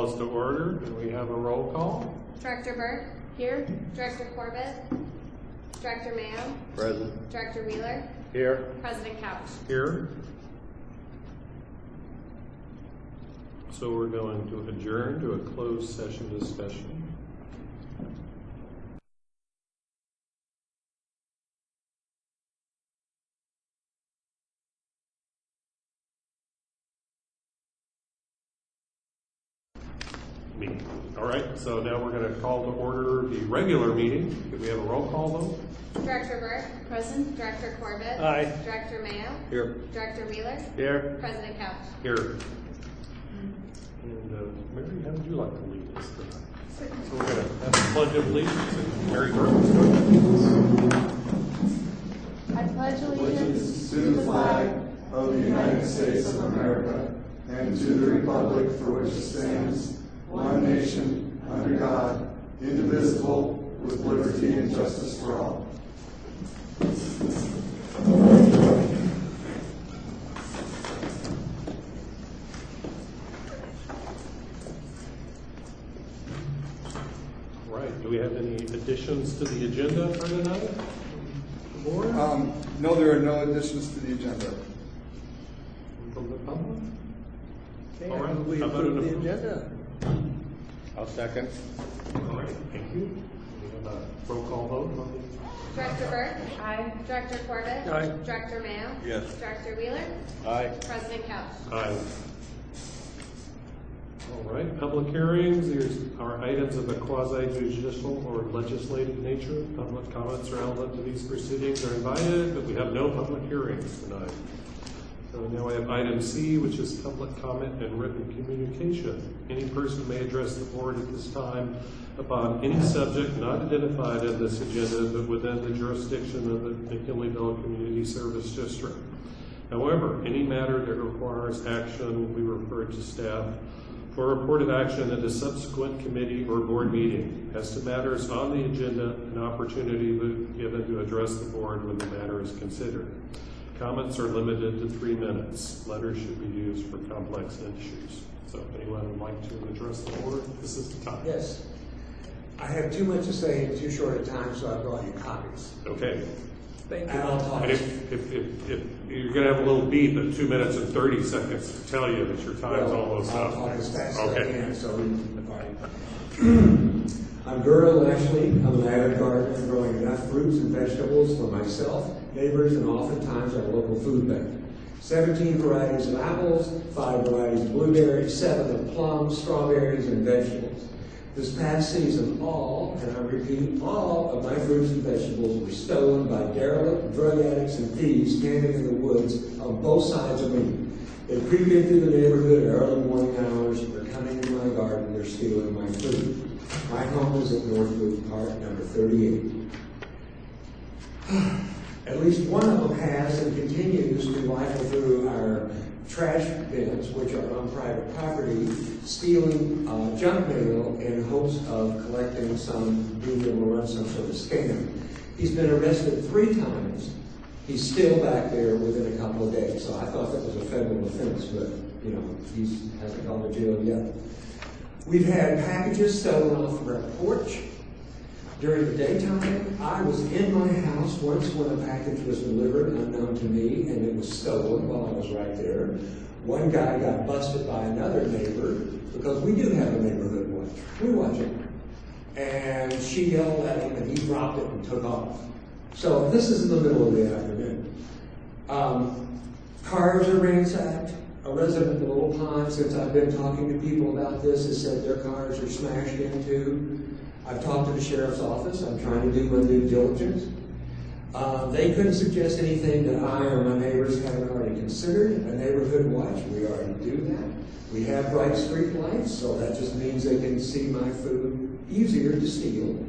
call us to order. Can we have a roll call? Director Burke. Here. Director Corbett. Director Mayo. Present. Director Wheeler. Here. President Couch. Here. So we're going to adjourn to a closed session discussion. All right, so now we're going to call to order the regular meeting. Could we have a roll call vote? Director Burke. Present. Director Corbett. Aye. Director Mayo. Here. Director Wheeler. Here. President Couch. Here. And Mary, how would you like to lead us tonight? So we're going to have a pledge of allegiance, and Mary Burke. I pledge Allegiance to the flag of the United States of America and to the republic for which it stands, one nation, under God, indivisible, with liberty and justice for all. All right, do we have any additions to the agenda for tonight? Board? No, there are no additions to the agenda. From the public? Okay, All right, we how about approve an the approval? agenda. I'll second. All right, thank you. We have a roll call vote on Director Burke. Aye. Director Corbett. Aye. Director Mayo. Yes. Director Wheeler. Aye. President Couch. the aye. All right, public hearings. There's our items of a quasi-judicial or legislative nature. Public comments relevant to these proceedings are invited, but we have no public hearings tonight. So now we have item C, which is public comment and written communication. Any person may address the board at this time upon any subject not identified in this agenda, but within the jurisdiction of the McKinleyville Community Service District. However, any matter that requires action, we refer to staff for reported action at a subsequent committee or board meeting. As to matters on the agenda, an opportunity will be given to address the board when the matter is considered. Comments are limited to 3 minutes. Letters should be used for complex issues. So if anyone would like to address the board, this is the time. Yes. I have too much to say in too short a time, so I brought you copies. Okay. Thank you. And I'll talk. And if you're going to have a little beep at 2 minutes and 30 seconds to tell you that your time's almost I'll up. talk as fast as I Okay. can, so we can party. I'm Gerald Lashley. I'm an avid gardener growing enough fruits and vegetables for myself, neighbors, and oftentimes our local food bank. 17 varieties of apples, 5 varieties of blueberries, 7 of plums, strawberries, and vegetables. This past season, all, and I repeat, all of my fruits and vegetables were stolen by derelict, drug addicts, and thieves camping in the woods on both sides of me. They creep in through the neighborhood at early morning hours. They're coming into my garden. They're stealing my food. My home is at Northwood Park, number 38. At least one of them has and continues to rifle through our trash bins, which are on private property, stealing junk mail in hopes of collecting some, being able to run some sort of scam. He's been arrested 3 times. He's still back there within a couple of days. So I thought that was a federal offense, but he hasn't gone to jail yet. We've had packages stolen off of our porch. During the daytime, I was in my house once when a package was delivered unknown to me, and it was stolen while I was right there. One guy got busted by another neighbor, because we do have a neighborhood watch. We watch it. And she yelled at him, and he dropped it and took off. So this is in the middle of the afternoon. Cars are ransacked. A resident of Little Pond, since I've been talking to people about this, has said their cars are smashed into. I've talked to the sheriff's office. I'm trying to do my due diligence. They couldn't suggest anything that I or my neighbors haven't already considered. A neighborhood watch, we already do that. We have bright street lights, so that just means they can see my food easier to steal.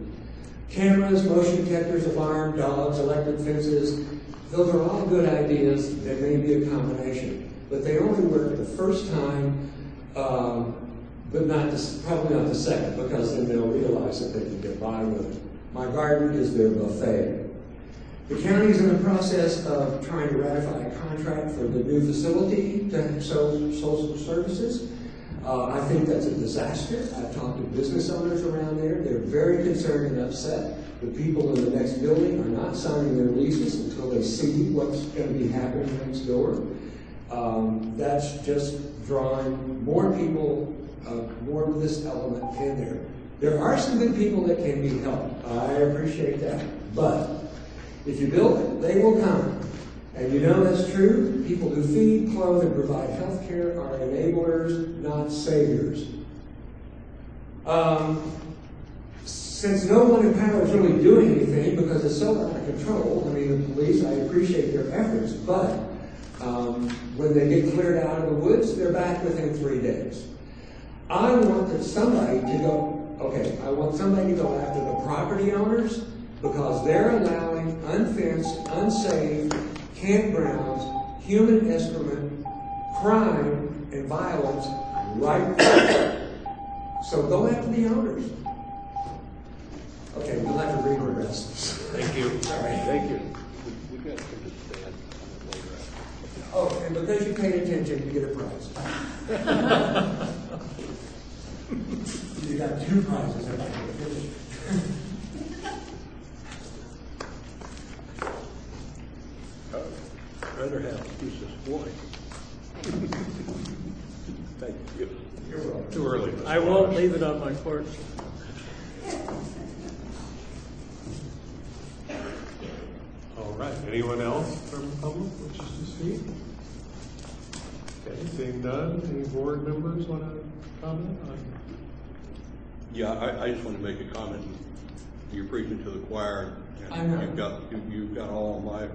Cameras, motion detectors, alarm, dogs, electric fences, those are all good ideas. There may be a combination. But they only work the first time, but probably not the second, because then they'll realize that they can get by with it. My garden is their buffet. The county is in the process of trying to ratify a contract for the new facility to social services. I think that's a disaster. I've talked to business owners around there. They're very concerned and upset. The people in the next building are not signing their leases until they see what's going to be happening next door. That's just drawing more people, more of this element in there. There are some good people that can be helped. I appreciate that. But if you build it, they will come. And you know that's true. People who feed, clothe, and provide health care are enablers, not saviors. Since no one in power is really doing anything because it's so out of control, I mean, the police, I appreciate their efforts, but when they get cleared out of the woods, they're back within 3 days. I want somebody to go after the property owners because they're allowing unfenced, unsafe campgrounds, human excrement, crime, and violence right there. So go after the owners. Okay, we'll have to read the rest. Thank you. Sorry. Thank you. We got to just stand later. Oh, and because you paid attention, you get a prize. You got 2 prizes. I'd rather have a piece of spoil. Thank you. You're welcome. Too early. Mr. I won't Wallace. leave it on my porch. All right. Anyone else from the public wishes to speak? Okay, seeing none, any board members want to comment on? Yeah, I just want to make a comment. You're preaching to the choir, I know. and you've got all my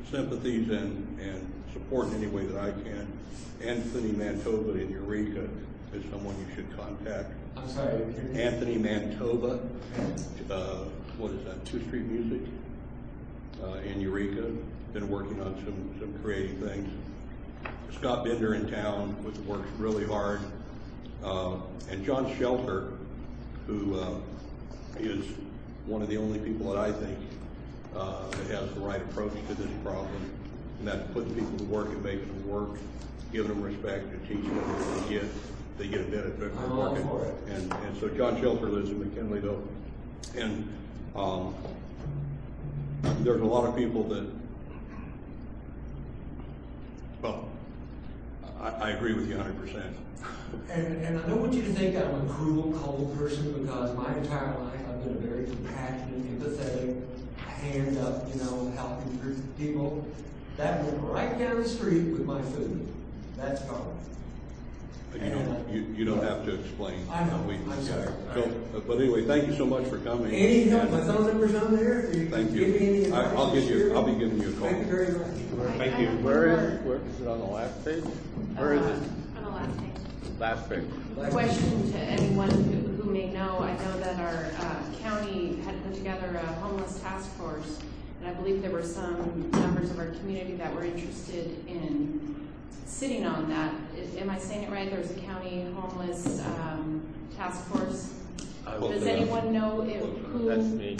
sympathies and support in any way that I can. Anthony Mantova in Eureka is someone you should contact. I'm sorry. Anthony Mantova, what is that? 2 Street Music in Eureka. Been working on some creative things. Scott Bender in town works really hard, and John Shelter, who is one of the only people that I think that has the right approach to this problem, and that's putting people to work and making them work, giving them respect, and teaching them what they get a benefit I'm from all working. for it. And so John Shelter lives in McKinleyville, and there's a lot of people that, well, I agree with you 100%. And I don't want you to think I'm a cruel, cold person because my entire life I've been a very compassionate, empathetic, hand up, helping people. That went right down the street with my food. That's gone. You don't have to explain. I know. I'm sorry. But anyway, thank you so much for coming. Any help? And My phone number's on there. If Thank give me any you. advice I'll this year, be giving you a call. Thank you very much. Thank you. Where is it on the last page? Where is it? On the last page. Last page. Question to anyone who may know, I know that our county had put together a homeless task force, and I believe there were some members of our community that were interested in sitting on that. Am I saying it right? There's a county homeless task force. Does anyone know who? That's me.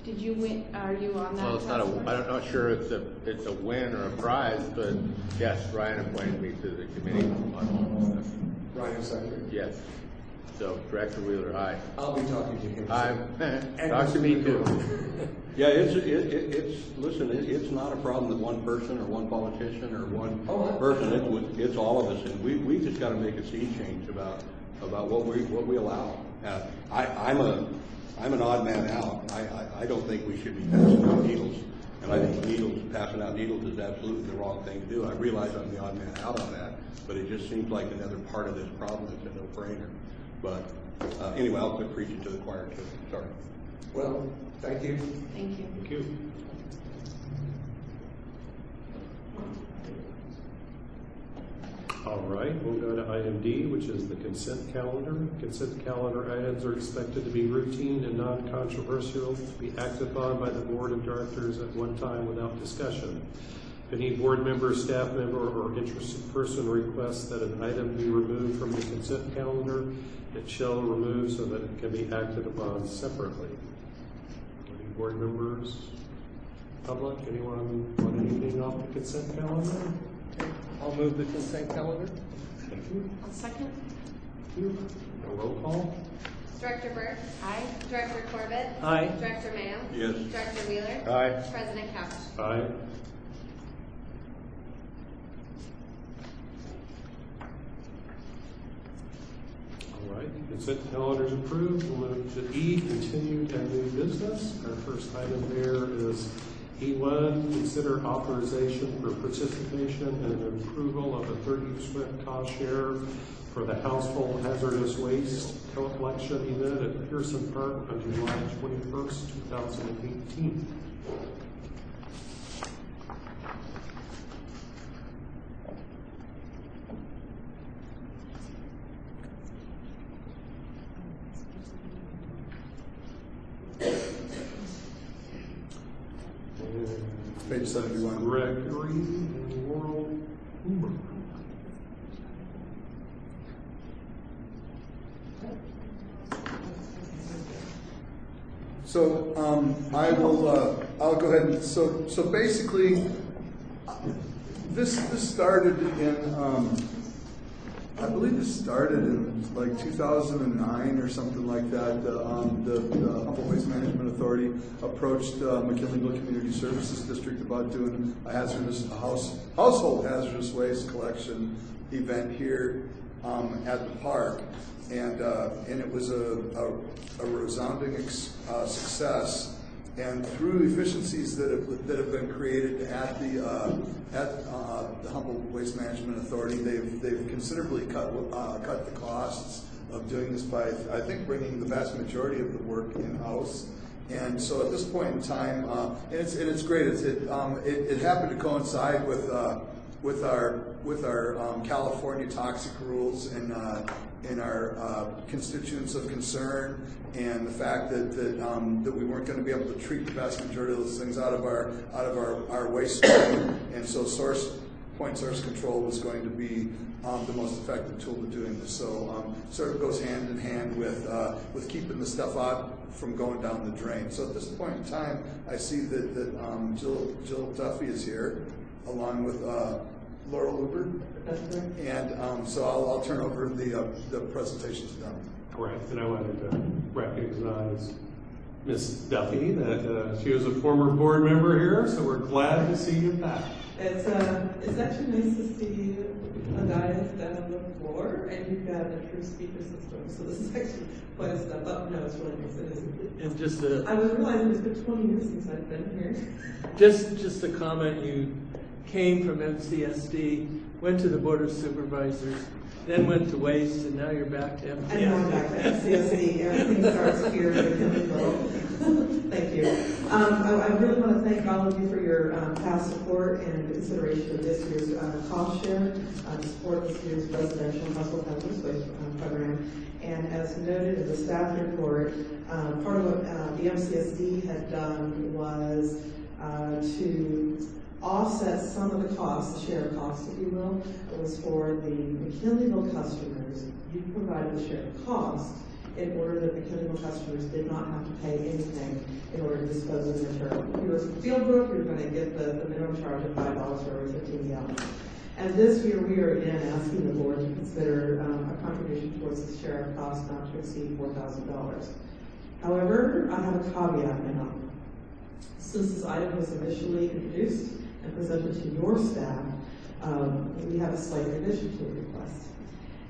Did you win? Are you on that? Well, it's not task force? I'm not sure it's a win or a prize, but yes, Ryan appointed me to the committee on homelessness. Ryan Sucker. Yes. So Director Wheeler, aye. I'll be talking to him. Talk to me too. Yeah, it's not a problem with one person or one politician or one person. It's all of us, and we just got to make a sea change about what we allow. I'm an odd man out. I don't think we should be passing out needles, and I think passing out needles is absolutely the wrong thing to do. I realize I'm the odd man out on that, but it just seems like another part of this problem that's a no-brainer. But anyway, I'll quit preaching to the choir too. Sorry. Well, thank you. Thank you. Thank you. All right, we'll go to item D, which is the consent calendar. Consent calendar items are expected to be routine and non-controversial, to be acted upon by the board of directors at one time without discussion. If any board member, staff member, or interested person requests that an item be removed from the consent calendar, it shall remove so that it can be acted upon separately. Any board members, public, anyone want anything off the consent calendar? I'll move the consent calendar. Thank you. I'll second. Thank you. A roll call? Director Burke. Aye. Director Corbett. Aye. Director Mayo. Yes. Director Wheeler. Aye. President Couch. Aye. All right, consent calendar is approved. We'll move to E, continued and new business. Our first item there is E1, consider authorization for participation and approval of a 30% cost share for the household hazardous waste collection event at Pearson Park on July 21st, 2018. Page 71. Gregory and Laurel Hoover. So I'll go ahead and, so basically, this started in, I believe it started in like 2009 or something like that. The Humboldt Waste Management Authority approached McKinleyville Community Services District about doing a household hazardous waste collection event here at the park, and it was a resounding success. And through efficiencies that have been created at the Humboldt Waste Management Authority, they've considerably cut the costs of doing this by, I think, bringing the vast majority of the work in-house. And so at this point in time, and it's great. It happened to coincide with our California toxic rules and our constituents of concern, and the fact that we weren't going to be able to treat the vast majority of those things out of our waste stream, and so point source control was going to be the most effective tool to doing this. So sort of goes hand in hand with keeping the stuff out from going down the drain. So at this point in time, I see that Jill Duffy is here, along with Laurel Hoover. That's correct. And so I'll turn over the presentation to them. Correct, and I wanted to recognize Ms. Duffy, that she was a former board member here, so we're glad to see you back. It's actually nice to see a guy down on the floor, and you've got a true speaker system, so this is actually quite a step up. No, it's really nice. It is. And just I was realizing it's been 20 years since I've been here. just a comment, you came from MCSD, went to the Board of Supervisors, then went to Waste, and now you're back to MCSD. And now I'm back to MCSD. Everything starts here in McKinleyville. Thank you. I really want to thank all of you for your past support and consideration of this year's cost share to support this year's residential household hazardous waste program. And as noted in the staff report, part of what the MCSD had done was to offset some of the costs, the share costs, if you will. It was for the McKinleyville customers. You provided the share cost in order that McKinleyville customers did not have to pay anything in order to dispose of the material. If you were from Fieldbrook, you were going to get the minimum charge of $5 for every 15 gallons. And this year, we are again asking the board to consider a contribution towards the share of cost not to exceed $4,000. However, I have a caveat now. Since this item was initially introduced and presented to your staff, we have a slight revision to the request.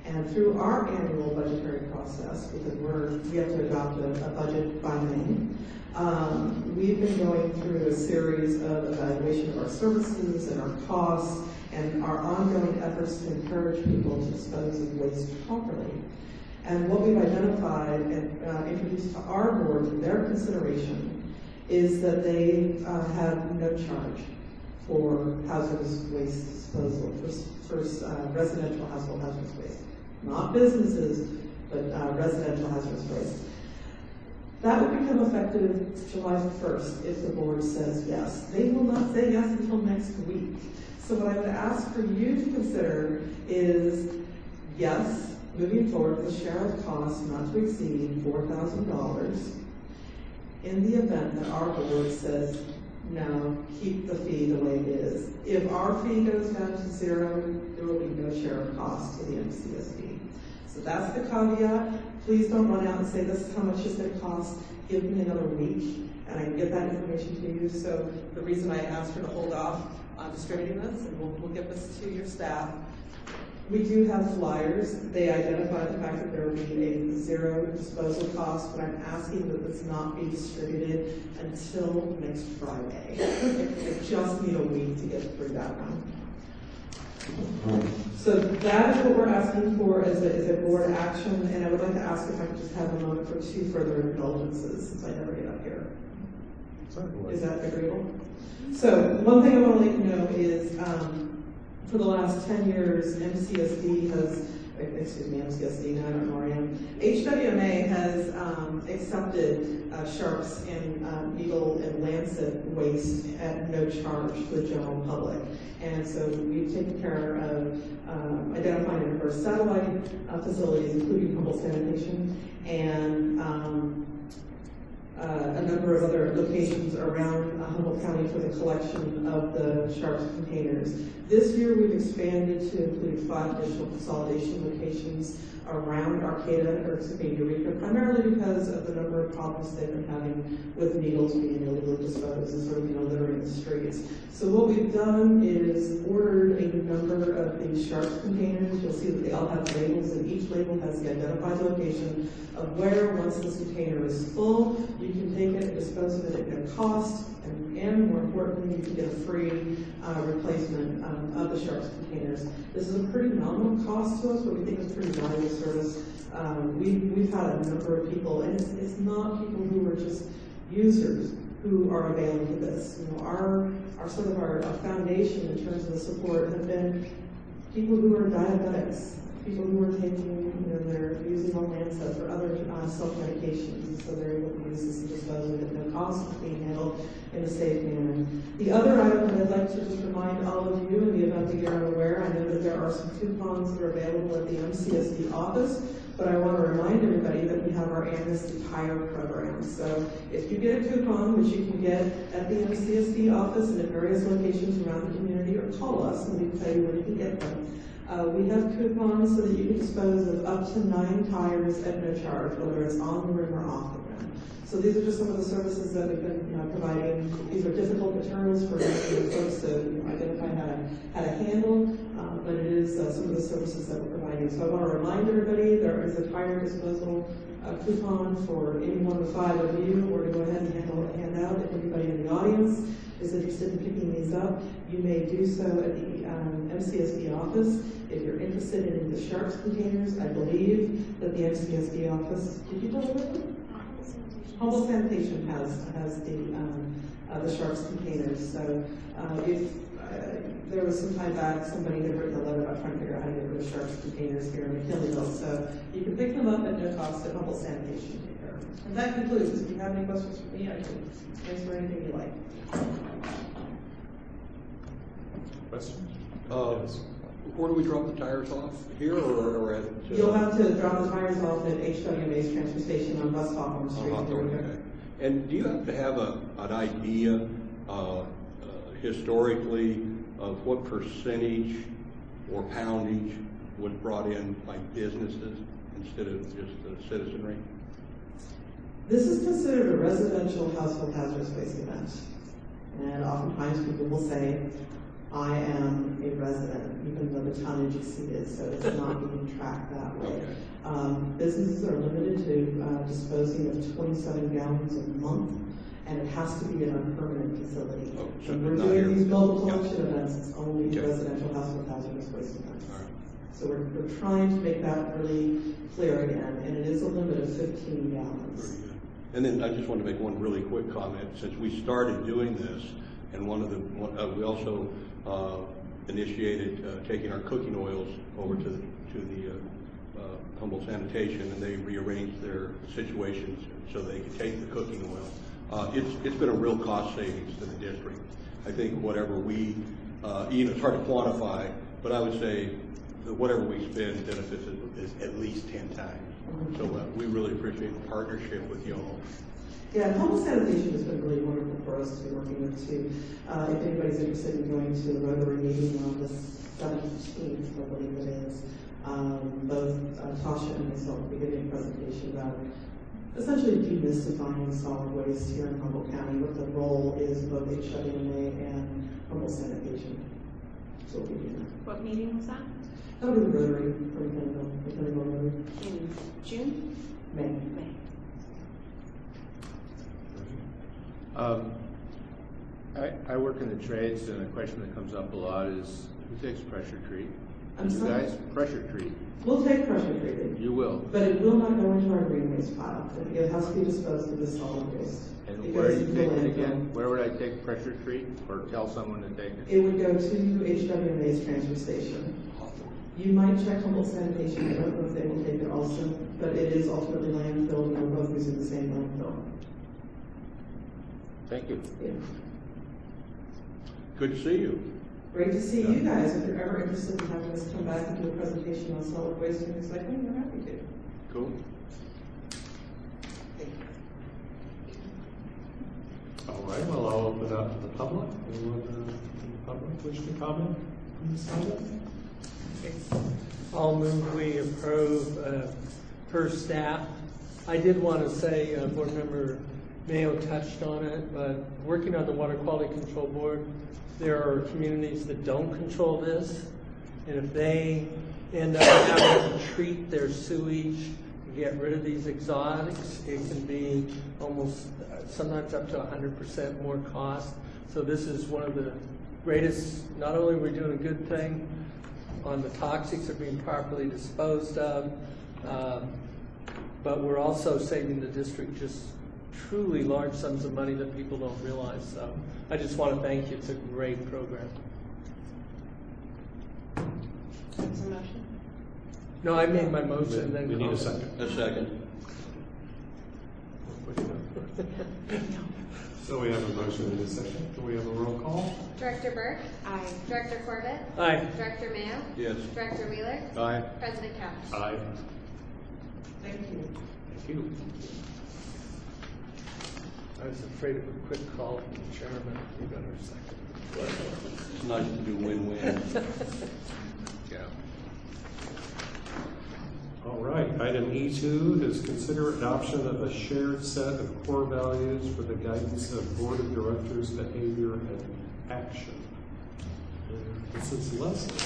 And through our annual budgetary process, because we have to adopt a budget by May, we've been going through a series of evaluation of our services and our costs and our ongoing efforts to encourage people to dispose of waste properly. And what we've identified and introduced to our board for their consideration is that they have no charge for hazardous waste disposal, for residential household hazardous waste. Not businesses, but residential hazardous waste. That would become effective July 1st if the board says yes. They will not say yes until next week. So what I would ask for you to consider is, yes, moving forward, the share of cost not to exceed $4,000 in the event that our board says No, keep the fee the way it is. If our fee goes down to zero, there will be no share of cost to the MCSD. So that's the caveat. Please don't run out and say, this is how much it's going to cost. Give me another week, and I can get that information to you. So the reason I asked her to hold off on distributing this, and we'll get this to your staff. We do have flyers. They identify the fact that there will be a zero disposal cost, but I'm asking that this not be distributed until next Friday. I just need a week to get through that one. So that is what we're asking for as a board action, and I would like to ask if I could just have a moment for 2 further indulgences since I never get up here. Certainly. Is that agreeable? So one thing I want to let you know is for the last 10 years, MCSD, now I don't know where I am, HWMA has accepted sharps and needle and lancet waste at no charge to the general public. And so we've taken care of identifying a number of satellite facilities, including Humboldt Sanitation, and a number of other locations around Humboldt County for the collection of the sharps containers. This year we've expanded to include 5 additional consolidation locations around Eureka, primarily because of the number of problems they've been having with needles being illegally disposed and sort of littering the streets. So what we've done is ordered a number of these sharps containers. You'll see that they all have labels, and each label has the identified location of where, once this container is full, you can take it and dispose of it at no cost, and more importantly, you can get a free replacement of the sharps containers. This is a pretty nominal cost to us, but we think it's a pretty valuable service. We've had a number of people, and it's not people who are just users who are availing to this. You know, our foundation in terms of the support have been people who are diabetics, people who are taking, they're using a Lancet or other self-medications, and so they're able to use this and dispose of it at no cost, being handled in a safe manner. The other item that I'd like to just remind all of you, in the event that you're unaware, I know that there are some coupons that are available at the MCSD office, but I want to remind everybody that we have our Amnesty Tire program. So if you get a coupon, which you can get at the MCSD office and at various locations around the community, or call us and we can tell you where you can get them. We have coupons so that you can dispose of up to 9 tires at no charge, whether it's on the rim or off the rim. So these are just some of the services that we've been providing. These are difficult materials for folks to identify how to handle, but it is some of the services that we're providing. So I want to remind everybody there is a tire disposal coupon for any one of the 5 of you. We're going to go ahead and hand out. If anybody in the audience is interested in picking these up, you may do so at the MCSD office. If you're interested in the sharps containers, I believe that the MCSD office, did you tell them? Humboldt Sanitation has the sharps containers. So if there was some time back, somebody had written a letter about trying to figure out how to get rid of sharps containers here in McKinleyville. So you can pick them up at no cost at Humboldt Sanitation. And that concludes. If you have any questions for me, I can answer anything you like. Questions? Yes. Where do we drop the tires off? Here or at? You'll have to drop the tires off at HWMA's transfer station on West Hawthorne Street. Okay. And do you have to have an idea historically of what percentage or poundage was brought in by businesses instead of just the citizenry? This is considered a residential household hazardous waste event. And oftentimes people will say, I am a resident, even though the tonnage exceeded, so it's not being tracked that way. Okay. Businesses are limited to disposing of 27 gallons a month, and it has to be in a permanent facility. Oh, so When we're not doing here. these mobile Yeah. collection events, it's only Okay. residential household hazardous waste events. All right. So we're trying to make that really clear again, and it is a limit of 15 Very gallons. good. And then I just want to make one really quick comment. Since we started doing this, and we also initiated taking our cooking oils over to the Humboldt Sanitation, and they rearranged their situations so they could take the cooking oil. It's been a real cost savings to the district. I think whatever we, it's hard to quantify, but I would say that whatever we spend benefits is at least 10 times. So we really appreciate the partnership with you all. Yeah, home sanitation has been really wonderful for us to be working with too. If anybody's interested in going to the Rotary meeting on the 17th, I believe it is, both Tasha and myself will be giving a presentation about essentially demystifying solid waste here in Humboldt County, what the role is of both HWMA and Humboldt sanitation. So we'll be doing that. What meeting was that? That'll be the Rotary for McKinneyville Rotary. In June? May. May. I work in the trades, and a question that comes up a lot is, who takes pressure treat? I'm You sorry? guys, pressure treat. We'll take pressure treated, You will. but it will not go into our green waste pile. It has to be disposed of as solid waste. And It where goes do you into take the it landfill. again? Where would I take pressure treat, or tell someone to take it? It would go to HWMA's transfer station. You might check Humboldt sanitation, I don't know if they will take it also, but it is ultimately landfill, and we're both using the same landfill. Thank you. Yeah. Good to see you. Great to see you guys. If you're ever interested in having us come back and do a presentation on solid waste and recycling, we're happy to. Cool. All right, well, I'll open up to the public. Anyone in the public wish to comment on this item? I'll move we approve per staff. I did want to say, Board Member Mayo touched on it, but working on the Water Quality Control Board, there are communities that don't control this, and if they end up having to treat their sewage to get rid of these exotics, it can be almost sometimes up to 100% more cost. So this is one of the greatest, not only are we doing a good thing on the toxics are being properly disposed of, but we're also saving the district just truly large sums of money that people don't realize. So I just want to thank you. It's a great program. There's a motion? No, I made my motion. Then We need a comment. second. A second. So we have a motion in this session. Do we have a roll call? Director Burke. Aye. Director Corbett. Aye. Director Mayo. Yes. Director Wheeler. Aye. President Couch. Aye. Thank you. Thank you. I was afraid of a quick call from the chairman. You got our second. It's nice to do win-win. Yeah. All right, item E2 is consider adoption of a shared set of core values for the guidance of Board of Directors' behavior and action. And this is Leslie.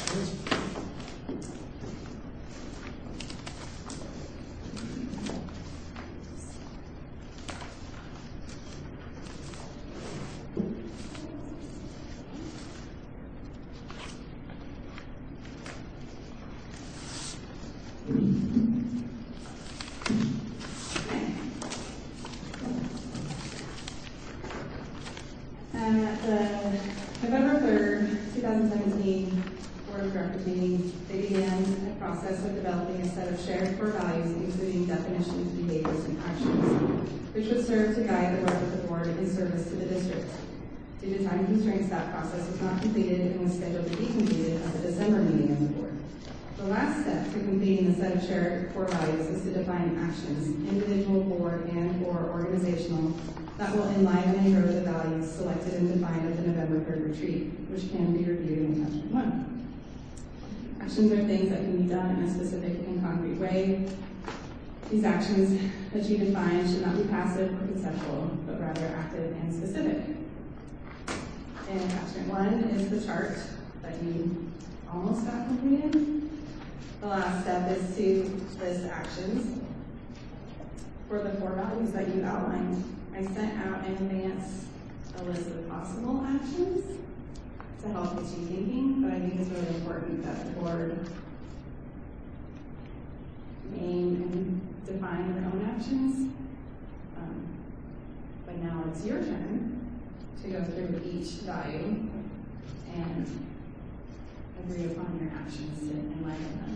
At the November 3rd, 2017 Board of Directors meeting, they began a process of developing a set of shared core values, including definitions, behaviors, and actions, which would serve to guide the work of the board in service to the district. Due to time constraints, that process was not completed and was scheduled to be completed at the December meeting of the board. The last step to completing the set of shared core values is to define actions, individual, board, and/or organizational, that will enliven and grow the values selected and defined at the November 3rd retreat, which can be reviewed in attachment 1. Actions are things that can be done in a specific and concrete way. These actions that you define should not be passive or conceptual, but rather active and specific. And attachment 1 is the chart that you almost got completed. The last step is to list actions for the core values that you outlined. I sent out in advance a list of possible actions to help get you thinking, but I think it's really important that the board name and define your own actions. But now it's your turn to go through each value and agree upon your actions to enliven them.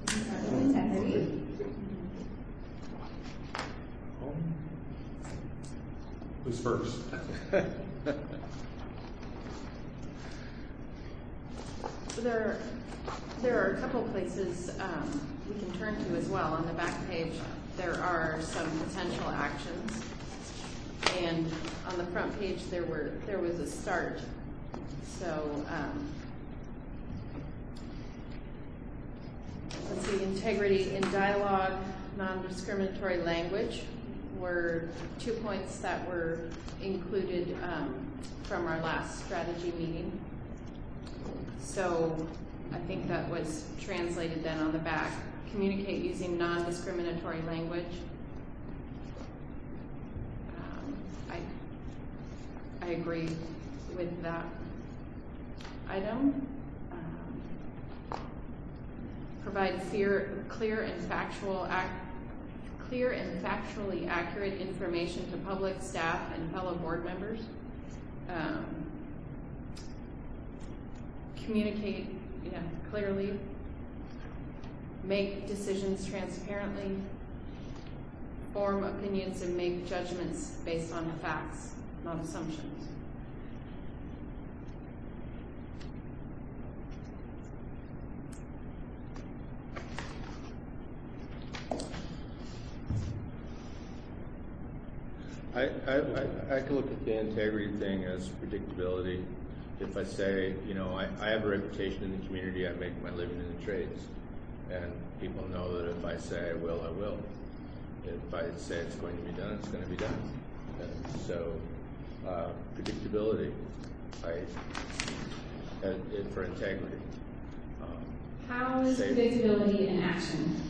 Start with integrity. Who's first? There are a couple places we can turn to as well. On the back page, there are some potential actions. And on the front page, there was a start. So, let's see, integrity in dialogue, non-discriminatory language were 2 points that were included from our last strategy meeting. So I think that was translated then on the back. Communicate using non-discriminatory language. I agree with that item. Provide clear and factually accurate information to public, staff, and fellow board members. Communicate clearly. Make decisions transparently. Form opinions and make judgments based on facts, not assumptions. I can look at the integrity thing as predictability. If I say, I have a reputation in the community, I make my living in the trades. And people know that if I say I will, I will. If I say it's going to be done, it's going to be done. And so, predictability, for integrity. How is predictability an action?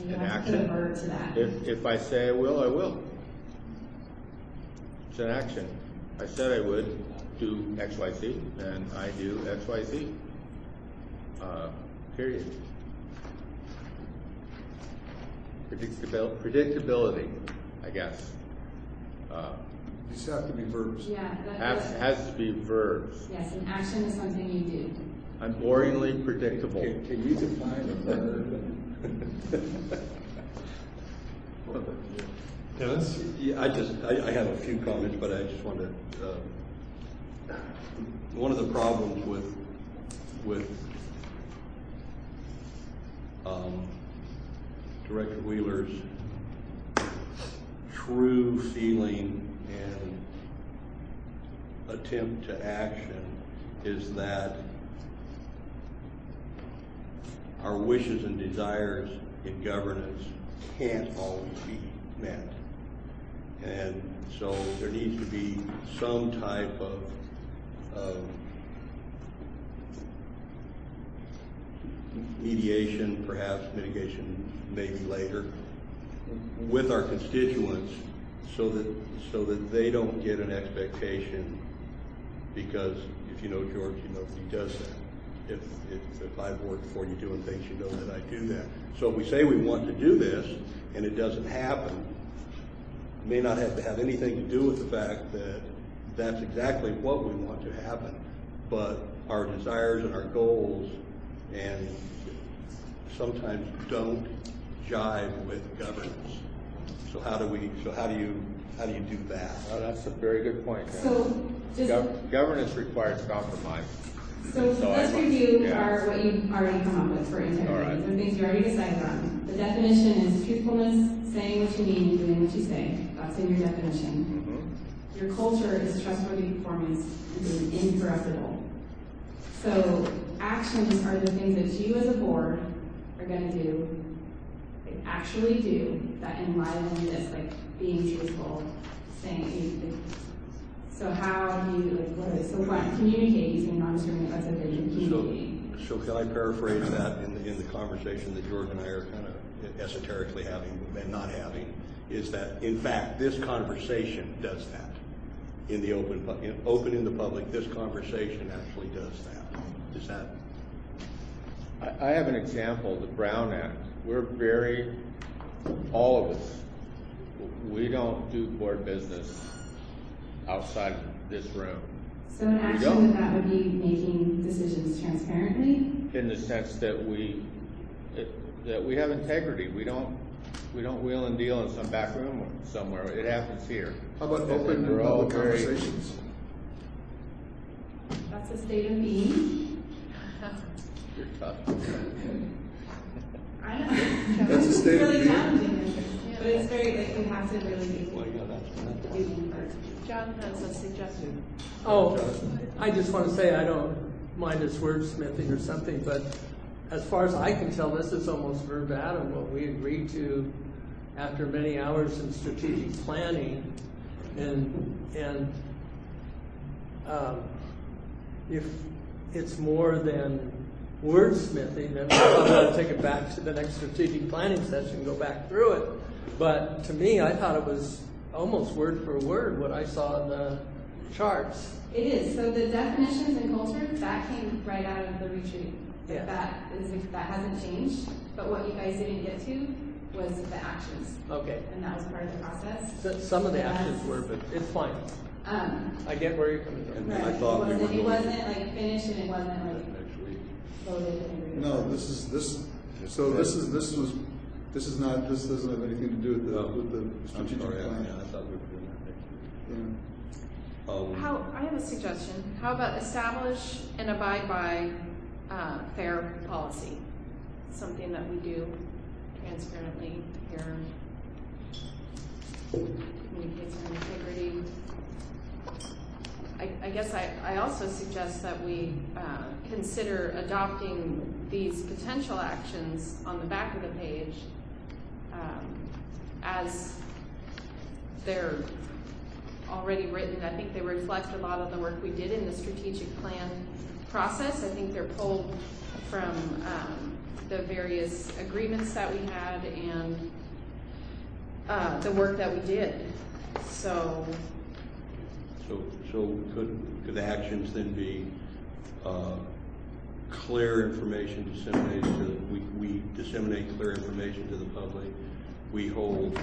You have to put a verb to that. If I say I will, I will. It's an action. I said I would do X, Y, Z, and I do X, Y, Z. Period. Predictability, I guess. These have to be verbs. Yeah. Has to be verbs. Yes, an action is something you do. I'm boringly predictable. Can you define a verb? Dennis? Yeah, I have a few comments, but I just want to, one of the problems with Director Wheeler's true feeling and attempt to action is that our wishes and desires in governance can't always be met. And so there needs to be some type of mediation, perhaps mitigation, maybe later, with our constituents, so that they don't get an expectation. Because if you know George, you know he does that. If I've worked for you doing things, you know that I do that. So if we say we want to do this and it doesn't happen, it may not have to have anything to do with the fact that that's exactly what we want to happen, but our desires and our goals and sometimes don't jive with governance. So how do you do that? Oh, that's a very good point. So Governance requires compromise. So let's review what you've already come up with for integrity. All right. These are things you already decided on. The definition is truthfulness, saying what you mean and doing what you say. That's in your definition. Mm-hmm. Your culture is trustworthy performance and being incorruptible. So actions are the things that you as a board are going to do, like actually do, that enliven this, like being truthful, saying. So how do you, what are they? So communicate using non-discriminatory, that's a good communicating. So can I paraphrase that in the conversation that George and I are kind of esoterically having and not having, is that in fact this conversation does that. In the open in the public, this conversation actually does that. Does that? I have an example, the Brown Act. All of us, we don't do board business outside of this room. So an action with that would be making decisions transparently? In the sense that we have integrity. We don't wheel and deal in some back room somewhere. It happens here. How about open and public conversations? That's a state of being. You're tough. I know. That's a state of It's really being. challenging. have to really Well, be yeah, that's. doing first. John has a suggestion. Oh, I just want to say I don't mind us wordsmithing or something, but as far as I can tell, this is almost verbatim what we agreed to after many hours in strategic planning. And if it's more than wordsmithing, then we'll probably take it back to the next strategic planning session and go back through it. But to me, I thought it was almost word for word what I saw in the charts. It is, so the definitions and culture, that came right out of the retreat. Yeah. That hasn't changed, but what you guys didn't get to was the actions, Okay. and that was part of the process. Some of the actions were, but it's fine. I get where you're coming from. And Right, I thought we were it going- wasn't like finished and it wasn't like Next week. voted and agreed. No, this doesn't have anything to do with the I'm strategic sorry, plan. I thought we were doing that next week. Yeah. I have a suggestion. How about establish and abide by fair policy? Something that we do transparently here. Communicates our integrity. I guess I also suggest that we consider adopting these potential actions on the back of the page as they're already written. I think they reflect a lot of the work we did in the strategic plan process. I think they're pulled from the various agreements that we had and the work that we did. So could the actions then be clear information disseminated to, we disseminate clear information to the public. We hold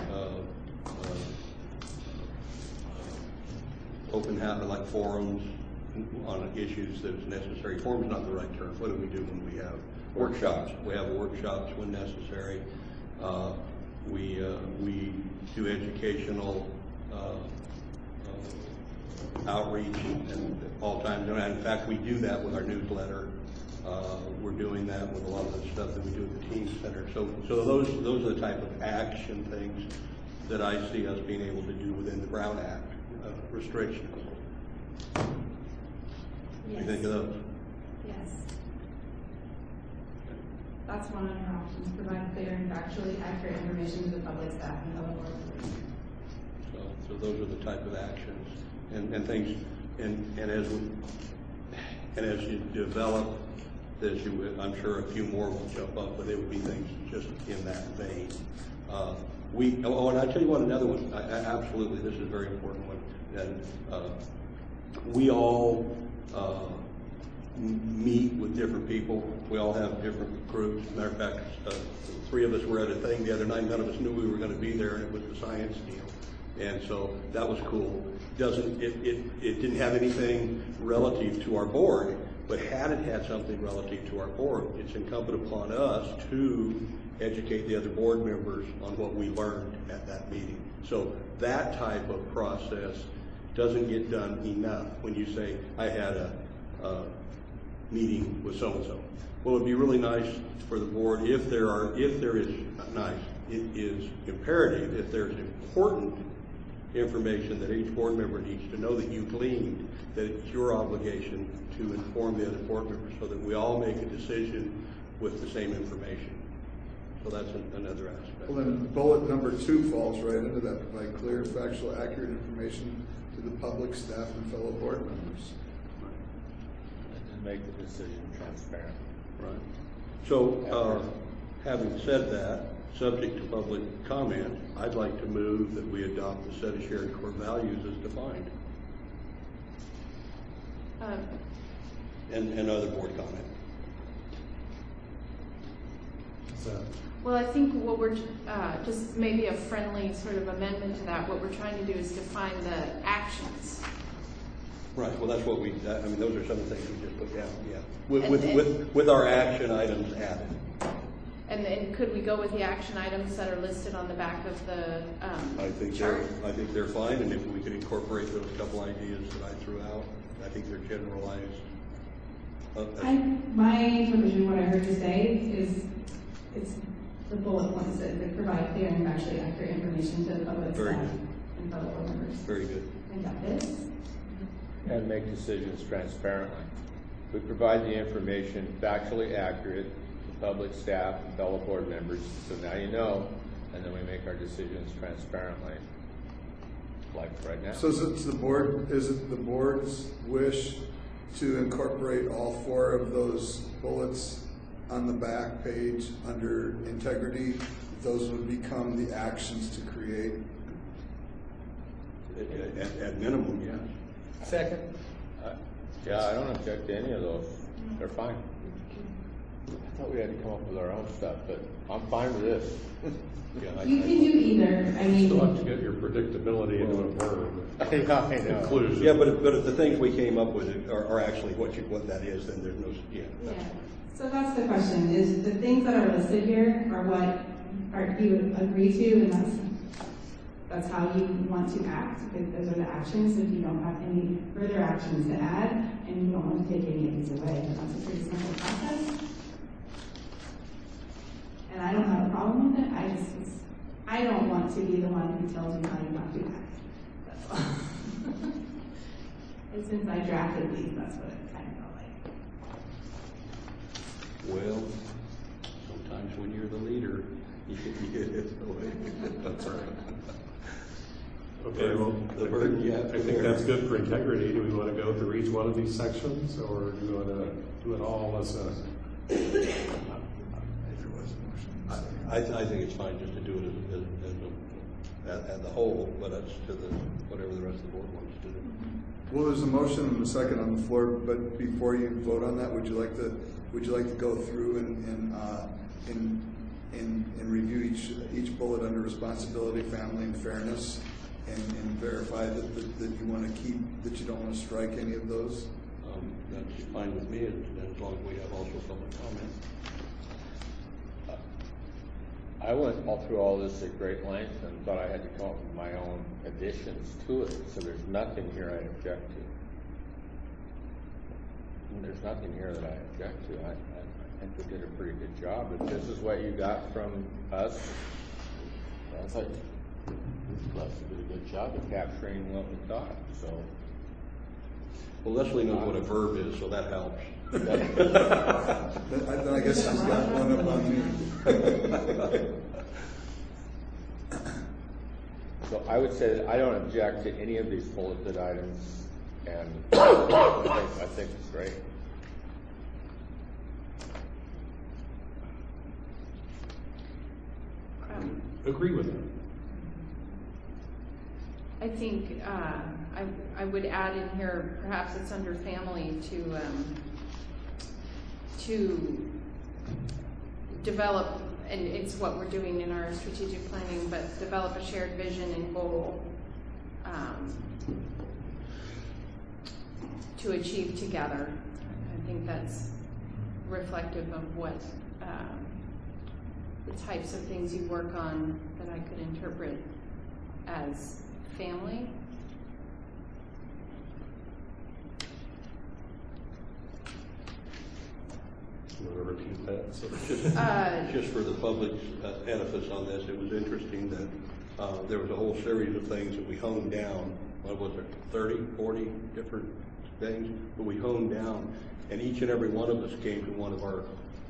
open house, like forums on issues that's necessary. Forum's not the right term. What do we do when we have workshops? We have workshops when necessary. We do educational outreach at all times. And in fact, we do that with our newsletter. We're doing that with a lot of the stuff that we do at the Teen Center. So those are the type of action things that I see us being able to do within the Brown Act restrictions. What do you think of those? Yes. That's one of our options, provide clear and factually accurate information to the public, staff, and other board members. So those are the type of actions and things, and as you develop this, I'm sure a few more will jump up, but it would be things just in that vein. And I tell you what, another one, absolutely, this is a very important one, and we all meet with different people. We all have different groups. Matter of fact, 3 of us were at a thing the other night. None of us knew we were going to be there, and it was the science deal. And so that was cool. It didn't have anything relative to our board, but had it had something relative to our board, it's incumbent upon us to educate the other board members on what we learned at that meeting. So that type of process doesn't get done enough when you say, I had a meeting with so-and-so. Well, it'd be really nice for the board it is imperative, if there's important information that each board member needs to know that you gleaned, that it's your obligation to inform the other board members so that we all make a decision with the same information. So that's another aspect. Well, then bullet number 2 falls right into that, provide clear, factual, accurate information to the public, staff, and fellow board members. And make the decision transparent. Right. So, having said that, subject to public comment, I'd like to move that we adopt the set of shared core values as defined. And other board comment. Well, I think what we're, just maybe a friendly sort of amendment to that, what we're trying to do is define the actions. Right, well, that's what those are some of the things we just put down, yeah. And With our action items added. And then could we go with the action items that are listed on the back of the chart? I think they're fine, and if we could incorporate those couple ideas that I threw out, I think they're generalized. My interpretation of what I heard you say is it's the bullet points that provide clear and factually accurate information to the public, Very staff, good. and fellow board members. Very good. And got this? And make decisions transparently. We provide the information factually accurate to public, staff, and fellow board members, so now you know, and then we make our decisions transparently, like right now. So is it the board's wish to incorporate all 4 of those bullets on the back page under integrity? Those would become the actions to create? At minimum, yes. Second. Yeah, I don't object to any of those. They're fine. I thought we had to come up with our own stuff, but I'm fine with this. Yeah, You can do either, I mean. Still have to get your predictability into a verb. Yeah, I know. Conclusion. Yeah, but if the things we came up with are actually what that is, then there's no, yeah. Yeah, so that's the question, is the things that are listed here are what you would agree to, and that's how you want to act, because those are the actions. If you don't have any further actions to add, and you don't want to take any of these away, then that's a pretty simple process. And I don't have a problem with it, I don't want to be the one who tells you how you want to act, that's all. And since I drafted these, that's what it kind of felt like. Well, sometimes when you're the leader, you get it the way. That's right. Okay, well, The burden you have to I think bear. that's good for integrity. Do we want to go through each one of these sections, or do we want to do it all as a? I think it's fine just to do it as a whole, but it's to whatever the rest of the board wants to do. Well, there's a motion and a second on the floor, but before you vote on that, would you like to go through and review each bullet under responsibility, family, and fairness, and verify that you want to keep, that you don't want to strike any of those? That's fine with me, as long as we have also public comment. I went through all this at great length and thought I had to come up with my own additions to it, so there's nothing here I object to. And there's nothing here that I object to. I think we did a pretty good job. If this is what you got from us, I think Leslie did a good job of capturing what we thought, so. Well, Leslie knows what a verb is, so that helps. Then I guess she's got one up on me. So I would say that I don't object to any of these bulleted items, and I think it's great. Agree with it. I think I would add in here, perhaps it's under family, to develop, and it's what we're doing in our strategic planning, but develop a shared vision and goal to achieve together. I think that's reflective of what the types of things you work on that I could interpret as family. You want to repeat that? So Just for the public's edifice on this, it was interesting that there was a whole series of things that we honed down. What was it, 30, 40 different things? But we honed down, and each and every one of us came to one of our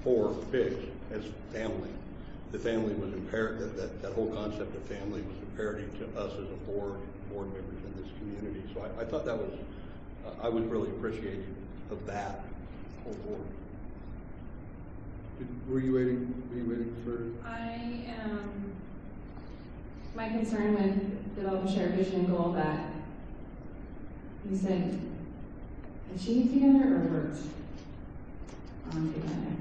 4 picks as family. The family was imperative, that whole concept of family was imperative to us as a board members in this community. So I thought that was, I was really appreciative of that whole board. Were you waiting for? I am, my concern with develop a shared vision and goal that you said achieve together or work on together?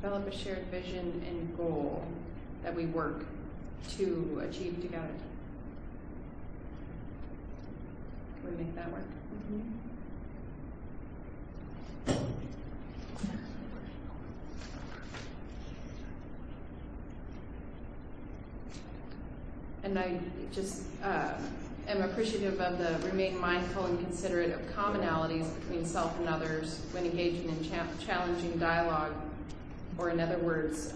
Develop a shared vision and goal that we work to achieve together. Can we make that work? Mm-hmm. And I just, am appreciative of the remain mindful and considerate of commonalities between self and others when engaging in challenging dialogue, or in other words,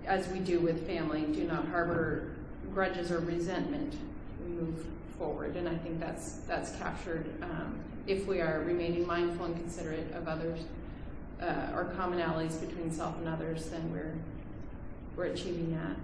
as we do with family, do not harbor grudges or resentment. We move forward, and I think that's captured if we are remaining mindful and considerate of others, or commonalities between self and others, then we're achieving that.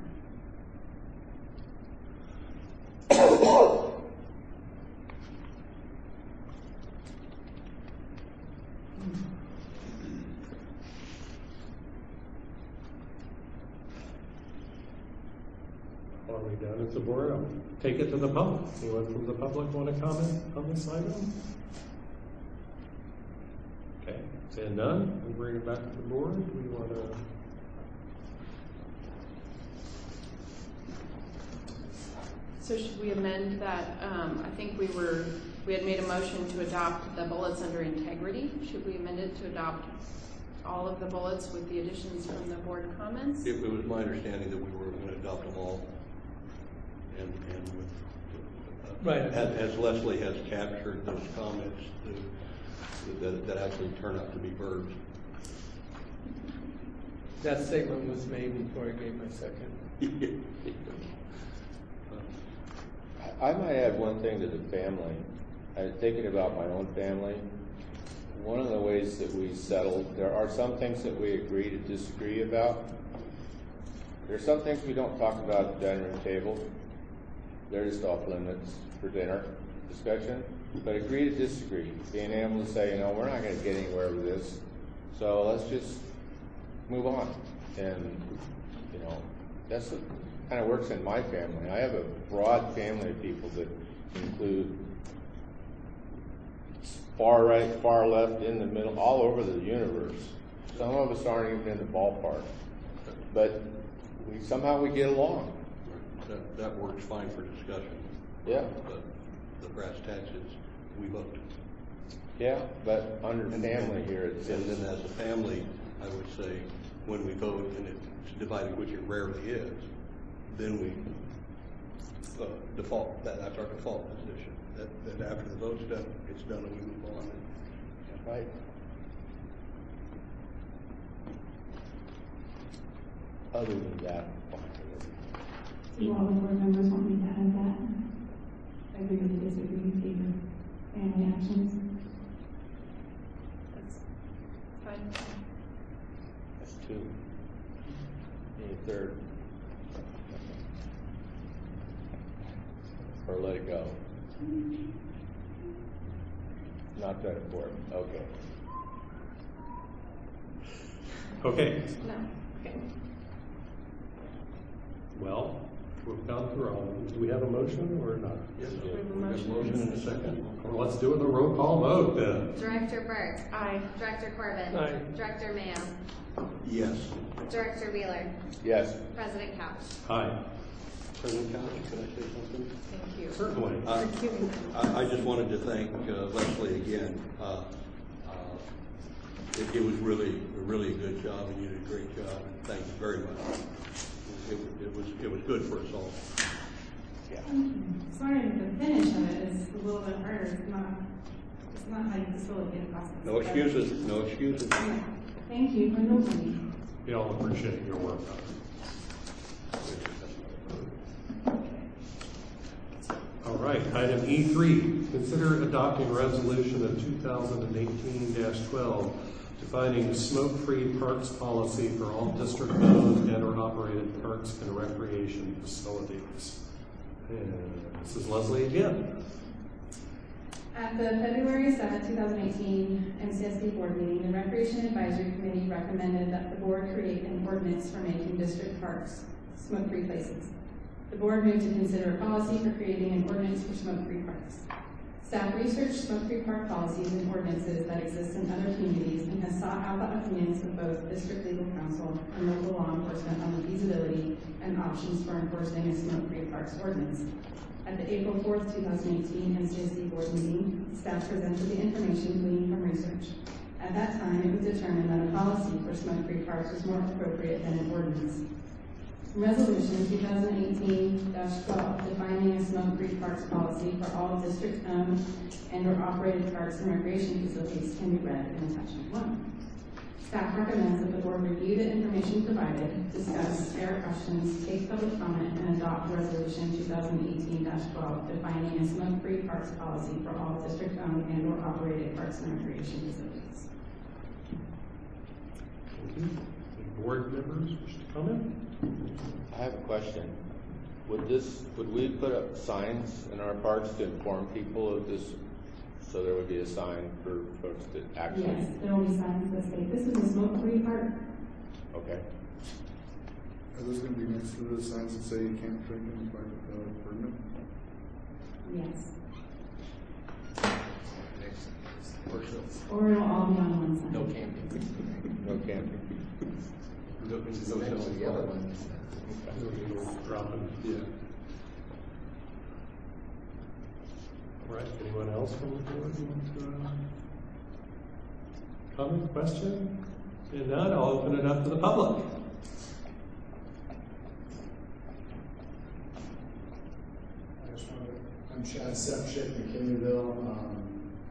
Are we done as a board? I'll take it to the public. Anyone from the public want to comment on this item? Okay, saying none, we'll bring it back to the board. We want to. So should we amend that? I think we had made a motion to adopt the bullets under integrity. Should we amend it to adopt all of the bullets with the additions from the board comments? It was my understanding that we were going to adopt them all. And Right. as Leslie has captured those comments that actually turn out to be verbs. That statement was made before I gave my second. I might add one thing to the family. Thinking about my own family, one of the ways that we settled, there are some things that we agree to disagree about. There are some things we don't talk about at the dining room table. They're just off limits for dinner discussion. But agree to disagree. Being able to say, we're not going to get anywhere with this, so let's just move on. And, that's what kind of works in my family. I have a broad family of people that include far right, far left, in the middle, all over the universe. Some of us aren't even in the ballpark. But somehow we get along. That works fine for discussion. Yeah. But the brass tacks is we vote. Yeah, but under family here it says. And then as a family, I would say when we vote and it's divided, which it rarely is, then we default. That's our default position. That after the vote's done, it's done and we move on. Right. Other than that, Do all the board members want me to add that? Agree or disagree, favor family actions? That's fine. that's two. Any third? Or let it go? Not that important. Okay. Okay, No. Okay. well, we've gone through all of them. Do we have a motion or not? Yes, We have a we have a motion and a second. Well, let's do it in a roll call vote then. Director Burke. Aye. Director Corbett. Aye. Director Mayo. Yes. Director Wheeler. Yes. President Couch. Aye, President Couch, can I say something? Thank you. certainly. I just wanted to thank Leslie again. It was really a good job, and you did a great job, and thank you very much. It was good for us all. Yeah. Sorry, the finish of it is a little bit harder. It's not how you facilitate a process. No excuses, no excuses. Yeah. Thank you for noticing me. We all appreciate your work on it. All right, item E3, consider adopting resolution of 2018-12 defining smoke-free parks policy for all district-owned and or operated parks and recreation facilities. And this is Leslie again. At the February 7, 2018 MCSD board meeting, the Recreation Advisory Committee recommended that the board create an ordinance for making district parks smoke-free places. The board moved to consider a policy for creating an ordinance for smoke-free parks. Staff researched smoke-free park policies and ordinances that exist in other communities and has sought out the opinions of both district legal counsel and local law enforcement on the feasibility and options for enforcing a smoke-free parks ordinance. At the April 4th, 2018 MCSD board meeting, staff presented the information gleaned from research. At that time, it was determined that a policy for smoke-free parks was more appropriate than an ordinance. Resolution 2018-12, defining a smoke-free parks policy for all district-owned and/or operated parks and recreation facilities can be read in attachment 1. Staff recommends that the board review the information provided, discuss, air questions, take public comment, and adopt Resolution 2018-12, defining a smoke-free parks policy for all district-owned and/or operated parks and recreation facilities. Thank you. Any board members wish to comment? I have a question. Would we put up signs in our parks to inform people of this? So there would be a sign for folks to actually. Yes, there will be signs that say, this is a smoke-free park. Okay. Are those going to be next to the signs that say you can't drink in the permit? Yes. Or Or it'll all be on one side. no camping. No camping. No, the other one. Dropping. Yeah. All right, anyone else from the board want to comment, question? If not, I'll open it up to the public. I'm Chad Sepchik, McKinleyville.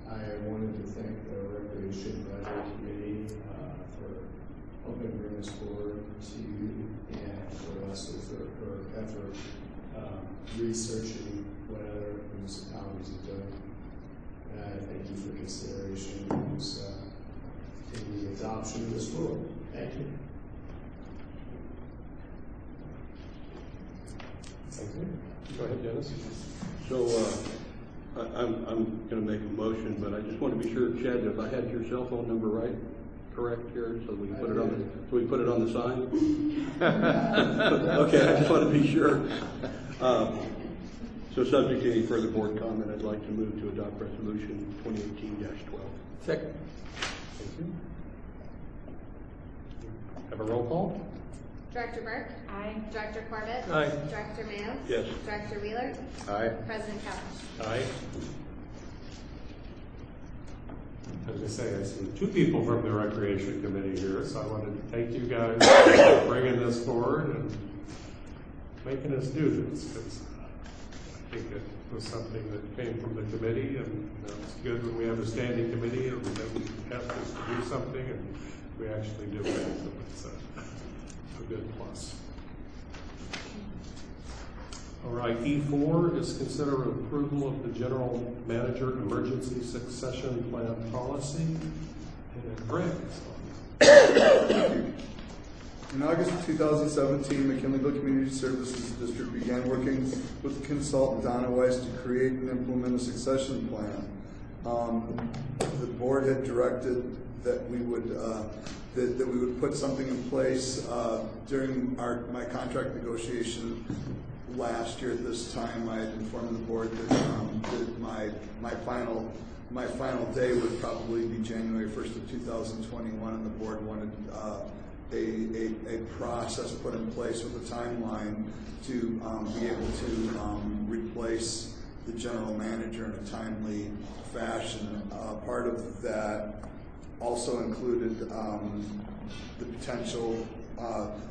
I wanted to thank the Recreation Advisory Committee for helping bring this forward to you and for us with her effort researching what other municipalities have done. Thank you for consideration in the adoption of this rule. Thank you. Thank you. Go ahead, Dennis. So, I'm gonna make a motion, but I just want to be sure, Chad, if I had your cell phone number correct here, so we can put it on the sign? Okay, I just want to be sure. So subject to any further board comment, I'd like to move to adopt resolution 2018-12. Second. Thank you. Have a roll call? Director Burke? Aye. Director Corbett? Aye. Director Mayo? Yes. Director Wheeler? Aye. President Kaplan? Aye. I was going to say, I see two people from the Recreation Committee here, so I wanted to thank you guys for bringing this forward and making us do this, because I think it was something that came from the committee, and it's good when we have a standing committee and that we ask us to do something and we actually do it. So it's a good plus. All right, E4 is consider approval of the general manager emergency succession plan policy. And Greg. In August of 2017, McKinleyville Community Services District began working with consultant Donna Weiss to create and implement a succession plan. The board had directed that we would put something in place during my contract negotiation last year. At this time, I had informed the board that my final day would probably be January 1st of 2021, and the board wanted a process put in place with a timeline to be able to replace the general manager in a timely fashion. Part of that also included the potential,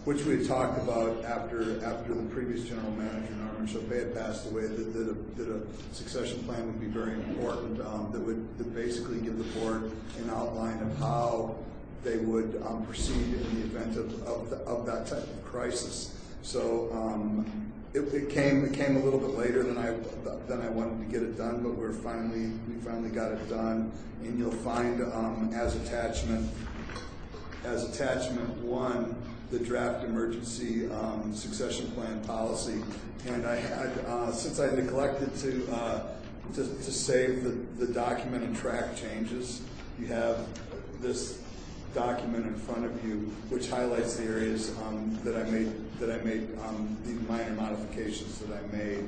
which we had talked about after the previous general manager, Norman Chopé, had passed away, that a succession plan would be very important, that would basically give the board an outline of how they would proceed in the event of that type of crisis. So it came a little bit later than I wanted to get it done, but we finally got it done. And you'll find as attachment 1 the draft emergency succession plan policy. And I had since I neglected to save the document and track changes, you have this document in front of you, which highlights the areas that I made the minor modifications that I made,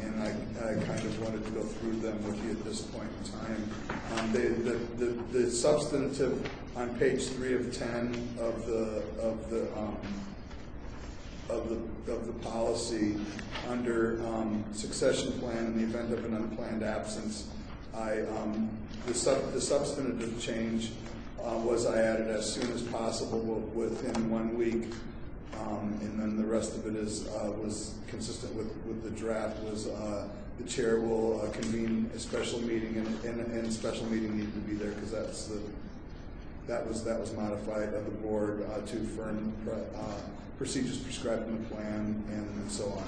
and I kind of wanted to go through them with you at this point in time. The substantive on page 3 of 10 of the policy under succession plan in the event of an unplanned absence, the substantive change was I added as soon as possible within 1 week And then the rest of it is, was consistent with the draft, was the chair will convene a special meeting, and a special meeting needed to be there because that was modified of the board to firm procedures prescribed in the plan and so on.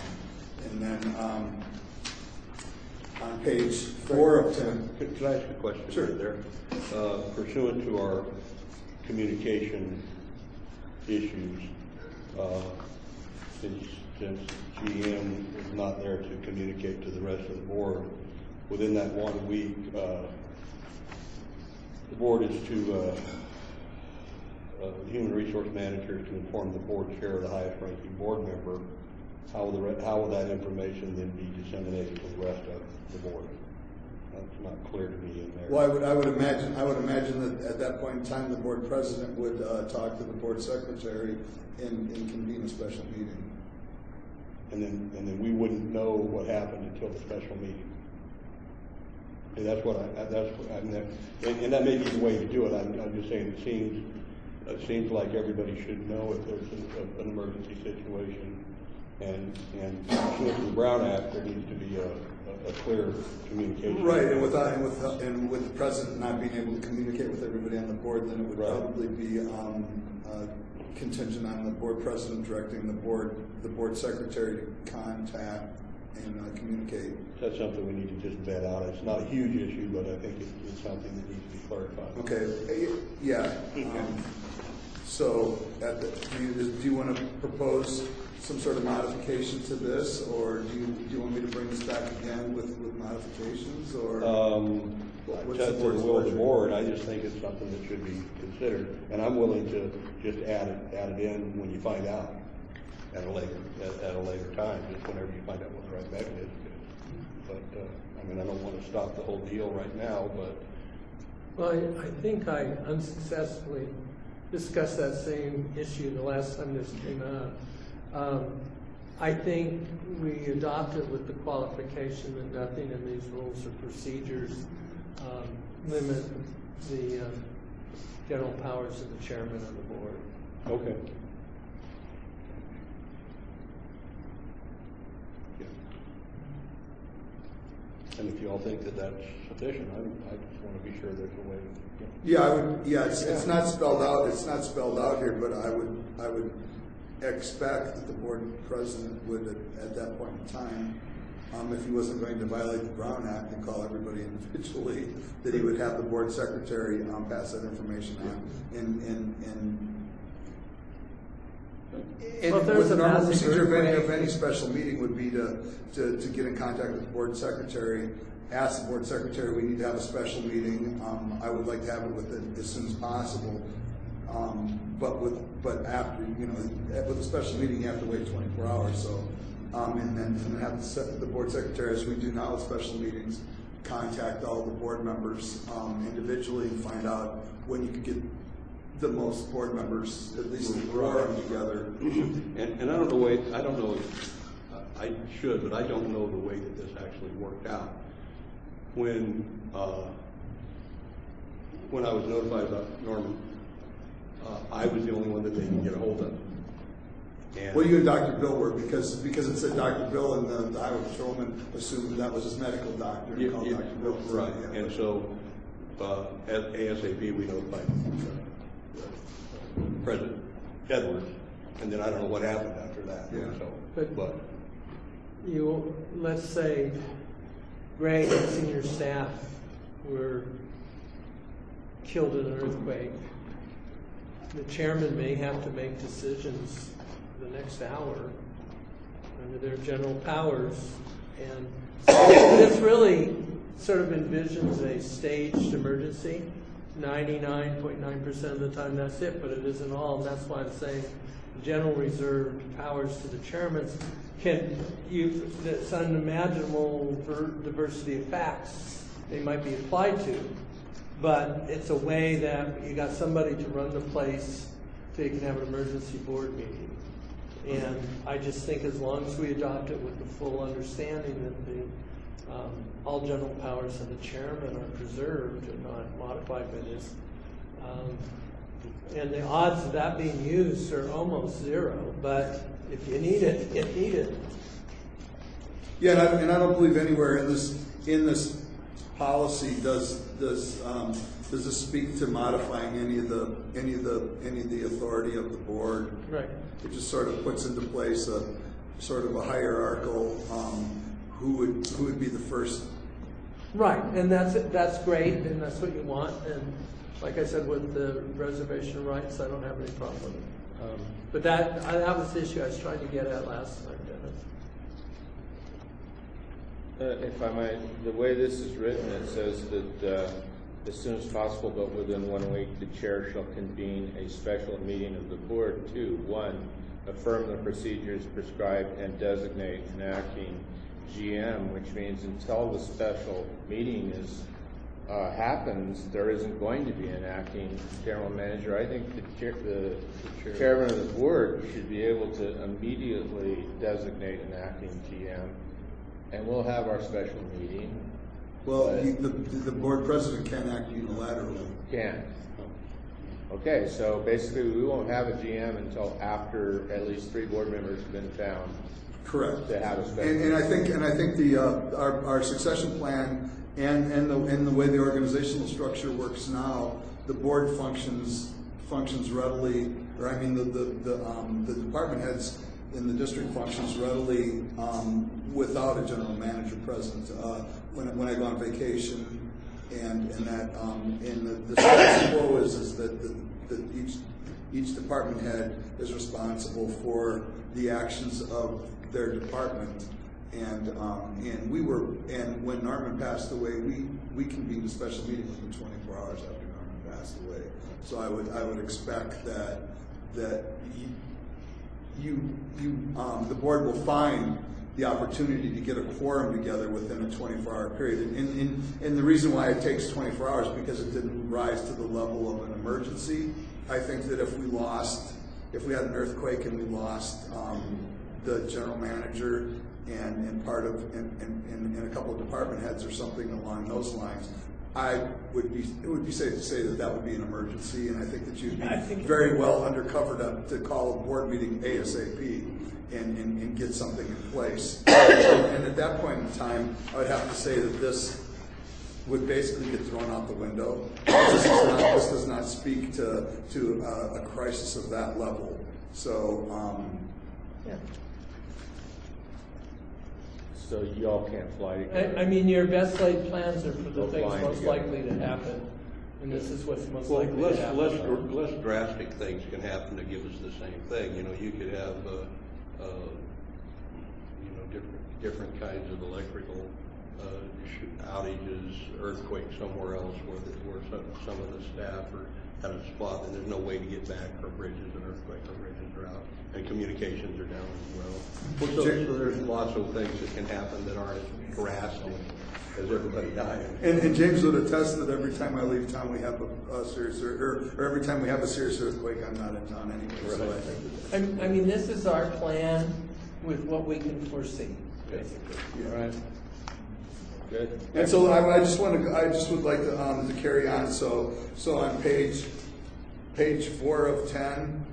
And then on page 4 of 10. Could I ask a question? Sure. There, pursuant to our communication issues, since GM is not there to communicate to the rest of the board, within that 1 week, the board is to the human resource manager to inform the board chair, the highest ranking board member. How will that information then be disseminated to the rest of the board? That's not clear to me in there. Well, I would imagine that at that point in time, the board president would talk to the board secretary and convene a special meeting. And then we wouldn't know what happened until the special meeting. And that's what I mean, and that may be the way to do it. I'm just saying it seems like everybody should know if there's an emergency situation. And pursuant to the Brown Act, there needs to be a clear communication. Right, and with the president not being able to communicate with everybody on the board, then it would probably be contingent on the board president directing the board secretary to contact and communicate. That's something we need to just vet out. It's not a huge issue, but I think it's something that needs to be clarified. Okay, yeah. So, do you want to propose some sort of modification to this, or do you want me to bring this back again with modifications, or? To the will of the board, I just think it's something that should be considered, and I'm willing to just add it in when you find out at a later time, just whenever you find out what the right mechanism is. But I mean, I don't want to stop the whole deal right now, but. Well, I think I unsuccessfully discussed that same issue the last time this came up. I think we adopted with the qualification that nothing in these rules or procedures limit the general powers of the chairman of the board. Okay. Yeah. And if you all think that that's sufficient, I just want to be sure there's a way. Yeah, I would. Yeah, it's not spelled out. It's not spelled out here, but I would expect that the board president would, at that point in time, if he wasn't going to violate the Brown Act and call everybody individually, that he would have the board secretary pass that information on. And well, with the normal massive procedure of any special meeting would be to get in contact with the board secretary, ask the board secretary, we need to have a special meeting. I would like to have it with as soon as possible. But after, with a special meeting, you have to wait 24 hours. So, and then have the board secretary, as we do now with special meetings, contact all the board members individually and find out when you could get the most board members, at least in the quorum together. And I don't know if I should, but I don't know the way that this actually worked out. When I was notified about Norman, I was the only one that they could get a hold of. And well, you and Dr. Bill were, because it said Dr. Bill, and the Iowa patrolman assumed that was his medical doctor. And called Dr. Bill. Right, yeah. And so at ASAP we notified President Edwards, and then I don't know what happened after that. Yeah. So, but let's say Greg and senior staff were killed in an earthquake. The chairman may have to make decisions the next hour under their general powers, and this really sort of envisions a staged emergency. 99.9% of the time that's it, but it isn't all, and that's why I'm saying general reserved powers to the chairman that's unimaginable diversity of facts they might be applied to, but it's a way that you got somebody to run the place so you can have an emergency board meeting. And I just think as long as we adopt it with the full understanding that the all general powers of the chairman are preserved and not modified by this, And the odds of that being used are almost zero, but if you need it, you need it. Yeah, and I don't believe anywhere in this policy does this speak to modifying any of the authority of the board. Right. It just sort of puts into place a sort of a hierarchical who would be the first. Right, and that's great, and that's what you want. And like I said, with the reservation rights, I don't have any problem with it. But that was the issue I was trying to get at last time, Dennis. If I might, the way this is written, it says that as soon as possible, but within 1 week, the chair shall convene a special meeting of the board to, 1, affirm the procedures prescribed and designate an acting GM, which means until the special meeting happens, there isn't going to be an acting general manager. I think the chairman of the board should be able to immediately designate an acting GM, and we'll have our special meeting. Well, the board president can't act unilaterally. Can. Okay, so basically we won't have a GM until after at least 3 board members have been found. Correct. To have a special. And I think the our succession plan and the way the organizational structure works now, the board functions readily, or I mean the department heads in the district functions readily without a general manager present. When I go on vacation, and the status quo is that each department head is responsible for the actions of their department. And when Norman passed away, we convened a special meeting within 24 hours after Norman passed away. So I would expect that the board will find the opportunity to get a quorum together within a 24-hour period. And the reason why it takes 24 hours is because it didn't rise to the level of an emergency. I think that if we had an earthquake and we lost the general manager and a couple of department heads or something along those lines, it would be safe to say that would be an emergency, and I think that you'd be very well undercover to call a board meeting ASAP and get something in place. And at that point in time, I would have to say that this would basically get thrown out the window. This does not speak to a crisis of that level. So, yeah. So y'all can't fly together. I mean, your best laid plans are for the No things flying most together. likely to happen, and this is what's most Well, likely to happen. less drastic things can happen to give us the same thing. You know, you could have, different kinds of electrical outages, earthquake somewhere else where some of the staff are at a spot and there's no way to get back, or bridges and earthquake, or bridges are out, and communications are down as well. So there's lots of things that can happen that aren't as drastic as everybody dying. and James would attest that every time I leave town, we have a serious, or every time we have a serious earthquake, I'm not in town anyway. So I think I mean, this is our plan with what we can foresee, basically. All right. Good. And so I just would like to carry on. So on page 4 of 10,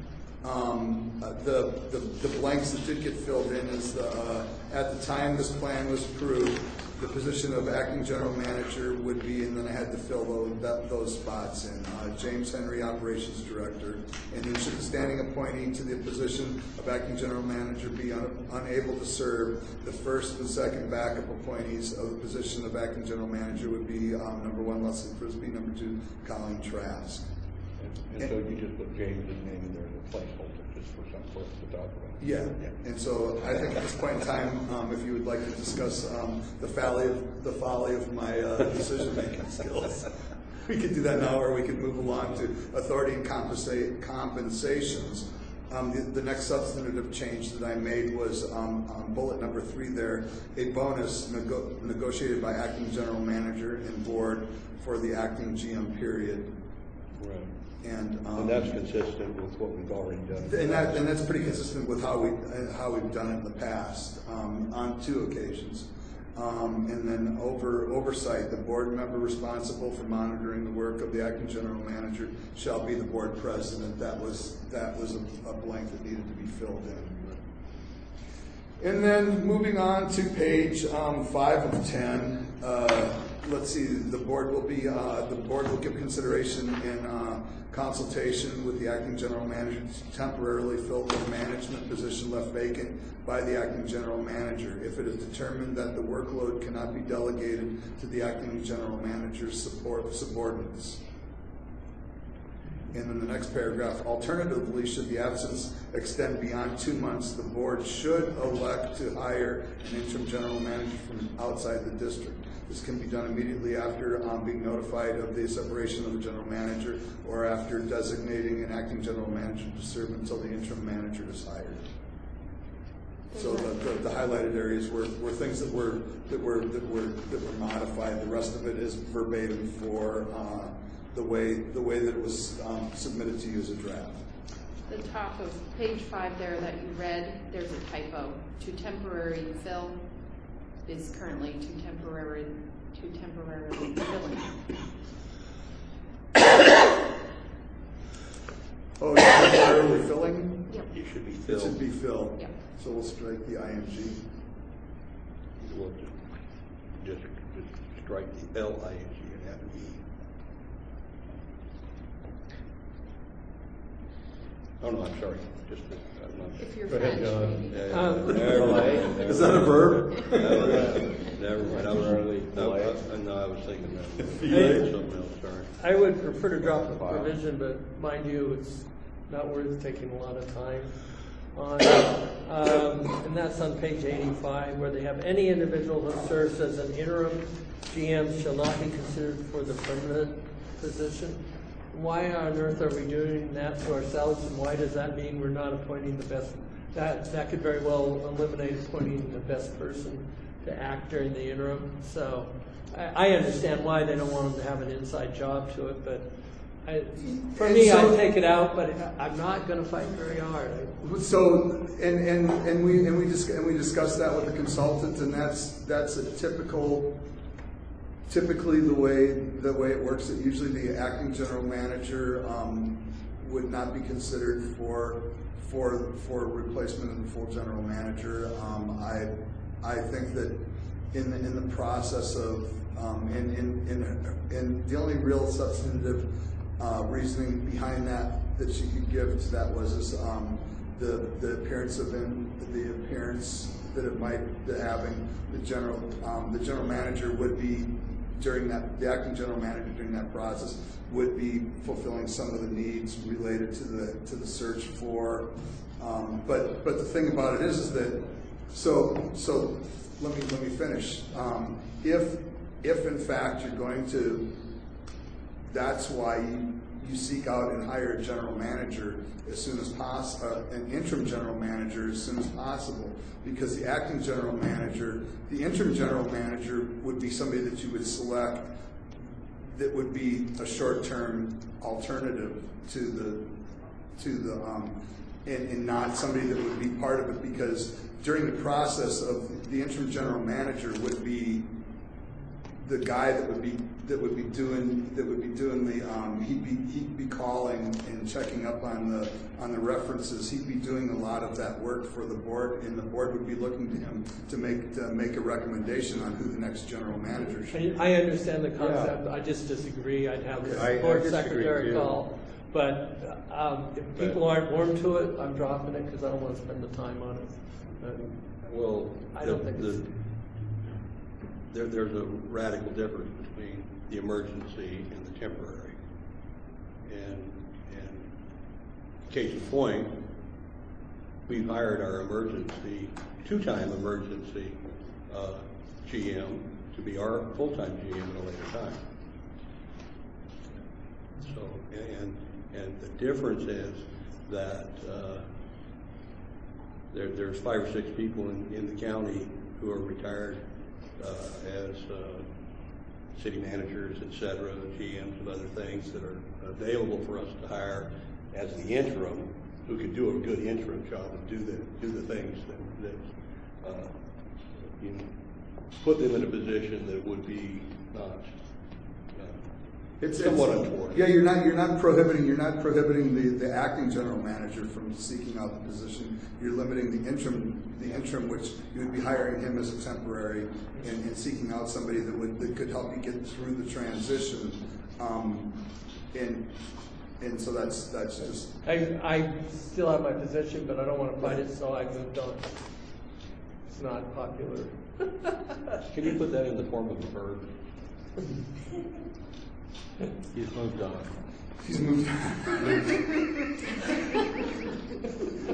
the blanks that did get filled in is at the time this plan was approved, the position of acting general manager would be, and then I had to fill those spots in. James Henry, operations director, and then should the standing appointee to the position of acting general manager be unable to serve, the first and second backup appointees of the position of acting general manager would be number 1, Leslie Frisbee, number 2, Colleen Trask. And so you just put James' name in there as a placeholder, just for us to talk about. Yeah, and so I think at this point in time, if you would like to discuss the folly of my decision-making skills, we could do that now, or we could move along to authority and compensations. The next substantive change that I made was on bullet number 3 there, a bonus negotiated by acting general manager and board for the acting GM period. Right. And that's consistent with what we've already done. And that's pretty consistent with how we've done it in the past on 2 occasions. And then oversight, the board member responsible for monitoring the work of the acting general manager shall be the board president. That was a blank that needed to be filled in. And then moving on to page 5 of 10, let's see, the board will give consideration in consultation with the acting general manager to temporarily fill the management position left vacant by the acting general manager if it is determined that the workload cannot be delegated to the acting general manager's subordinates. And in the next paragraph, alternatively, should the absence extend beyond 2 months, the board should elect to hire an interim general manager from outside the district. This can be done immediately after being notified of the separation of the general manager or after designating an acting general manager to serve until the interim manager is hired. So the highlighted areas were things that were modified. The rest of it is verbatim for the way that it was submitted to you as a draft. The top of page 5 there that you read, there's a typo. To temporary fill is currently to temporarily filling. Oh, temporarily filling? Yep. It should be It filled. should be filled. Yep. So we'll strike the ing. We'll just strike the LING and have an E. Oh, no, I'm sorry. Just, I'm not. If you're Go ahead, French, John. maybe. Never mind. Is that a verb? Never mind. I was thinking that. Something else, sorry. I would prefer to drop the provision, but mind you, it's not worth taking a lot of time on. And that's on page 85, where they have any individual who serves as an interim GM shall not be considered for the permanent position. Why on earth are we doing that to ourselves, and why does that mean we're not appointing the best? That could very well eliminate appointing the best person to act during the interim. So I understand why they don't want them to have an inside job to it, but for me, I'd take it out. But I'm not going to fight very hard. So and we discussed that with the consultant, and that's a typically the way it works. That usually the acting general manager would not be considered for replacement of the full general manager. I think that in the process of in the only real substantive reasoning behind that she could give to that was the appearance that it might having the general manager would be the acting general manager during that process would be fulfilling some of the needs related to the search for. But the thing about it is that so let me finish. If in fact you're going to, that's why you seek out and hire a general manager as soon as possible, an interim general manager as soon as possible, because the acting general manager, the interim general manager would be somebody that you would select that would be a short-term alternative to the and not somebody that would be part of it, because during the process of the interim general manager would be the guy that would be doing the he'd be calling and checking up on the references. He'd be doing a lot of that work for the board, and the board would be looking to him to make a recommendation on who the next general manager should be. I understand the concept. I just disagree. I'd have the board secretary call. But if people aren't warm to it, I'm dropping it because I don't want to spend the time on it. Well, I don't think there's a radical difference between the emergency and the temporary. And case in point, we've hired our two-time emergency GM to be our full-time GM at a later time. So, and the difference is that there's 5 or 6 people in the county who are retired as city managers, et cetera, GMs of other things that are available for us to hire as the interim, who can do a good interim job and do the things that put them in a position that would be not It's somewhat untoward. Yeah, you're not prohibiting the acting general manager from seeking out the position. You're limiting the interim, which you would be hiring him as a temporary and seeking out somebody that could help you get through the transition. And so that's just. I still have my position, but I don't want to fight it, so I moved on. It's not popular. Can you put that in the form of a verb? He's moved on. He's moved on.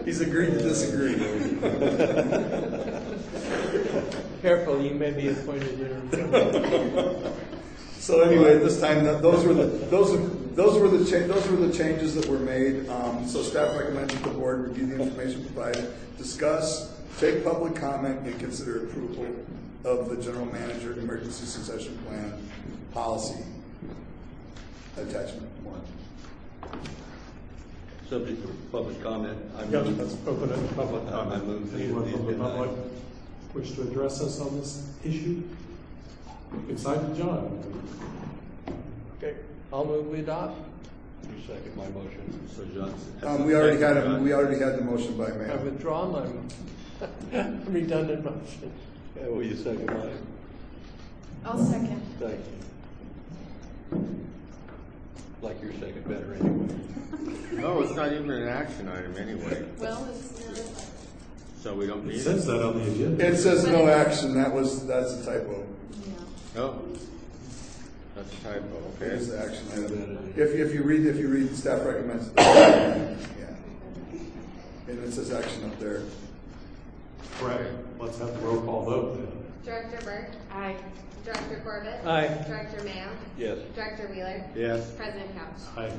He's agreed to disagree. Careful, you may be appointed interim. So anyway, at this time, those were the changes that were made. So staff recommends that the board review the information provided, discuss, take public comment, and consider approval of the general manager emergency succession plan policy. Attachment 1. Subject to public comment. Yep, let's open it to public I comment. move the Anyone from the agenda public item. wish to address us on this issue? Excited, John. Okay, I'll move we adopt. You second my motion. So Johnson. We already had the motion by I mail. withdraw my redundant motion. Yeah, will you second mine? I'll second. Thank you. Like your second better anyway. No, it's not even an action item anyway, Well, it's, so we don't It need says it. that on the agenda. It says no action. That's a typo. Oh, that's a typo, It okay. is the action item. If you read staff recommends. Yeah. And it says action up there. Right, let's have the roll call vote then. Director Burke. aye. Director Corbett. Aye. Director Mayo. Yes. Director Wheeler. Yes. President Couch. Aye.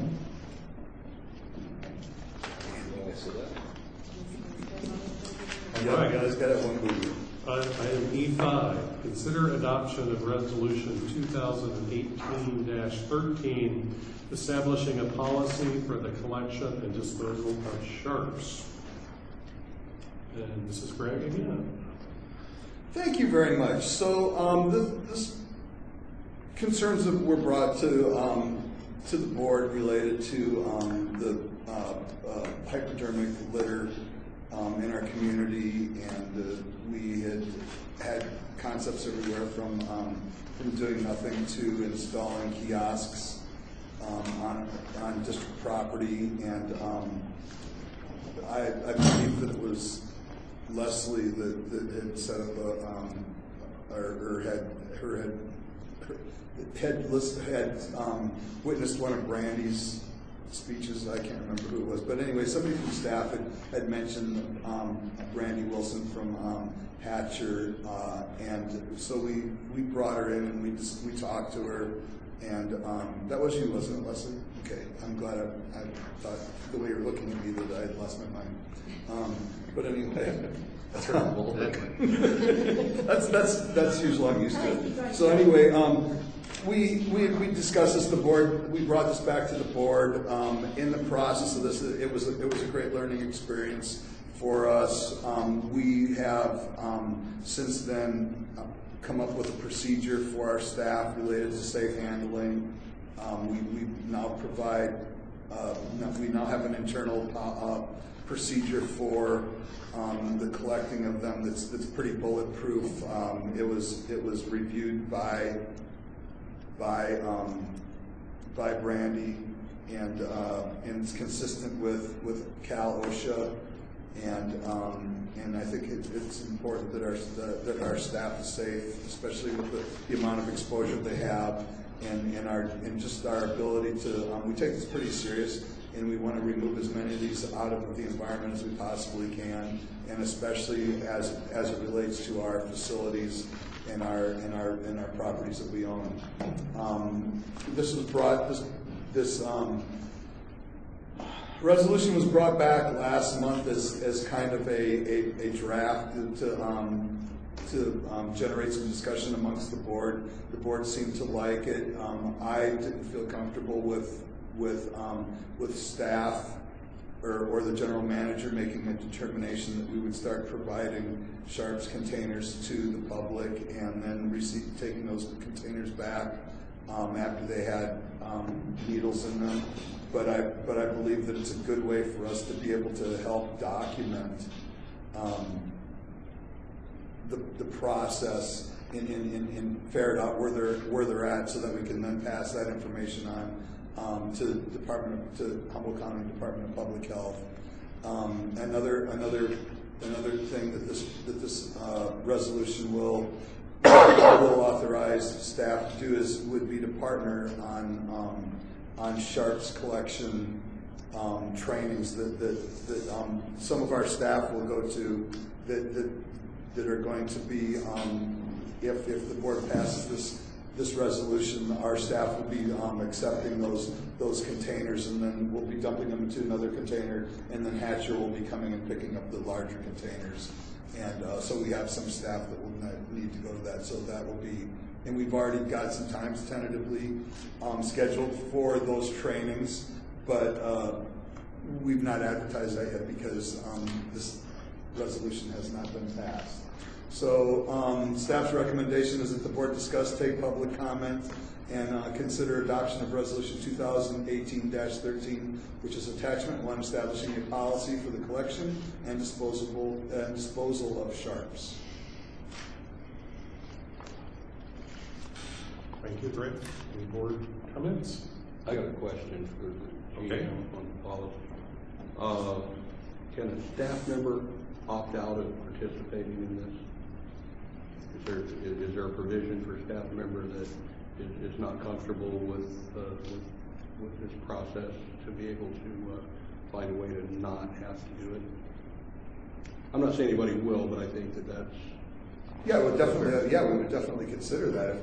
Yeah, Right. guys, got it one movie. Item E5, consider adoption of resolution 2018-13, establishing a policy for the collection and disposal of sharps. And this is Greg again. Thank you very much. So this concerns that were brought to the board related to the hypodermic litter in our community, and we had concepts everywhere from doing nothing to installing kiosks on district property, and I believe that it was Leslie that had set up had witnessed one of Brandy's speeches. I can't remember who it was, but anyway, somebody from staff had mentioned Brandy Wilson from Hatcher, and so we brought her in and we talked to her, and that was you, wasn't it, Leslie? Okay, I'm glad I thought the way you're looking at me that I had lost my mind. But anyway, that's terrible. that's usually I'm used to it. So anyway, we discussed this. The board, we brought this back to the board. In the process of this, it was a great learning experience for us. We have since then come up with a procedure for our staff related to safe handling. We now provide. We now have an internal procedure for the collecting of them that's pretty bulletproof. It was reviewed by Brandy, and it's consistent with Cal OSHA, and I think it's important that our staff is safe, especially with the amount of exposure they have, and just our ability to. We take this pretty serious, and we want to remove as many of these out of the environment as we possibly can, and especially as it relates to our facilities and our properties that we own. This was brought. This resolution was brought back last month as kind of a draft to generate some discussion amongst the board. The board seemed to like it. I didn't feel comfortable with staff or the general manager making a determination that we would start providing sharps containers to the public and then taking those containers back after they had needles in them. But I believe that it's a good way for us to be able to help document the process and ferret out where they're at, so that we can then pass that information on to Humboldt County Department of Public Health. Another thing that this resolution will authorize staff to do would be to partner on sharps collection trainings that some of our staff will go to that are going to be, if the board passes this resolution, our staff will be accepting those containers, and then we'll be dumping them into another container, and then Hatcher will be coming and picking up the larger containers. And so we have some staff that will need to go to that. So that will be, and we've already got some times tentatively scheduled for those trainings, but we've not advertised that yet because this resolution has not been passed. So staff's recommendation is that the board discuss, take public comment, and consider adoption of resolution 2018-13, which is attachment 1, establishing a policy for the collection and disposal of sharps. Thank you, Brett. Any board comments? I got a question for the GM on the policy. Can a staff member opt out of participating in this? Is there a provision for a staff member that is not comfortable with this process to be able to find a way to not have to do it? I'm not saying anybody will, but I think that's. Yeah, we would definitely consider that if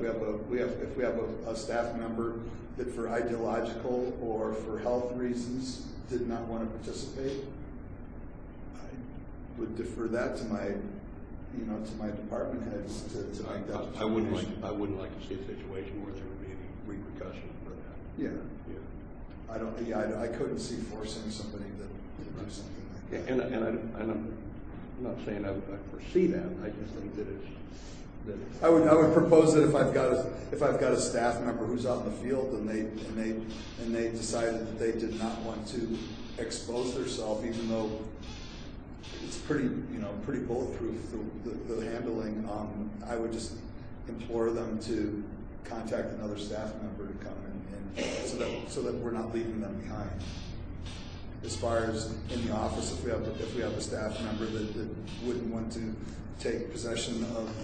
we have a staff member that for ideological or for health reasons did not want to participate. I would defer that to my department heads to make that determination. I wouldn't like to see a situation where there would be any repercussions for that. Yeah. I couldn't see forcing somebody to do something like that. And I'm not saying I foresee that. I just think that I would propose that if I've got a staff member who's out in the field and they decided that they did not want to expose themselves, even though it's pretty bulletproof, the handling. I would just implore them to contact another staff member to come and so that we're not leaving them behind. As far as in the office, if we have a staff member that wouldn't want to take possession of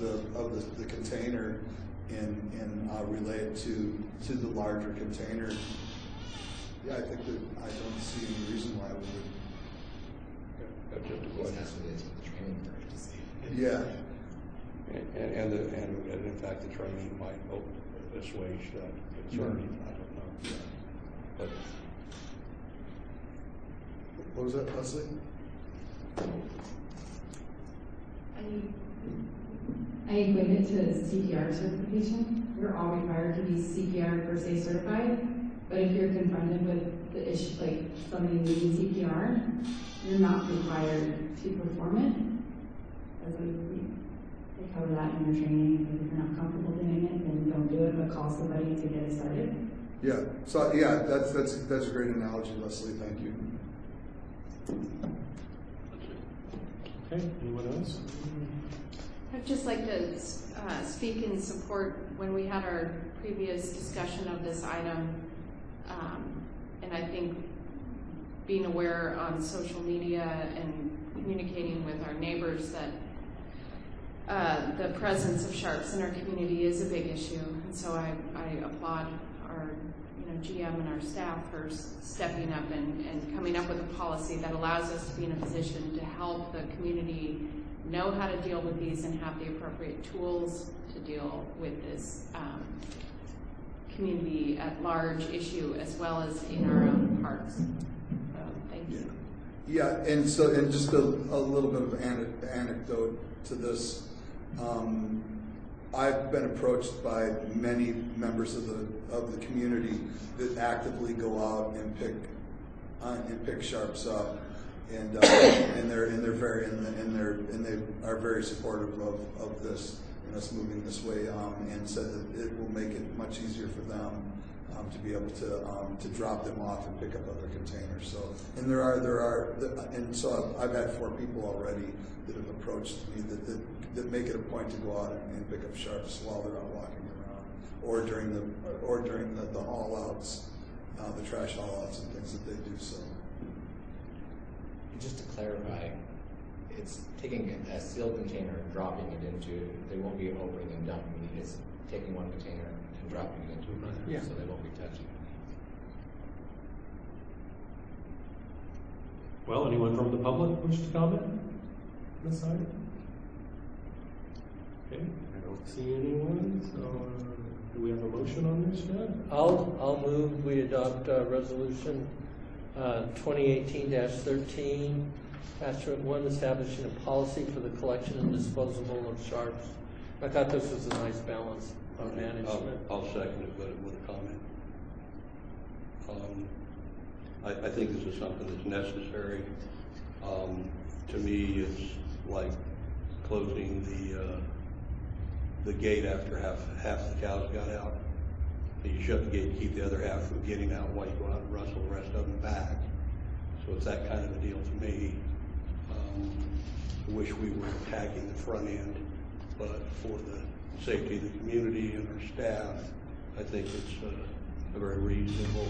the container and relay it to the larger container, yeah, I think that I don't see any reason why we would. Yeah. And in fact, the training might assuage that concern. I don't know. Yeah. But what was that, Leslie? I equate it to CPR certification. We're all required to be CPR per se certified, but if you're confronted with the issue, like somebody needing CPR, you're not required to perform it. As they cover that in your training. If you're not comfortable doing it, then don't do it, but call somebody to get it started. Yeah. So yeah, that's a great analogy, Leslie. Thank you. Okay. Anyone else? I'd just like to speak in support when we had our previous discussion of this item, and I think being aware on social media and communicating with our neighbors that the presence of sharps in our community is a big issue, and so I applaud our GM and our staff for stepping up and coming up with a policy that allows us to be in a position to help the community know how to deal with these and have the appropriate tools to deal with this community at large issue as well as in our own parks. So thank you. Yeah, and just a little bit of anecdote to this. I've been approached by many members of the community that actively go out and pick sharps up. and they are very supportive of this and us moving this way, and said that it will make it much easier for them to be able to drop them off and pick up other containers. So, and so I've had 4 people already that have approached me that make it a point to go out and pick up sharps while they're out walking around, or during the haul outs, the trash haul outs and things that they do. So, Just to clarify, it's taking a sealed container and dropping it into, they won't be opening and dumping it, it's taking one container and dropping it into another, Yeah. so they won't be touching. Well, anyone from the public wish to comment on this item? Okay, I don't see anyone, so do we have a motion on this yet? I'll move we adopt resolution 2018-13, attachment 1, establishing a policy for the collection and disposal of sharps. I thought this was a nice balance of management. I'll second it with a comment. I think this is something that's necessary. To me, it's like closing the gate after half the cows got out. You shut the gate to keep the other half from getting out while you go out and rustle the rest of them back. So it's that kind of a deal to me. I wish we were attacking the front end, but for the safety of the community and our staff, I think it's a very reasonable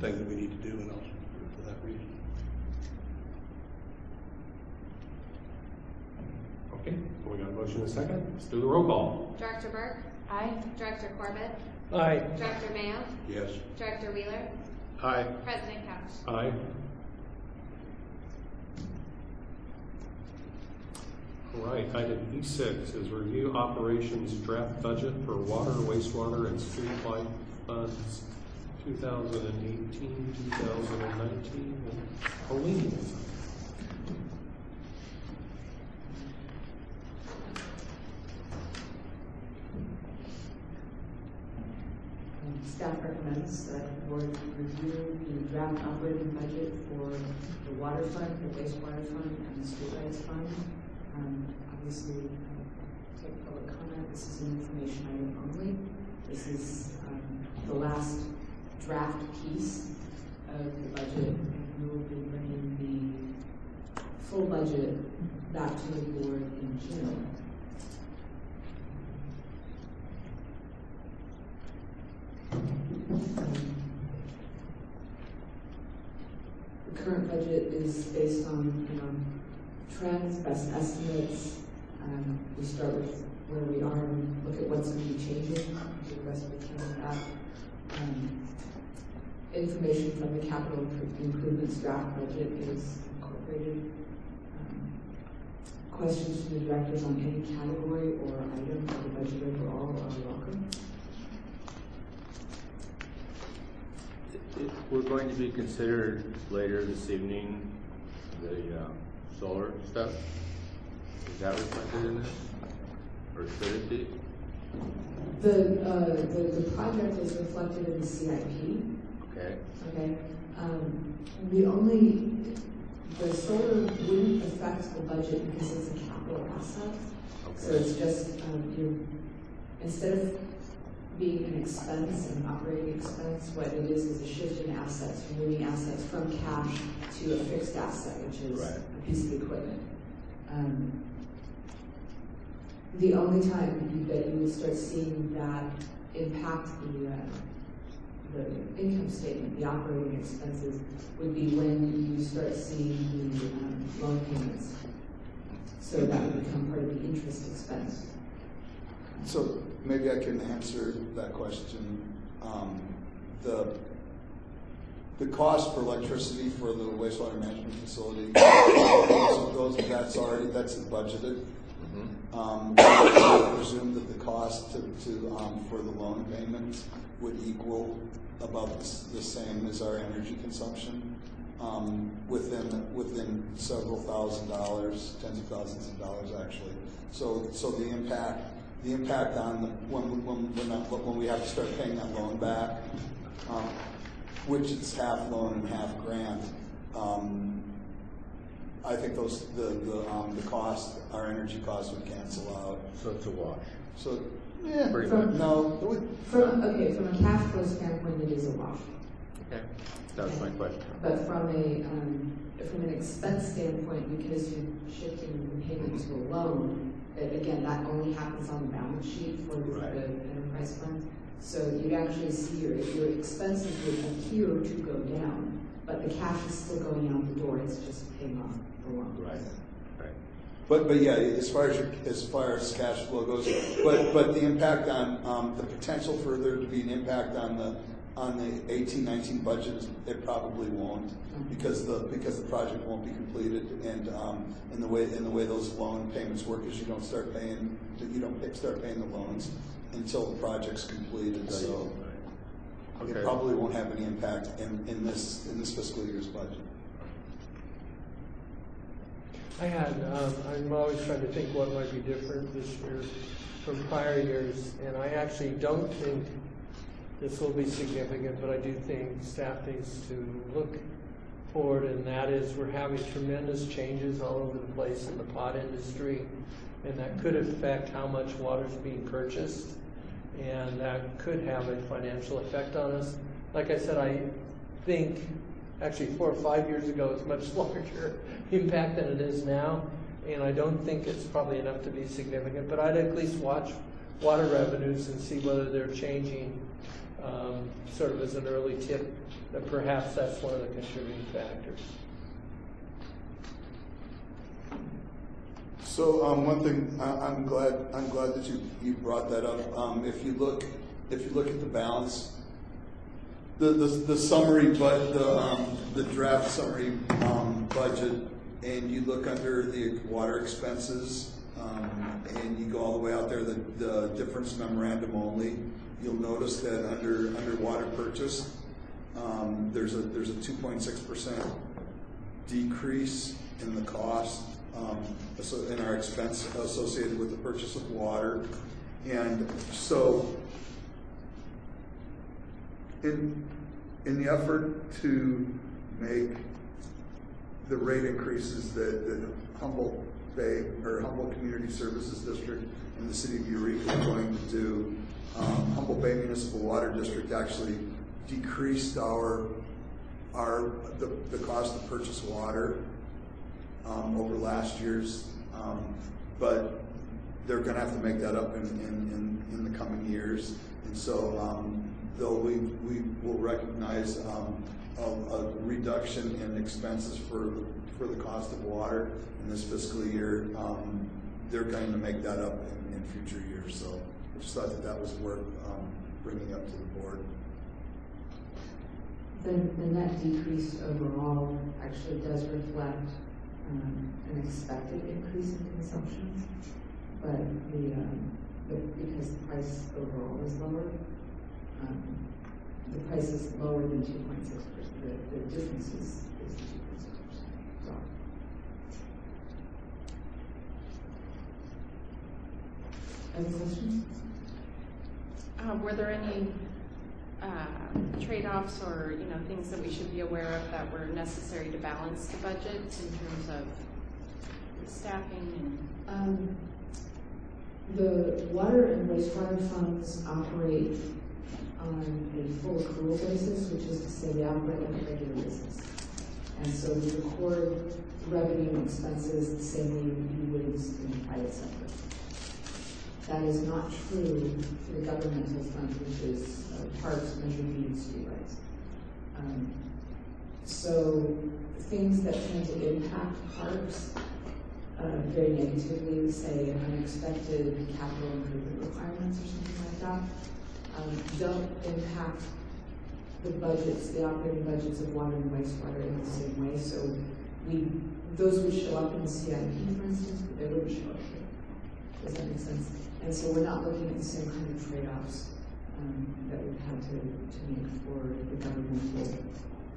thing that we need to do, and also for that reason. Okay, we got a motion and a second. Let's do the roll call. Director Burke? Aye. Director Corbett? Aye. Director Mayo? Yes. Director Wheeler? Aye. President Couch? Aye. All right, item E6 is review operations draft budget for water, wastewater, and street light funds 2018, 2019. Pauline. Staff recommends that the board review the draft operating budget for the water fund, the wastewater fund, and the streetlights fund. Obviously, take public comment. This is an information item only. This is the last draft piece of the budget, and we will be bringing the full budget back to the board in June. The current budget is based on, trends, best estimates. We start with where we are and look at what's going to be changing. Do the rest of the time that. Information from the capital improvements draft budget is incorporated. Questions from the directors on any category or item of the budget overall are welcome. We're going to be considered later this evening the solar stuff. Is that reflected in this, or should it be? The project is reflected in the CIP. Okay. Okay. The solar wouldn't affect the budget because it's a capital asset. Okay. So it's just instead of being an expense, an operating expense, what it is a shift in assets, moving assets from cash to a fixed asset, which is Right. a piece of equipment. The only time that you would start seeing that impact the income statement, the operating expenses, would be when you start seeing the loan payments. So that would become part of the interest expense. So maybe I can answer that question. The cost for electricity for the wastewater management facility, that's budgeted. I presume that the cost for the loan payments would equal about the same as our energy consumption, within several $1,000s, tens of thousands of dollars actually. So the impact on when we have to start paying that loan back, which is half loan and half grant, I think the cost, our energy costs would cancel out. So it's a wash. So, yeah, Pretty from, much. no, it would, From a cash flow standpoint, it is a wash. Okay, that was my question. But from an expense standpoint, because you're shifting the payment to a loan, again, that only happens on the balance sheet for the Right. enterprise fund. So you'd actually see your expenses would appear to go down, but the cash is still going out the door, it's just paying off the loan. Right, right. but yeah, as far as cash flow goes, but the impact on, the potential for there to be an impact on the 18-19 budget, it probably won't, because the project won't be completed, and the way those loan payments work is you don't start paying the loans until the project's completed. So Okay. it probably won't have any impact in this fiscal year's budget. I'm always trying to think what might be different this year from prior years, and I actually don't think this will be significant, but I do think staff needs to look forward, and that is we're having tremendous changes all over the place in the pot industry, and that could affect how much water is being purchased, and that could have a financial effect on us. Like I said, I think actually 4 or 5 years ago it's much larger impact than it is now, and I don't think it's probably enough to be significant, but I'd at least watch water revenues and see whether they're changing, sort of as an early tip that perhaps that's one of the contributing factors. So one thing, I'm glad that you brought that up. If you look at the balance, the summary, but the draft summary budget, and you look under the water expenses, and you go all the way out there, the difference memorandum only, you'll notice that under water purchase, there's a 2.6% decrease in the cost, in our expense associated with the purchase of water. And so in the effort to make the rate increases that Humboldt Bay or Humboldt Community Services District and the City of Eureka are going to do, Humboldt Bay Municipal Water District actually decreased the cost to purchase water over last year's, but they're going to have to make that up in the coming years. And so, though we will recognize a reduction in expenses for the cost of water in this fiscal year, they're going to make that up in future years. So I just thought that was worth bringing up to the board. The net decrease overall actually does reflect an expected increase in consumption, but because the price overall is lower, the price is lower than 2.6%. The difference is 2.6%. So. Any questions? Were there any trade-offs or things that we should be aware of that were necessary to balance the budget in terms of staffing? The water and wastewater funds operate on a full accrual basis, which is to say they operate like a regular business. And so we record revenue and expenses the same way you would in the private sector. That is not true for the governmental fund, which is parks, country feeds, streetlights. So things that tend to impact parks very negatively, say unexpected capital improvement requirements or something like that, don't impact the budgets, the operating budgets of water and wastewater in the same way. So those would show up in the CIP, for instance, but they wouldn't show up here. Does that make sense? And so we're not looking at the same kind of trade-offs that we've had to make for the governmental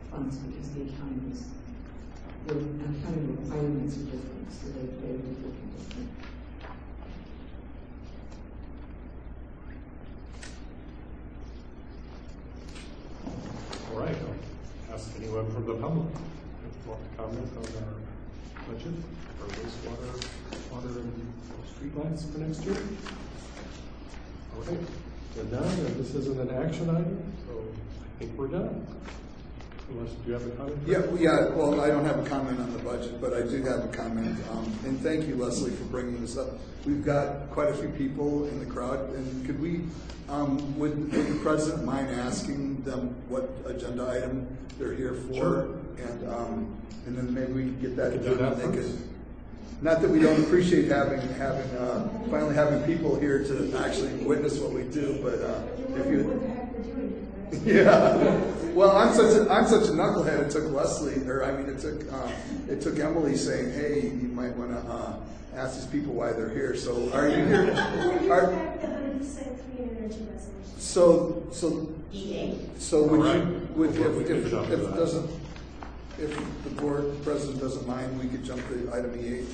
funds, because the accounting requirements are different, so they would be looking different. All right, the public that want to comment on our budget, our wastewater, water and streetlights for next year? All right, we're done, and this isn't an action item, so I think we're done. Unless, do you have a comment? Yeah, well, I don't have a comment on the budget, but I do have a comment. And thank you, Leslie, for bringing this up. We've got quite a few people in the crowd, and could we, would the president mind asking them what agenda item they're here for? Sure. And then maybe we can get that We can do done. that and they first. could- Not that we don't appreciate finally having people here to actually witness what we do, but if you. Yeah. Well, I'm such a knucklehead. It took Leslie, it took Emily saying, "Hey, you might want to ask these people why they're here." So, are you here? So if the board president doesn't mind, we could jump to item E8.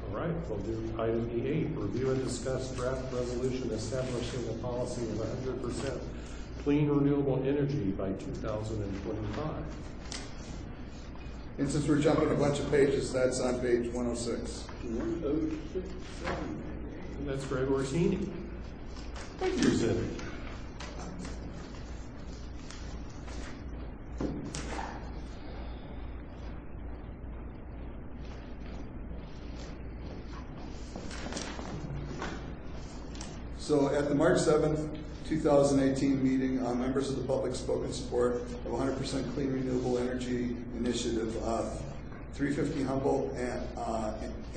All right, we'll do item E8, review and discuss draft resolution establishing a policy of 100% clean renewable energy by 2025. And since we're jumping a bunch of pages, that's on page 106. 106. And that's Greg Orsini. Thank you, Cindy. So at the March 7th, 2018 meeting, members of the public spoke in support of 100% clean renewable energy initiative. 350 Humboldt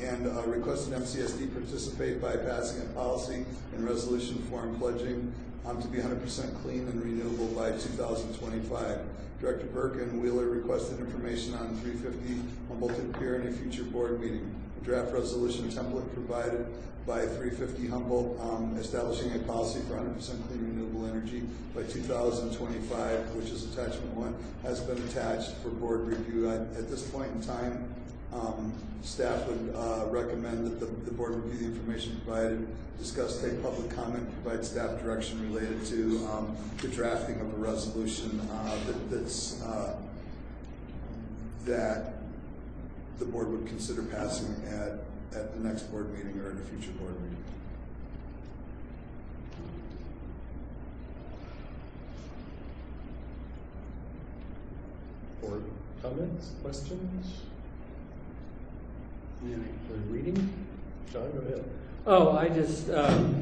and requested MCSD participate by passing a policy and resolution form pledging to be 100% clean and renewable by 2025. Director Burke and Wheeler requested information on 350 Humboldt to appear in a future board meeting. A draft resolution template provided by 350 Humboldt establishing a policy for 100% clean renewable energy by 2025, which is attachment 1, has been attached for board review. At this point in time, staff would recommend that the board review the information provided, discuss, take public comment, provide staff direction related to the drafting of a resolution that the board would consider passing at the next board meeting or at a future board meeting. Board comments, questions? Yeah, reading? John, go ahead. Oh, I just, I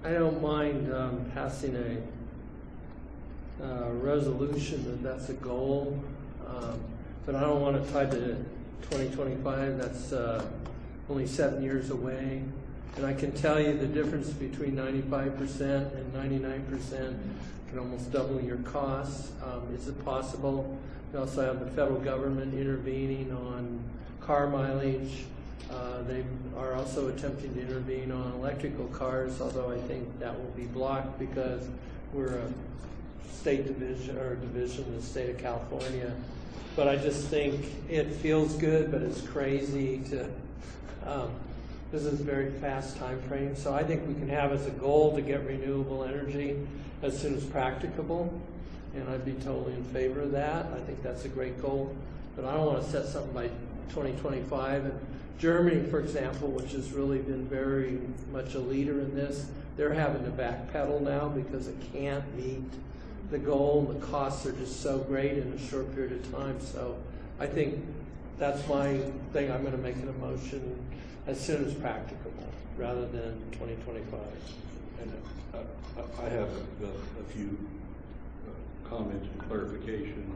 don't mind passing a resolution that that's a goal, but I don't want it tied to 2025. That's only 7 years away. And I can tell you the difference between 95% and 99% can almost double your costs. Is it possible? We also have the federal government intervening on car mileage. They are also attempting to intervene on electrical cars, although I think that will be blocked because we're a state division or a division of the state of California. But I just think it feels good, but it's crazy to, this is a very fast time frame. So I think we can have as a goal to get renewable energy as soon as practicable. And I'd be totally in favor of that. I think that's a great goal. But I don't want to set something by 2025. And Germany, for example, which has really been very much a leader in this, they're having to backpedal now because it can't meet the goal, and the costs are just so great in a short period of time. So I think that's my thing. I'm going to make an motion as soon as practicable rather than 2025. And I have a few comments and clarifications,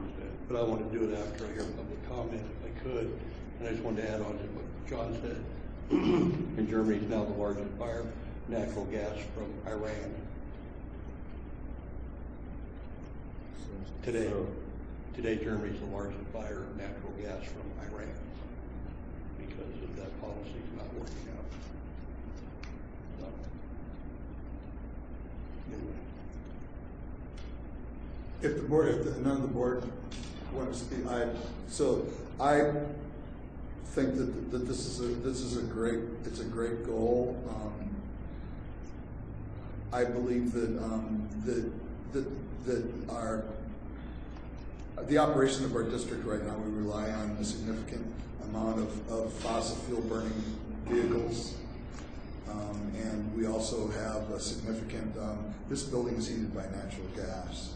but I want to do it after I hear public comment if I could. And I just wanted to add on to what John said. In Germany is now the largest buyer of natural gas from Iran. Today Germany is the largest buyer of natural gas from Iran because of that policy not working out. Anyway. If none of the board wants to speak, I think that this is a great goal. I believe that our the operation of our district right now, we rely on a significant amount of fossil fuel burning vehicles. And we also have a significant, this building is heated by natural gas.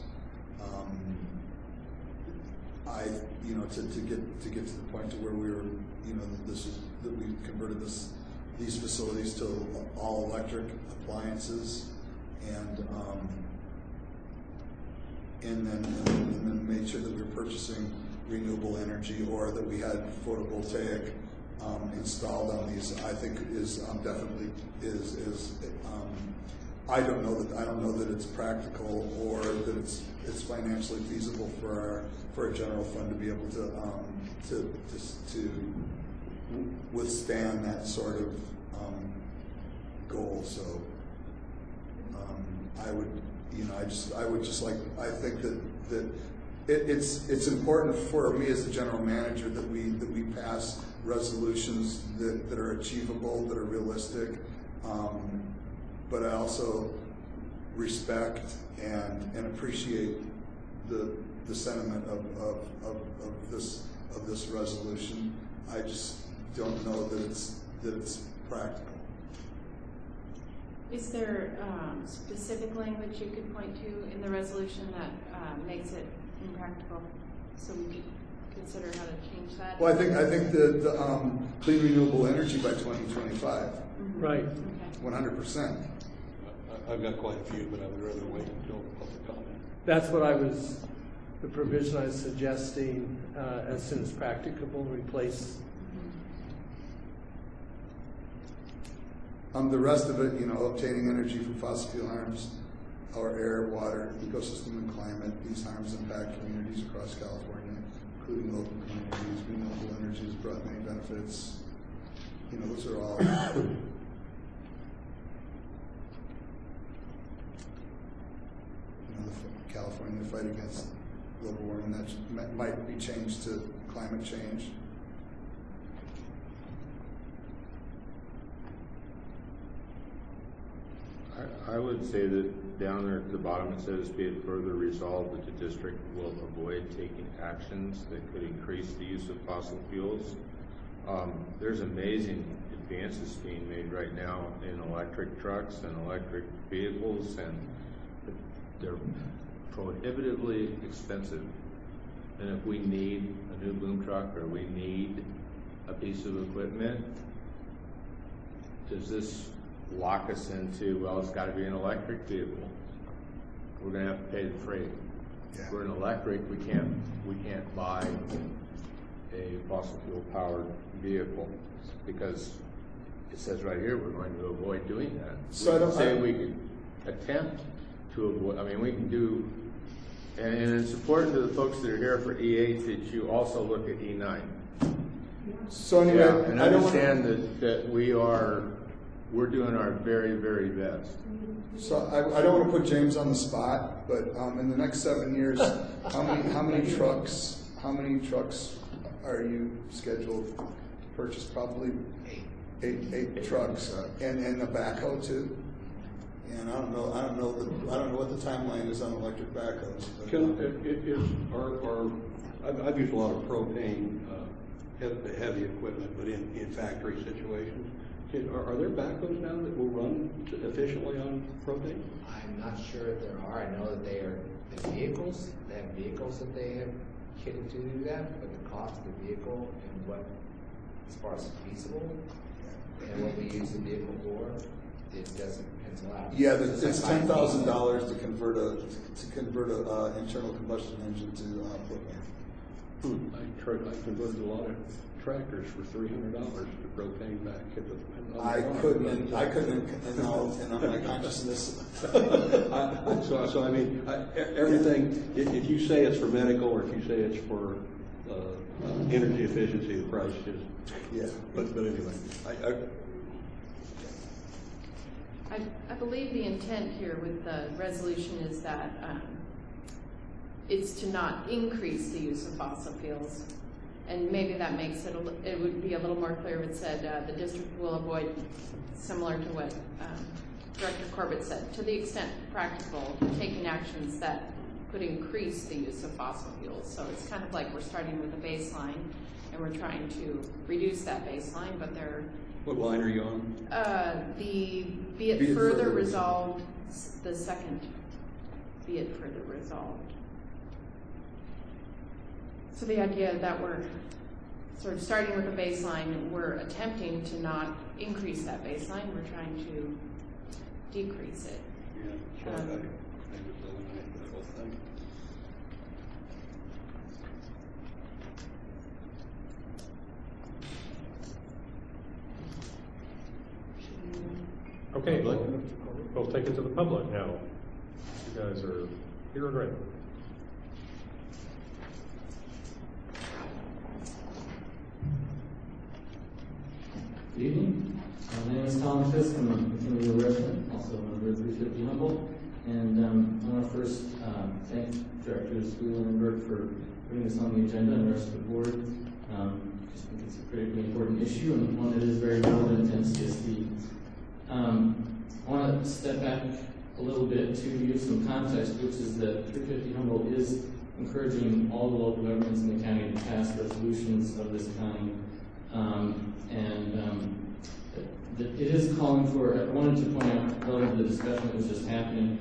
To get to the point to where we were, that we converted these facilities to all electric appliances, and then made sure that we were purchasing renewable energy, or that we had photovoltaic installed on these. I think is definitely is. I don't know that it's practical or that it's financially feasible for a general fund to be able to withstand that sort of goal. So I think that it's important for me as the general manager that we pass resolutions that are achievable, that are realistic, but I also respect and appreciate the sentiment of this resolution. I just don't know that it's practical. Is there specific language you could point to in the resolution that makes it impractical, so we could consider how to change that? Well, I think the clean renewable energy by 2025. Mm-hmm. Right. Okay. 100%. I've got quite a few, but I would rather wait until public comment. That's what the provision I was suggesting, as soon as practicable, replace. The rest of it, obtaining energy from fossil fuel harms our air, water, ecosystem, and climate. These harms impact communities across California, including local communities. Renewable energy has brought many benefits. Those are all. The California fight against global warming, that might be changed to climate change. I would say that down there at the bottom it says, be it further resolved that the district will avoid taking actions that could increase the use of fossil fuels. There's amazing advances being made right now in electric trucks and electric vehicles, and they're prohibitively expensive. And if we need a new boom truck or we need a piece of equipment, does this lock us into, well, it's got to be an electric vehicle? We're going to have to pay the freight. Yeah. If we're an electric, we can't buy a fossil fuel powered vehicle, because it says right here we're going to avoid doing that. So I don't say we could attempt to avoid. I mean, we can do, and it's important to the folks that are here for E8 that you also look at E9. So anyway, yeah, and understand that we're doing our very, very best. So I don't want to put James on the spot, but in the next 7 years, how many trucks are you scheduled to purchase? Probably eight trucks, and a backhoe too. And I don't know what the timeline is on electric backhoes. I've used a lot of propane heavy equipment, but in factory situations. Are there backhoes now that will run efficiently on propane? I'm not sure if there are. I know that they have vehicles that they have kitted to do that, but the cost of the vehicle and what, as far as feasible, and what we use the vehicle for, it doesn't pencil out. Yeah, it's $10,000 to convert a internal combustion engine to propane. I converted a lot of tractors for $300 to propane back at the. I couldn't in my consciousness. So I mean, everything. If you say it's for medical, or if you say it's for energy efficiency, the price is. Yeah. But anyway, I believe the intent here with the resolution is that it's to not increase the use of fossil fuels. And maybe that makes it, it would be a little more clear if it said the district will avoid, similar to what Director Corbett said, to the extent practical, taking actions that could increase the use of fossil fuels. So it's kind of like we're starting with a baseline and we're trying to reduce that baseline, but they're What line are you on? the be it further resolved, the second, be it further resolved. So the idea that we're sort of starting with a baseline, we're attempting to not increase that baseline, we're trying to decrease it. Yeah, so I think it's eliminate the whole thing. Okay, we'll take it to the public now. You guys are here and ready. Good evening. My name is Tom Fisk. I'm a McKinneyville resident, also a member of 350 Humboldt. And I want to first thank Directors Wheeler and Burke for putting this on the agenda and the rest of the board. Just think it's a critically important issue and one that is very relevant to MCSD. I want to step back a little bit to give some context, which is that 350 Humboldt is encouraging all the local governments in the county to pass resolutions of this kind. It is calling for, I wanted to point out, relative to the discussion that was just happening,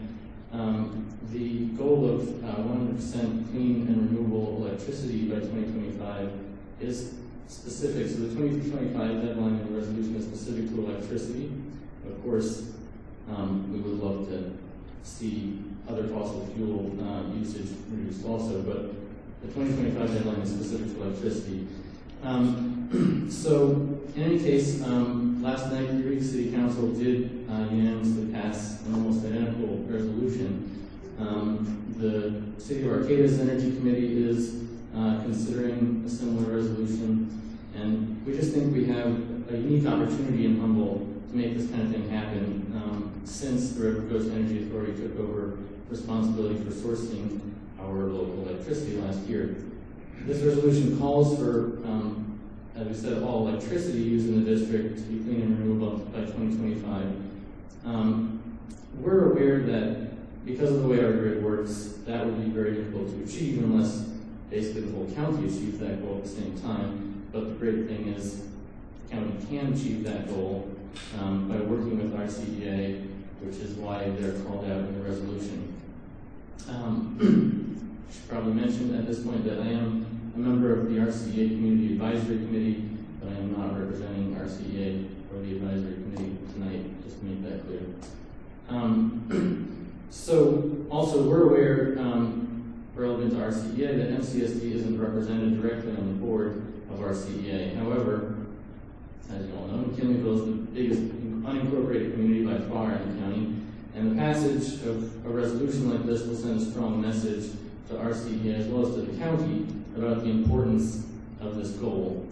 the goal of 100% clean and renewable electricity by 2025 is specific. So the 2025 deadline in the resolution is specific to electricity. Of course, we would love to see other fossil fuel usage reduced also, but the 2025 deadline is specific to electricity. So, in any case, last night, Eureka City Council did unanimously pass an almost identical resolution. The City of Arcata's Energy Committee is considering a similar resolution, and we just think we have a unique opportunity in Humboldt to make this kind of thing happen since the River Coast Energy Authority took over responsibility for sourcing our local electricity last year. This resolution calls for, as we said, all electricity used in the district to be clean and renewable by 2025. We're aware that because of the way our grid works, that would be very difficult to achieve unless basically the whole county achieves that goal at the same time. But the great thing is the county can achieve that goal by working with RCEA, which is why they're called out in the resolution. I should probably mention at this point that I am a member of the RCEA Community Advisory Committee, but I am not representing RCEA or the Advisory Committee tonight, just to make that clear. So, also, we're aware, relevant to RCEA, that MCSD isn't represented directly on the board of RCEA. However, as you all know, McKinleyville is the biggest unincorporated community by far in the county, and the passage of a resolution like this will send a strong message to RCEA as well as to the county about the importance of this goal.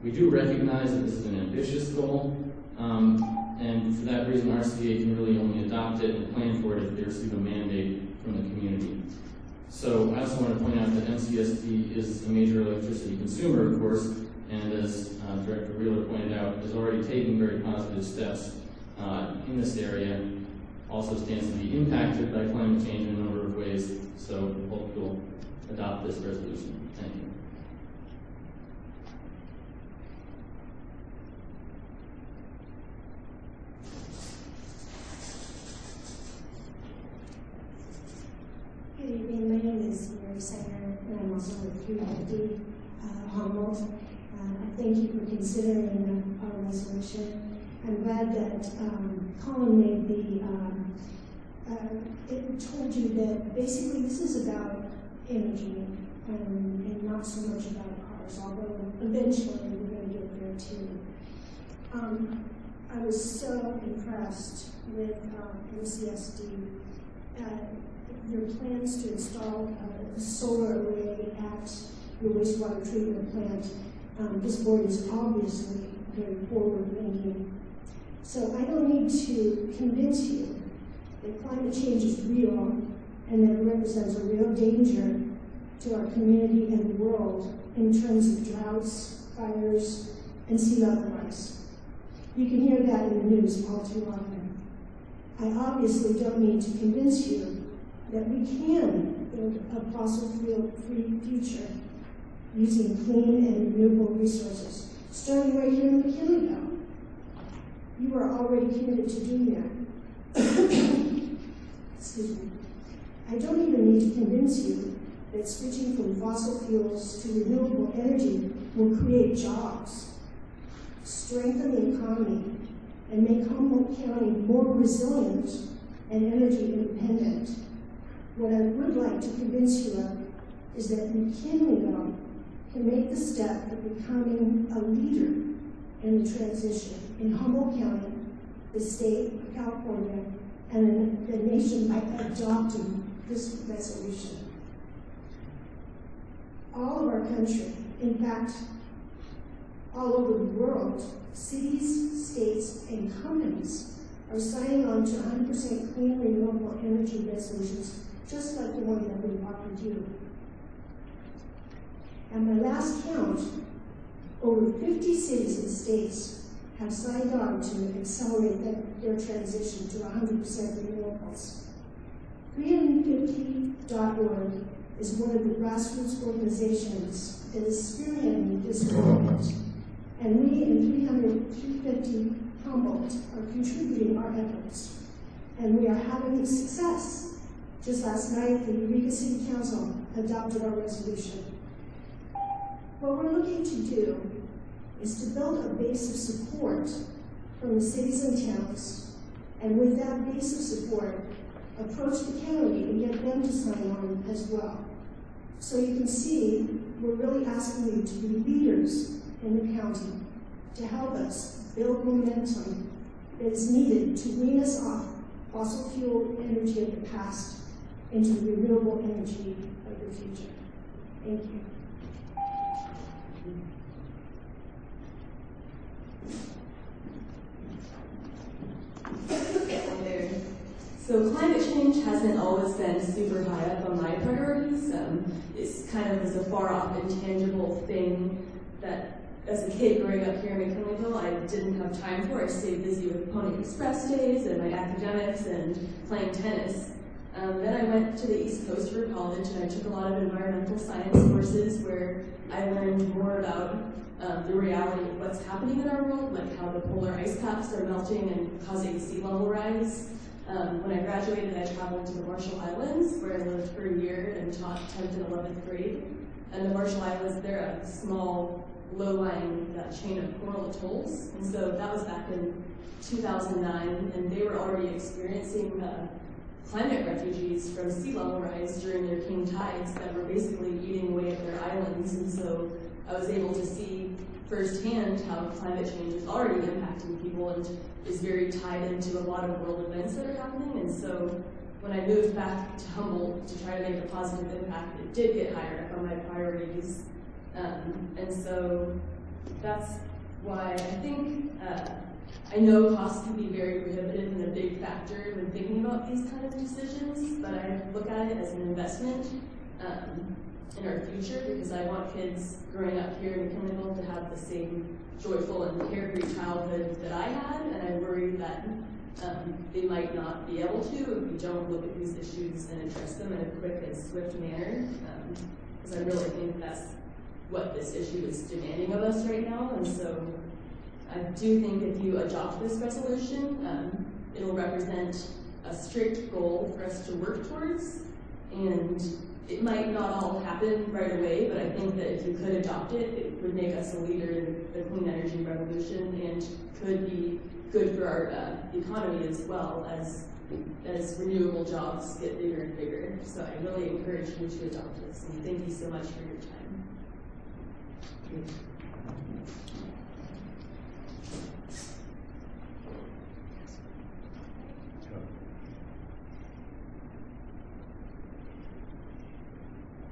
We do recognize that this is an ambitious goal, and for that reason RCEA can really only adopt it and plan for it if they receive a mandate from the community. So I also want to point out that MCSD is a major electricity consumer, of course, and as Director Wheeler pointed out, is already taking very positive steps in this area. Also stands to be impacted by climate change in a number of ways, so we hope you'll adopt this resolution. Thank you. Good evening. My name is Mary Sanger, and I'm also with 350 Humboldt. I thank you for considering our resolution. I'm glad that Colin made it told you that basically this is about energy and not so much about cars, although eventually we're going to get there too. I was so impressed with MCSD. Your plans to install a solar array at your wastewater treatment plant. This board is obviously very forward-thinking. So I don't need to convince you that climate change is real and that it represents a real danger to our community and the world in terms of droughts, fires, and sea level rise. You can hear that in the news all too often. I obviously don't need to convince you that we can build a fossil-fuel-free future using clean and renewable resources, starting right here in McKinleyville. You are already committed to doing that. Excuse me. I don't even need to convince you that switching from fossil fuels to renewable energy will create jobs, strengthen the economy, and make Humboldt County more resilient and energy independent. What I would like to convince you of is that McKinleyville can make the step of becoming a leader in the transition in Humboldt County, the state of California, and the nation by adopting this resolution. All of our country, in fact, all over the world, cities, states, and companies are signing on to 100% clean renewable energy resolutions, just like the one that we offered you. At my last count, over 50 cities and states have signed on to accelerate their transition to 100% renewables. 350.org is one of the grassroots organizations that is spearheading this movement, and we in 350 Humboldt are contributing our efforts, and we are having success. Just last night, the Eureka City Council adopted our resolution. What we're looking to do is to build a base of support from the cities and towns, and with that base of support, approach the county and get them to sign on as well. So you can see, we're really asking you to be leaders in the county to help us build momentum that is needed to wean us off fossil fuel energy of the past into renewable energy of the future. Thank you. So climate change hasn't always been super high up on my priorities. It's kind of as a far-off, intangible thing that as a kid growing up here in McKinleyville, I didn't have time for. I stayed busy with Pony Express days and my academics and playing tennis. Then I went to the East Coast for college and I took a lot of environmental science courses where I learned more about the reality of what's happening in our world, like how the polar ice caps are melting and causing sea level rise. When I graduated, I traveled to the Marshall Islands, where I lived for a year and taught 10th and 11th grade. And the Marshall Islands, they're a small, low-lying chain of coral atolls. And so that was back in 2009, and they were already experiencing climate refugees from sea level rise during their king tides that were basically eating away at their islands. And so I was able to see firsthand how climate change is already impacting people and is very tied into a lot of world events that are happening. And so when I moved back to Humboldt to try to make a positive impact, it did get higher up on my priorities. And so that's why I think, I know costs can be very prohibitive and a big factor when thinking about these kind of decisions, but I look at it as an investment in our future, because I want kids growing up here in McKinleyville to have the same joyful and carefree childhood that I had, and I worry that they might not be able to if we don't look at these issues and address them in a quick and swift manner, because I really think that's what this issue is demanding of us right now. And so I do think if you adopt this resolution, it'll represent a strict goal for us to work towards, and it might not all happen right away, but I think that if you could adopt it, it would make us a leader in the clean energy revolution and could be good for our economy as well as renewable jobs get bigger and bigger. So I really encourage you to adopt this, and thank you so much for your time.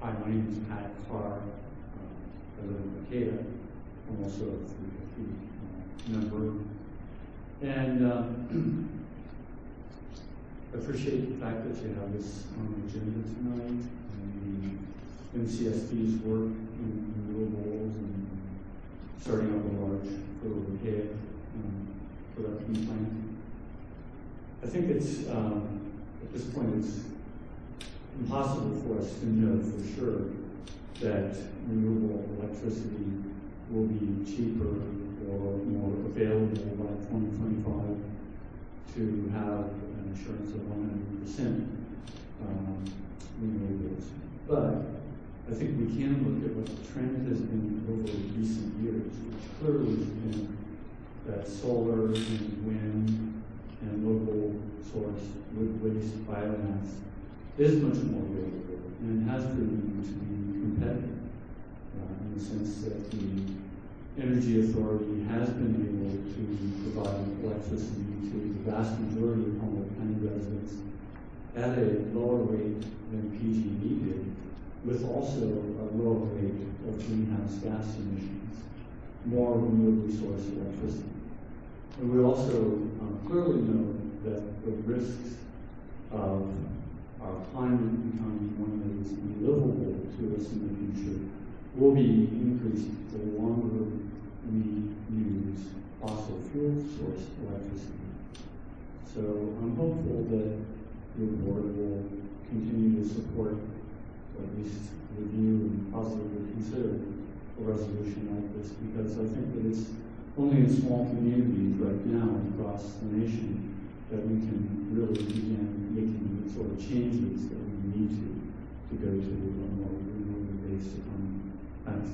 Hi, my name is Pat Carr. I live in Decatur. I'm also a 350 member. And I appreciate the fact that you have this on the agenda tonight, and the MCSD's work in renewables and starting up a large photovoltaic production plant. I think it's, at this point, it's impossible for us to know for sure that renewable electricity will be cheaper or more available by 2025 to have an assurance of 100% renewables. But I think we can look at what the trend has been over recent years, which clearly has been that solar and wind and local source wood waste biomass is much more available and has proven to be competitive in the sense that the Energy Authority has been able to provide electricity to the vast majority of Humboldt County residents at a lower rate than PG&E did, with also a lower rate of greenhouse gas emissions, more renewably sourced electricity. And we also clearly know that the risks of our climate becoming one that is livable to us in the future will be increased the longer we use fossil fuel source electricity. So I'm hopeful that your board will continue to support, or at least review and positively consider a resolution like this, because I think that it's only in small communities right now across the nation that we can really begin making the sort of changes that we need to go to a more renewable-based economy. Thanks.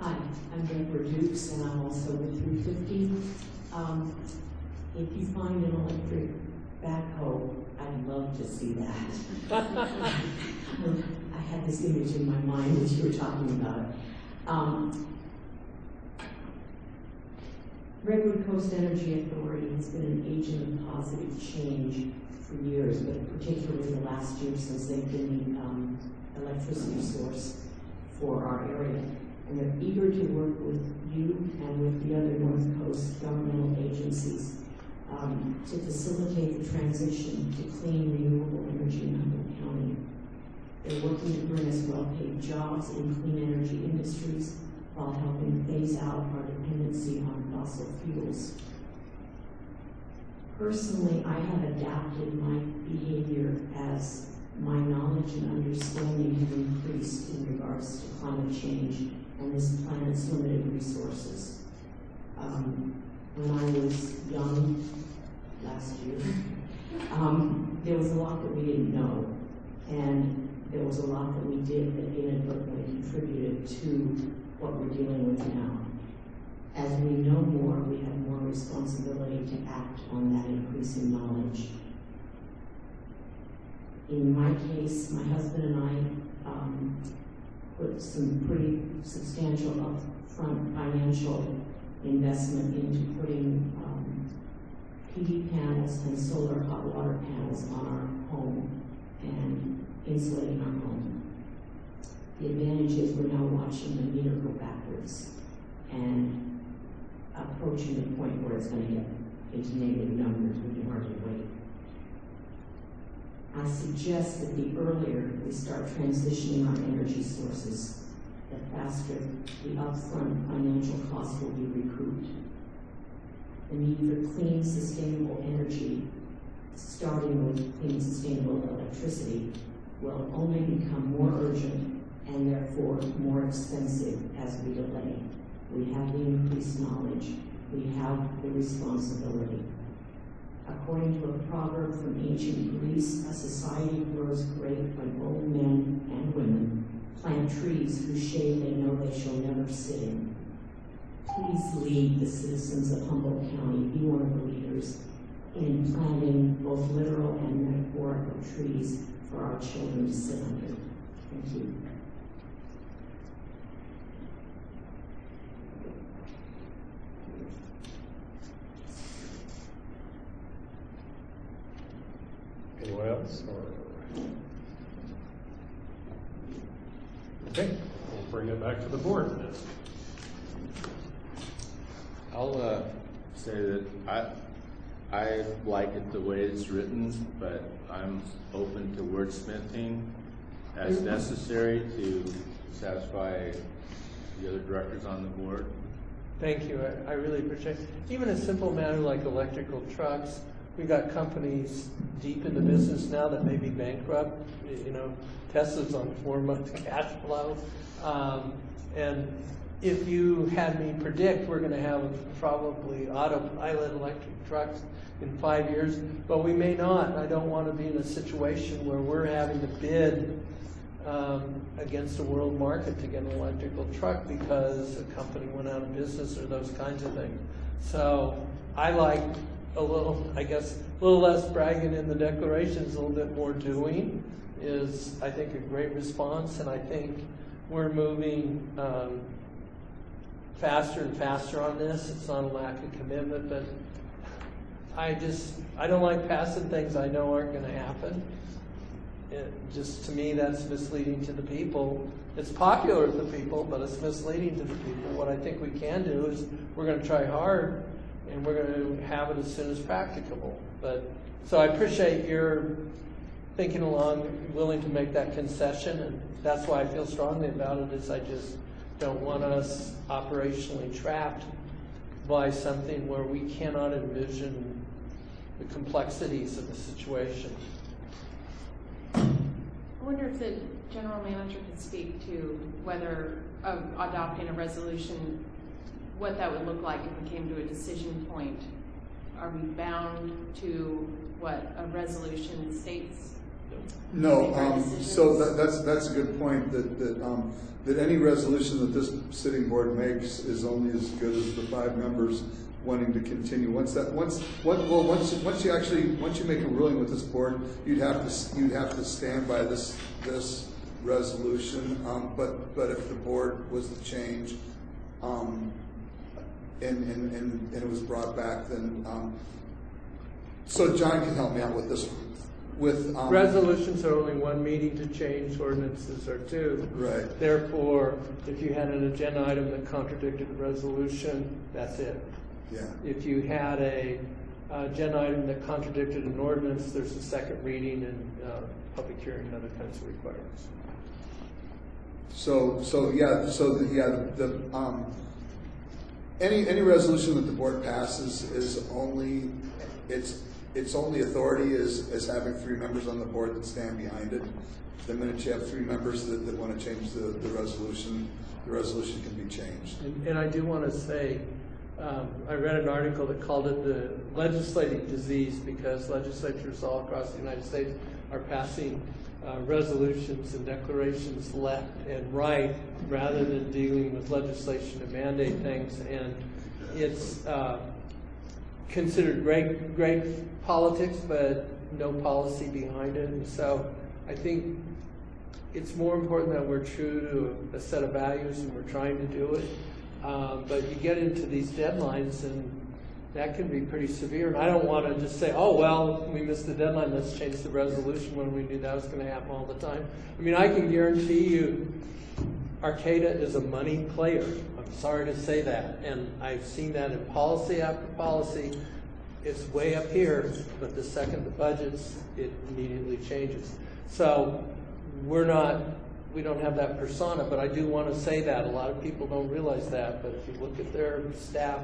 Hi, I'm Deborah Dukes, and I'm also with 350. If you find an electric backhoe, I'd love to see that. I had this image in my mind as you were talking about it. Redwood Coast Energy Authority has been an agent of positive change for years, but particularly the last year since they've been the electricity source for our area. And they're eager to work with you and with the other North Coast governmental agencies to facilitate the transition to clean, renewable energy in Humboldt County. They're working to bring us well-paid jobs in clean energy industries while helping phase out our dependency on fossil fuels. Personally, I have adapted my behavior as my knowledge and understanding have increased in regards to climate change and this planet's limited resources. When I was young last year, there was a lot that we didn't know, and there was a lot that we did that inadvertently contributed to what we're dealing with now. As we know more, we have more responsibility to act on that increasing knowledge. In my case, my husband and I put some pretty substantial upfront financial investment into putting PV panels and solar hot water panels on our home and insulating our home. The advantage is we're now watching the meter go backwards and approaching the point where it's going to get into negative numbers. We can hardly wait. I suggest that the earlier we start transitioning our energy sources, the faster the upfront financial costs will be recouped. The need for clean, sustainable energy, starting with clean, sustainable electricity, will only become more urgent and therefore more expensive as we delay. We have the increased knowledge. We have the responsibility. According to a proverb from ancient Greece, a society grows great when old men and women plant trees whose shade they know they shall never sit in. Please lead the citizens of Humboldt County, be one of the leaders in planting both literal and metaphorical trees for our children to sit under. Thank you. Anyone else? Okay, we'll bring it back to the board. I'll say that I like it the way it's written, but I'm open to wordsmithing as necessary to satisfy the other directors on the board. Thank you. I really appreciate it. Even a simple matter like electrical trucks, we got companies deep in the business now that may be bankrupt. You know, Tesla's on 4-month cash flow. And if you had me predict we're going to have probably autopilot electric trucks in 5 years, but we may not. I don't want to be in a situation where we're having to bid against the world market to get an electrical truck because a company went out of business or those kinds of things. So I like a little less bragging in the declarations, a little bit more doing is, I think, a great response. And I think we're moving faster and faster on this. It's not a lack of commitment, but I don't like passing things I know aren't going to happen. To me, that's misleading to the people. It's popular with the people, but it's misleading to the people. What I think we can do is we're going to try hard, and we're going to have it as soon as practicable. So I appreciate your thinking along, willing to make that concession, and that's why I feel strongly about it, is I just don't want us operationally trapped by something where we cannot envision the complexities of the situation. I wonder if the general manager could speak to whether adopting a resolution, what that would look like if we came to a decision point. Are we bound to what a resolution states? No. So that's a good point. That any resolution that this sitting board makes is only as good as the 5 members wanting to continue. Once you make a ruling with this board, you'd have to stand by this resolution. But if the board was to change, and it was brought back, then so John can help me out with this one. Resolutions are only 1 meeting to change, ordinances are 2. Right. Therefore, if you had an agenda item that contradicted the resolution, that's it. Yeah. If you had a agenda item that contradicted an ordinance, there's a second reading and public hearing and other kinds of requirements. Any resolution that the board passes is only its only authority is having 3 members on the board that stand behind it. The minute you have 3 members that want to change the resolution can be changed. And I do want to say, I read an article that called it the legislative disease because legislatures all across the United States are passing resolutions and declarations left and right rather than dealing with legislation to mandate things. And it's considered great politics, but no policy behind it. And so I think it's more important that we're true to a set of values and we're trying to do it. But you get into these deadlines and that can be pretty severe. And I don't want to just say, oh, well, we missed the deadline, let's change the resolution when we knew that was going to happen all the time. I mean, I can guarantee you Arcata is a money player. I'm sorry to say that. And I've seen that in policy after policy. It's way up here, but the second the budgets, it immediately changes. So we don't have that persona, but I do want to say that. A lot of people don't realize that, but if you look at their staff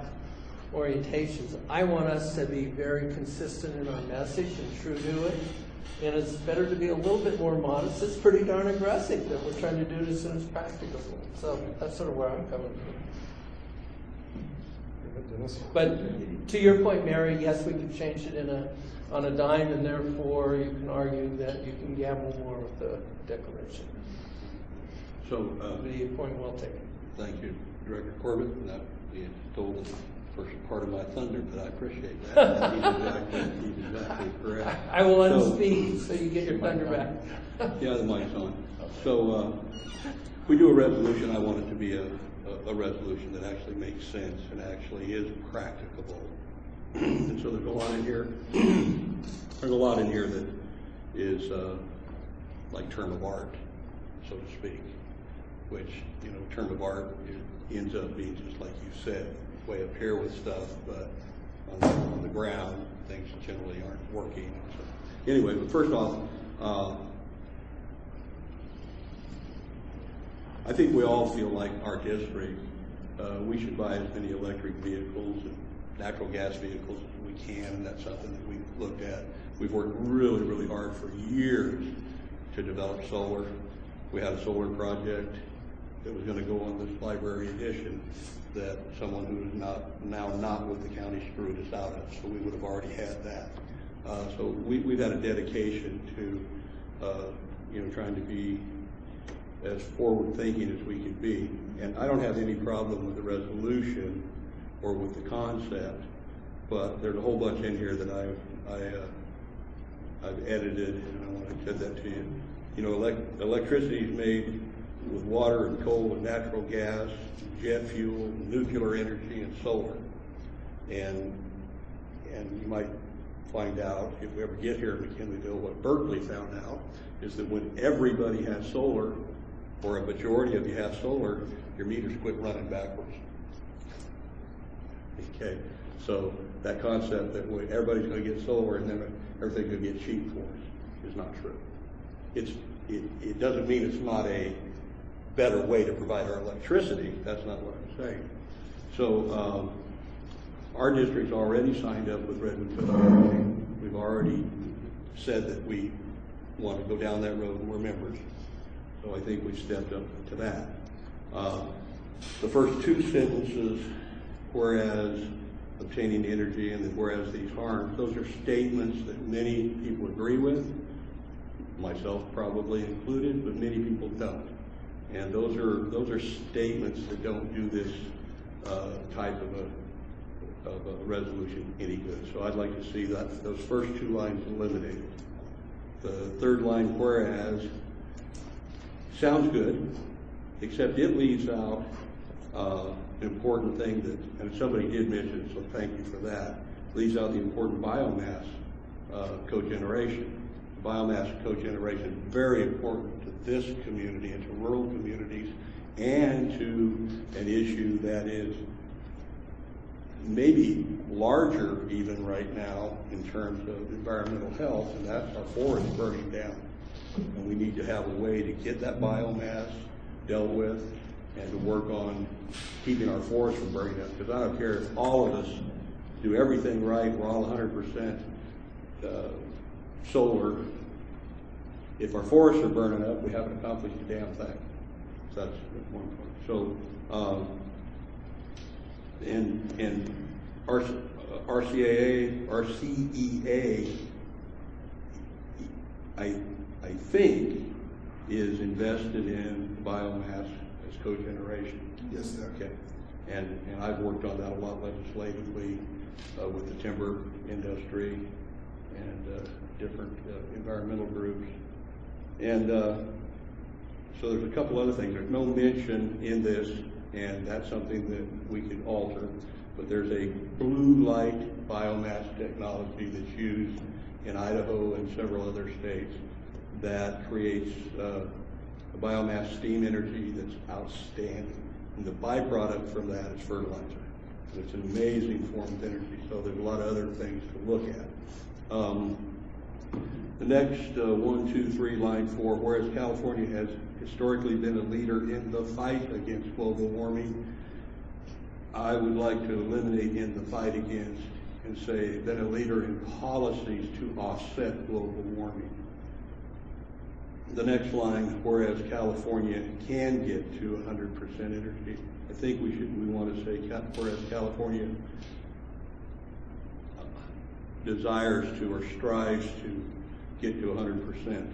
orientations, I want us to be very consistent in our message and true to it. And it's better to be a little bit more modest. It's pretty darn aggressive that we're trying to do it as soon as practicable. So that's sort of where I'm coming from. But to your point, Mary, yes, we can change it on a dime, and therefore you can argue that you can gamble more with the declaration. So the point well taken. Thank you, Director Corbett. That you stole the first part of my thunder, but I appreciate that. He's exactly correct. I will unspeak so you get your thunder back. Yeah, the mic's on. So if we do a resolution, I want it to be a resolution that actually makes sense and actually is practicable. And so there's a lot in here. There's a lot in here that is like term of art, so to speak, which, term of art ends up being just like you said, way up here with stuff, but on the ground, things generally aren't working. So, anyway, but first off, I think we all feel like our district, we should buy as many electric vehicles and natural gas vehicles as we can, and that's something that we've looked at. We've worked really, really hard for years to develop solar. We had a solar project that was going to go on this library edition that someone who is not with the county screwed us out of, so we would have already had that. So we've had a dedication to trying to be as forward-thinking as we can be. And I don't have any problem with the resolution or with the concept, but there's a whole bunch in here that I've edited, and I want to get that to you. You know, electricity is made with water and coal and natural gas, jet fuel, nuclear energy, and solar. And you might find out, if we ever get here in McKinleyville, what Berkeley found out is that when everybody has solar, or a majority of you have solar, your meters quit running backwards. Okay, so that concept that everybody's going to get solar and then everything's going to get cheap for us is not true. It doesn't mean it's not a better way to provide our electricity. That's not what I'm saying. So our district's already signed up with Redwood Coast Energy. We've already said that we want to go down that road, and we're members. So I think we've stepped up to that. The first two sentences, whereas obtaining energy and then whereas these harms, those are statements that many people agree with, myself probably included, but many people don't. And those are statements that don't do this type of a resolution any good. So I'd like to see those first two lines eliminated. The third line, whereas, sounds good, except it leaves out an important thing that, and somebody did mention, so thank you for that, leaves out the important biomass cogeneration. Biomass cogeneration, very important to this community and to rural communities, and to an issue that is maybe larger even right now in terms of environmental health, and that's our forest burning down. And we need to have a way to get that biomass dealt with and to work on keeping our forests from burning up. Because I don't care if all of us do everything right, we're all 100% solar. If our forests are burning up, we haven't accomplished a damn thing. So that's one point. So, and RCEA, I think, is invested in biomass as cogeneration. Yes, sir. Okay. And I've worked on that a lot legislatively with the timber industry and different environmental groups. And so there's a couple other things. There's no mention in this, and that's something that we could alter, but there's a blue light biomass technology that's used in Idaho and several other states that creates a biomass steam energy that's outstanding. And the byproduct from that is fertilizer. And it's an amazing form of energy, so there's a lot of other things to look at. The next 1, 2, 3, line 4, whereas California has historically been a leader in the fight against global warming, I would like to eliminate in the fight against and say been a leader in policies to offset global warming. The next line, whereas California can get to 100% energy, I think we want to say whereas California desires to or strives to get to 100%.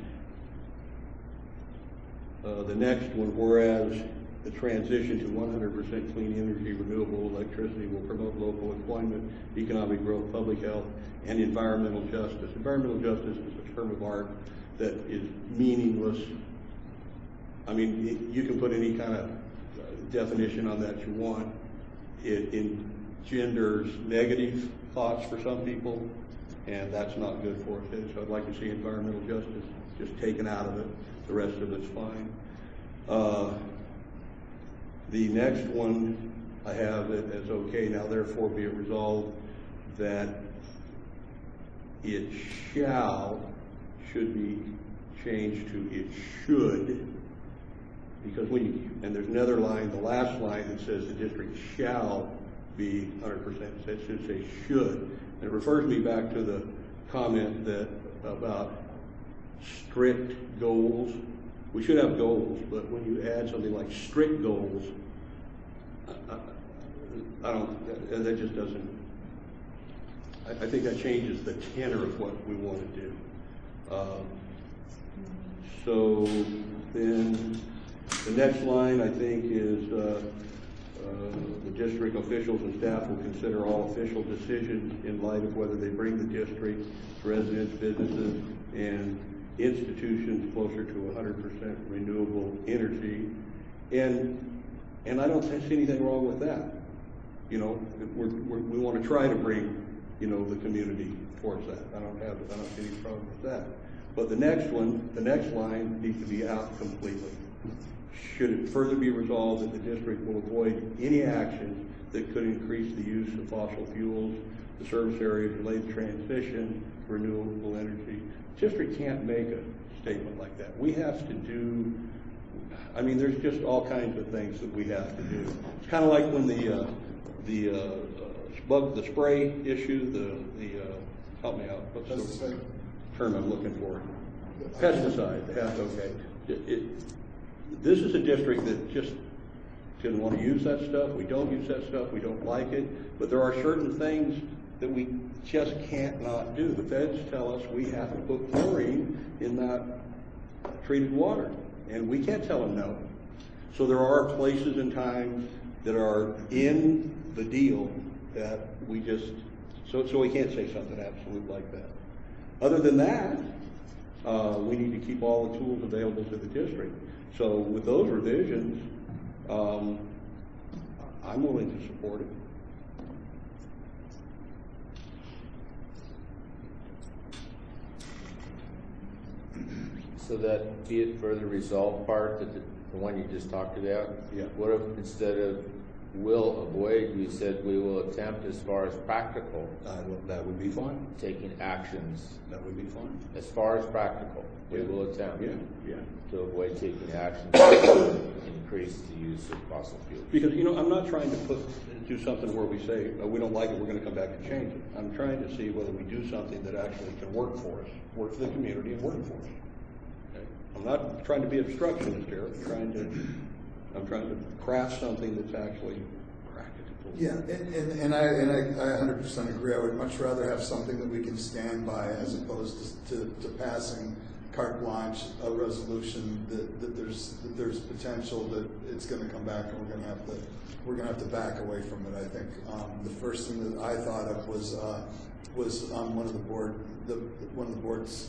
The next one, whereas the transition to 100% clean energy, renewable electricity will promote local employment, economic growth, public health, and environmental justice. Environmental justice is a term of art that is meaningless. I mean, you can put any kind of definition on that you want. It engenders negative thoughts for some people, and that's not good for us. So I'd like to see environmental justice just taken out of it. The rest of it's fine. The next one I have it as okay, now therefore be it resolved that it should be changed to it should Because and there's another line, the last line that says the district shall be 100%, it should say should. And it refers me back to the comment about strict goals. We should have goals, but when you add something like strict goals, that just doesn't, I think that changes the tenor of what we want to do. So then the next line, I think, is the district officials and staff will consider all official decisions in light of whether they bring the district, residents, businesses, and institutions closer to 100% renewable energy. And I don't see anything wrong with that. You know, we want to try to bring, you know, the community towards that. I don't see any problem with that. But the next line needs to be out completely. Should it further be resolved that the district will avoid any action that could increase the use of fossil fuels, the service areas related to transition, renewable energy. The district can't make a statement like that. We have to do, I mean, there's just all kinds of things that we have to do. It's kind of like when the spray issue, help me out, what's the term I'm looking for? Pesticide, okay. This is a district that just didn't want to use that stuff. We don't use that stuff. We don't like it. But there are certain things that we just can't not do. The feds tell us we have to put chlorine in that treated water, and we can't tell them no. So there are places and times that are in the deal that we just, so we can't say something absolute like that. Other than that, we need to keep all the tools available to the district. So with those revisions, I'm willing to support it. So that be it further resolved part, that the one you just talked about, yeah. What if instead of will avoid, you said we will attempt as far as practical? That would be fine. Taking actions. That would be fine. As far as practical, we will attempt to avoid taking actions to increase the use of fossil fuels. Because, you know, I'm not trying to do something where we say, we don't like it, we're going to come back and change it. I'm trying to see whether we do something that actually can work for us, work for the community and work for us. Okay? I'm not trying to be obstructionist here. I'm trying to craft something that's actually practical. Yeah, and I 100% agree. I would much rather have something that we can stand by as opposed to passing carte blanche a resolution that there's potential that it's going to come back and we're going to have to back away from it. I think the first thing that I thought of was one of the board's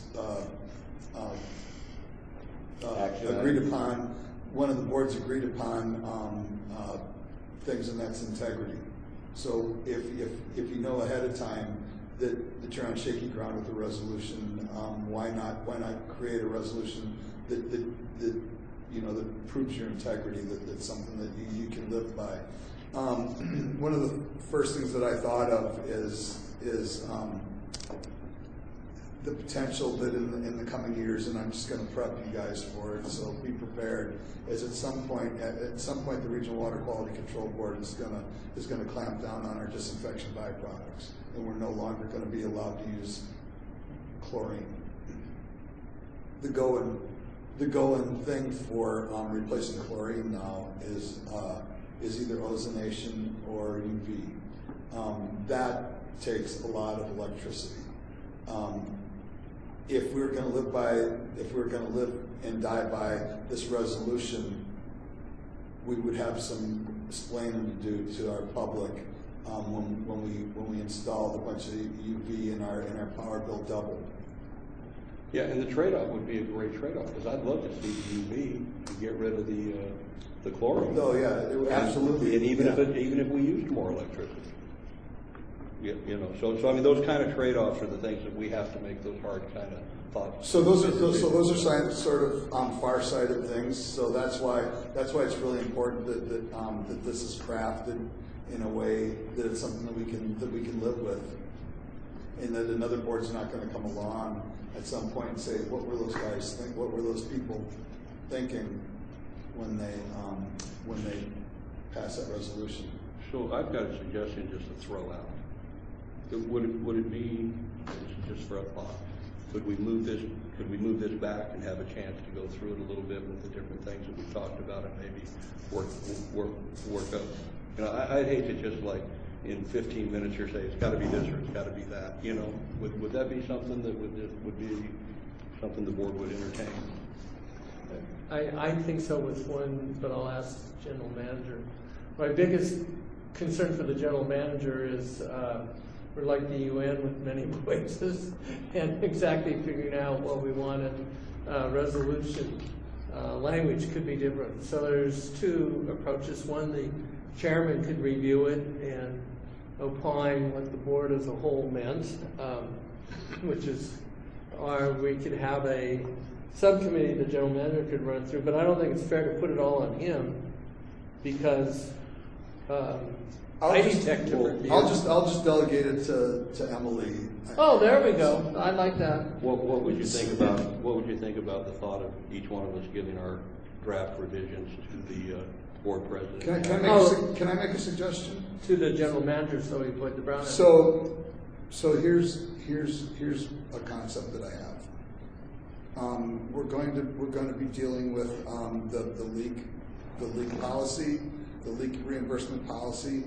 agreed upon. One of the boards agreed upon things, and that's integrity. So if you know ahead of time that you're on shaky ground with the resolution, why not create a resolution that proves your integrity, that's something that you can live by. One of the first things that I thought of is the potential that in the coming years, and I'm just going to prep you guys for it, so be prepared. Is at some point the Regional Water Quality Control Board is going to clamp down on our disinfection byproducts, and we're no longer going to be allowed to use chlorine. The going thing for replacing chlorine now is either ozonation or UV. That takes a lot of electricity. If we're going to live and die by this resolution, we would have some explaining to do to our public when we installed a bunch of UV and our power bill doubled. Yeah, and the trade-off would be a great trade-off, because I'd love to see UV to get rid of the chlorine. Oh yeah, absolutely. And even if we used more electricity. You know, so I mean, those kind of trade-offs are the things that we have to make those hard kind of thoughts. So those are sort of far-sighted things. So that's why it's really important that this is crafted in a way that it's something that we can live with, and that another board's not going to come along at some point and say, what were those guys think? What were those people thinking when they pass that resolution. So I've got a suggestion just to throw out. Would it be, just for a thought, could we move this back and have a chance to go through it a little bit with the different things that we've talked about and maybe work up? You know, I'd hate to just like in 15 minutes or say it's got to be this or it's got to be that. You know, would that be something that would be something the board would entertain? I think so with one, but I'll ask the general manager. My biggest concern for the general manager is we're like the UN with many voices, and exactly figuring out what we wanted. Resolution language could be different. So there's two approaches. One, the chairman could review it and opine what the board as a whole meant, which is, or we could have a subcommittee the general manager could run through, but I don't think it's fair to put it all on him because I'll just delegate it to Emily. Oh, there we go. I like that. What would you think about the thought of each one of us giving our draft revisions to the board president? Can I make a suggestion? To the general manager, so he put the brown. So here's a concept that I have. We're going to be dealing with the leak policy, the leak reimbursement policy.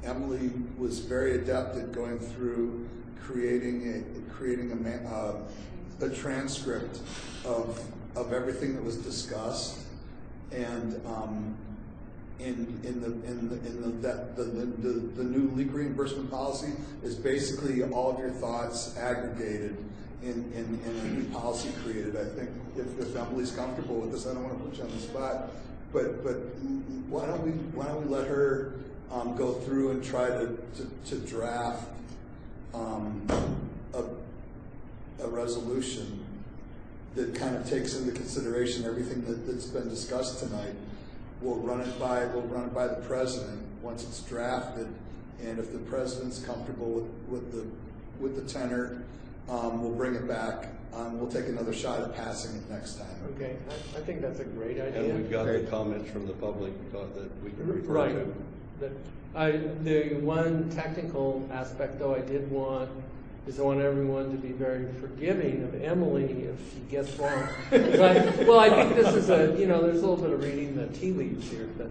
Emily was very adept at going through creating a transcript of everything that was discussed, and the new leak reimbursement policy is basically all of your thoughts aggregated in a new policy created. I think if Emily's comfortable with this, I don't want to put you on the spot, but why don't we let her go through and try to draft a resolution that kind of takes into consideration everything that's been discussed tonight. We'll run it by the president once it's drafted, and if the president's comfortable with the tenor, we'll bring it back. We'll take another shot at passing it next time. Okay, I think that's a great idea. And we've got the comments from the public that we can refer right. to. The one technical aspect, though, I did want is I want everyone to be very forgiving of Emily if she gets wrong. I think this is there's a little bit of reading the tea leaves here, but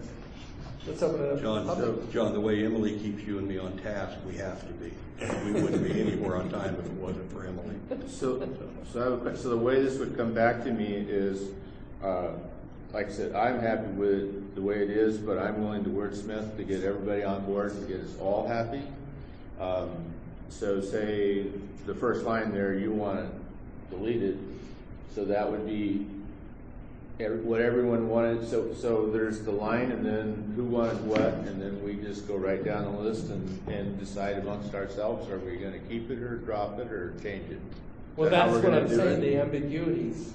let's open it up. John, the way Emily keeps you and me on task, we have to be. We wouldn't be anywhere on time if it wasn't for Emily. So the way this would come back to me is, like I said, I'm happy with the way it is, but I'm willing to wordsmith to get everybody on board to get us all happy. So say the first line there, you want to delete it, so that would be what everyone wanted. So there's the line, and then who wanted what, and then we just go right down the list and decide amongst ourselves, are we going to keep it or drop it or change it? Well, that's what I'm saying. The ambiguities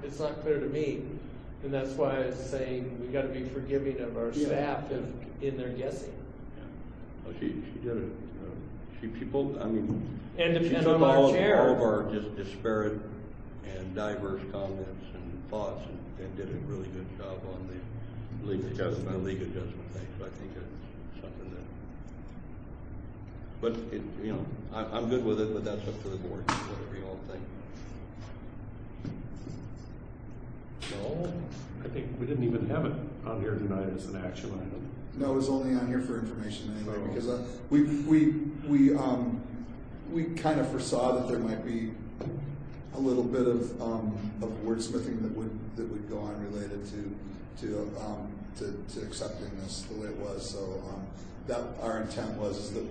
it's not clear to me, and that's why I was saying we got to be forgiving of our staff in their guessing. Yeah. Well, she did it. People, I mean, and she took all of our just disparate and diverse comments and thoughts and did a really good job on the league adjustment thing. So I think it's something that, but I'm good with it, but that's up to the board, whatever you all think. No, I think we didn't even have it on here tonight as an action item. No, it was only on here for information anyway, because we kind of foresaw that there might be a little bit of wordsmithing that would go on related to accepting this the way it was. So that our intent was that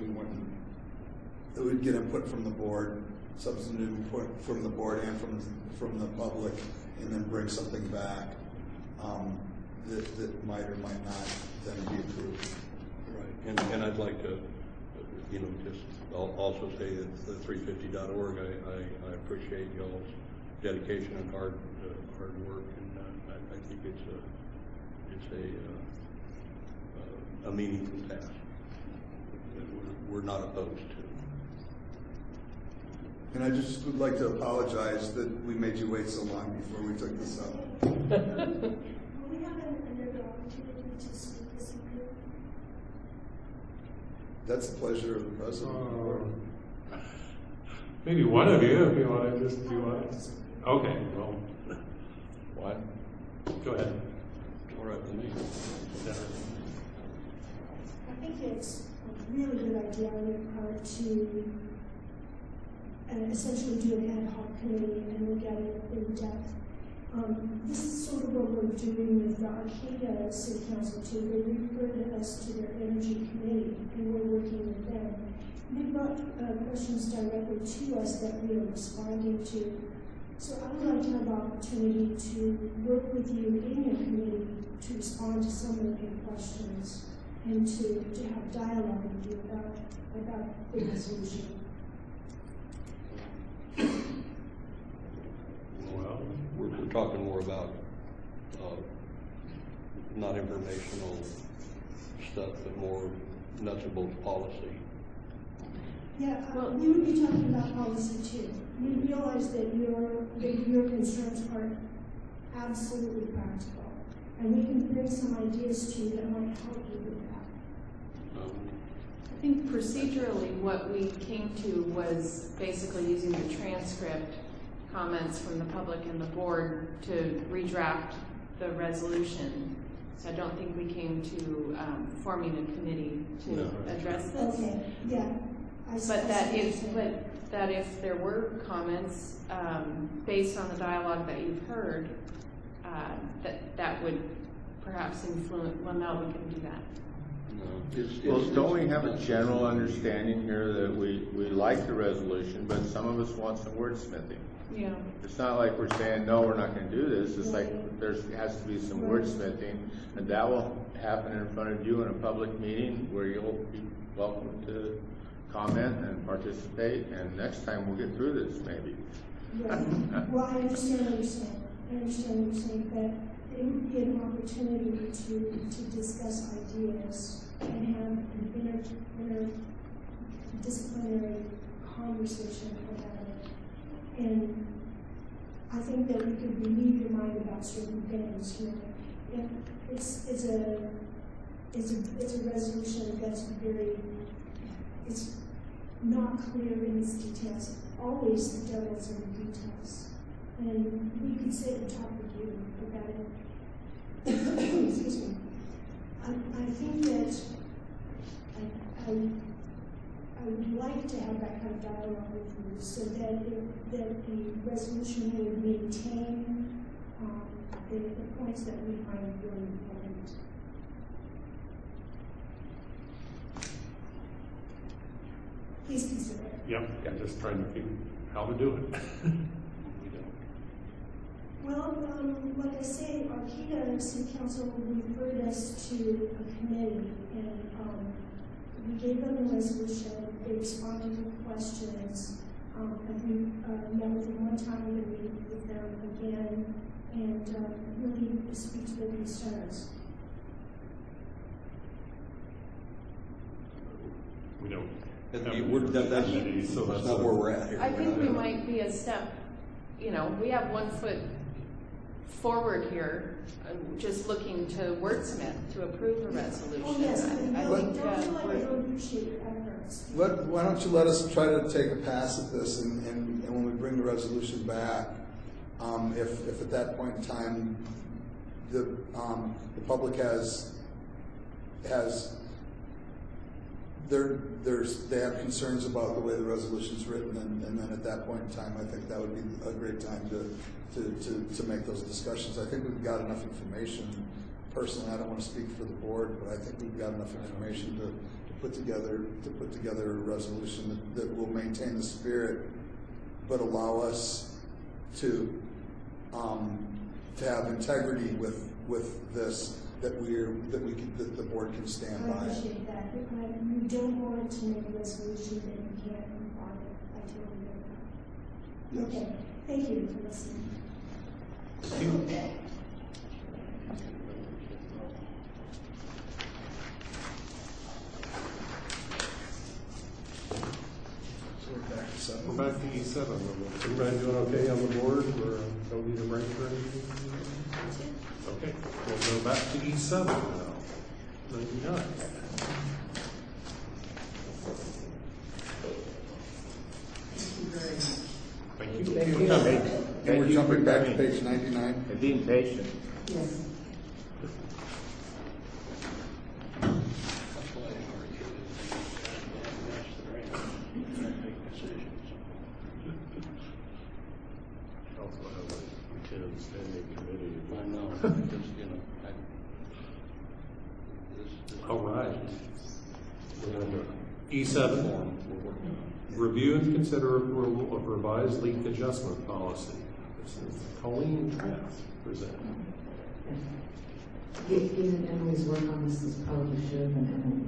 we'd get input from the board, substantive input from the board and from the public, and then bring something back that might or might not then be approved. Right, and I'd like to, just also say that the 350.org, I appreciate y'all's dedication and hard work, and I think it's a meaningful task that we're not opposed to. And I just would like to apologize that we made you wait so long before we took this up. Will we have another opportunity to speak this evening? That's the pleasure of the president. Maybe one of you, if you want to just do it. Okay, well, What? go ahead. All right with me. I think it's a really good idea on your part to essentially do an ad hoc committee and look at it in depth. This is sort of what we're doing with the Arcata City Council too. They referred us to their energy committee and we're working with them. They brought questions directly to us that we are responding to. So I would like to have the opportunity to work with you in your committee to respond to some of your questions and to have dialogue with you about the resolution. Well, we're talking more about not informational stuff, but more nuts and bolts policy. Yeah, we would be talking about policy too. We realize that your concerns are absolutely practical, and we can bring some ideas to you that might help you with that. I think procedurally what we came to was basically using the transcript comments from the public and the board to redraft the resolution. So I don't think we came to forming a committee to address this. Okay, yeah. But that if there were comments based on the dialogue that you've heard, that would perhaps influence. Well, no, we couldn't do that. Well, don't we have a general understanding here that we like the resolution, but some of us want some wordsmithing? Yeah. It's not like we're saying, no, we're not going to do this. It's like there has to be some wordsmithing, and that will happen in front of you in a public meeting where you'll be welcome to comment and participate, and next time we'll get through this, maybe. Right. Well, I understand what you're saying. But it would be an opportunity to discuss ideas and have an interdisciplinary conversation about it. And I think that you could relieve your mind about certain things. You know, it's a resolution that's it's not clear in its details. Always the devil's in the details. And we could sit and talk with you about it. Excuse me. I think that I would like to have that kind of dialogue with you so that the resolution would maintain the points that we find really important. Please consider it. Yep, I'm just trying to figure how to do it. Well, like I say, Arcata City Council referred us to a committee, and we gave them the resolution. They responded to questions, and we met with them one time, and we meet with them again, and really speak to their concerns. We don't. That's not where we're at here. I think we might be a step, we have 1 foot forward here, just looking to wordsmith to approve a resolution. Oh, yes, I think, don't feel like I don't appreciate your efforts. Why don't you let us try to take a pass at this, and when we bring the resolution back, if at that point in time the public they have concerns about the way the resolution's written, and then at that point in time, I think that would be a great time to make those discussions. I think we've got enough information. Personally, I don't want to speak for the board, but I think we've got enough information to put together a resolution that will maintain the spirit, but allow us to have integrity with this. That the board can stand by. I appreciate that. You don't want to make a resolution that you can't comply with. I totally get that. Okay. Thank you for listening. We're back to E7. everybody doing okay on the board? Or don't need a break or anything? Okay, we'll go back to E7 now. 99. Thank you. Thank you. And we're jumping back to page 99. And being patient. Yes. Also have a 10 standing committee. I know, just, you know, All right. E7, review and consider approval of revised leak adjustment policy. This is Colleen Trask presenting. Given Emily's work on this probably should have been Emily.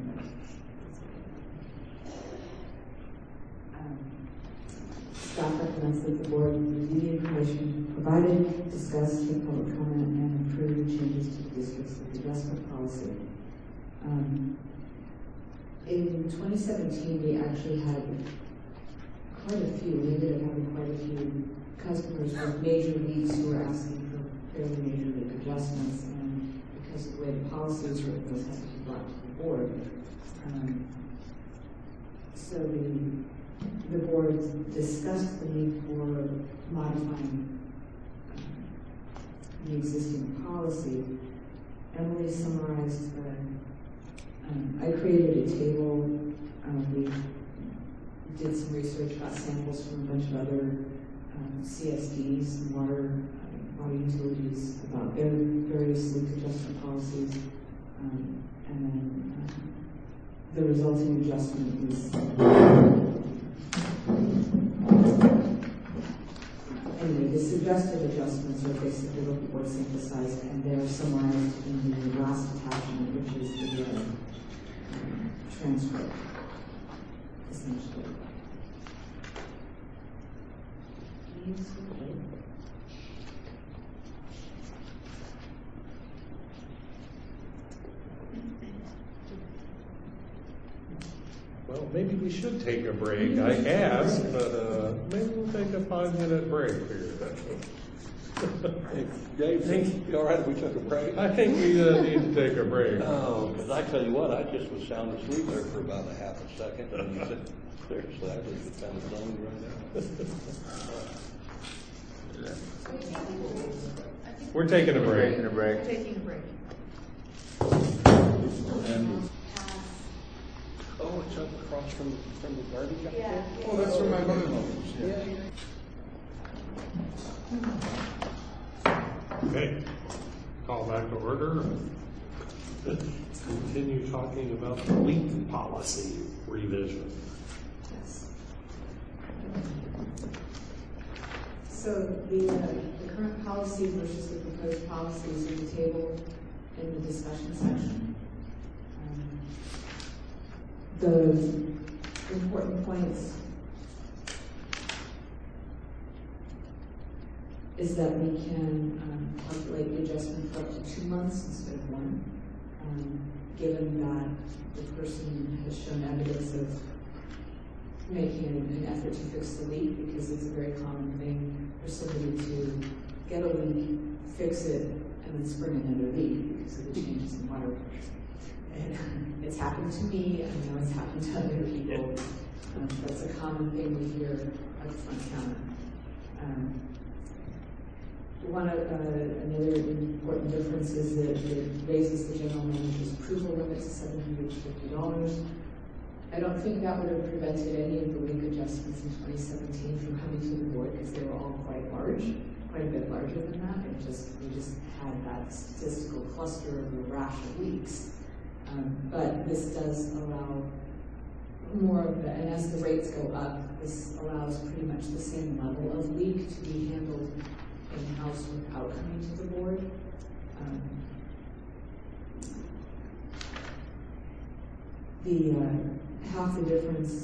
Staff recommends that the board review the information provided, discuss, take public comment, and approve the changes to the district's leak adjustment policy. In 2017, we actually had quite a few, we ended up having quite a few customers with major leaks who were asking for fairly major leak adjustments, and because of the way the policy is written, those had to be brought to the board. So the board discussed the need for modifying the existing policy. Emily summarized I created a table. We did some research, got samples from a bunch of other CSDs and water utilities about their various leak adjustment policies, and then the resulting adjustment is anyway. The suggested adjustments are basically what the board synthesized, and they're summarized in the last attachment, which is the transcript, essentially. Well, maybe we should take a break. I asked, but maybe we'll take a 5-minute break here. Dave, you all right if we took a break? I think we need to take a break. Oh, because I tell you what, I just was sound asleep there for about a half a second, and you said, seriously, I was kind of done right now. We're taking a break. Taking a break. Taking a break. And, oh, it's up across from the garbage out there? Oh, that's where my mother-in-law lives. Okay, call back to order. Continue talking about the leak policy revision. Yes. So the current policy versus the proposed policy is in the table in the discussion section. The important points is that we can calculate the adjustment for up to 2 months instead of 1, given that the person has shown evidence of making an effort to fix the leak, because it's a very common thing for somebody to get a leak, fix it, and then spring another leak because of the changes in water pressure. And it's happened to me, I know it's happened to other people. That's a common thing we hear at the front counter. Another important difference is that it raises the general manager's approval limit to $750. I don't think that would have prevented any of the leak adjustments in 2017 from coming to the board, because they were all quite large, quite a bit larger than that. We just had that statistical cluster of a rash of leaks. But this does allow more of the, and as the rates go up, this allows pretty much the same level of leak to be handled in-house without coming to the board. Half the difference,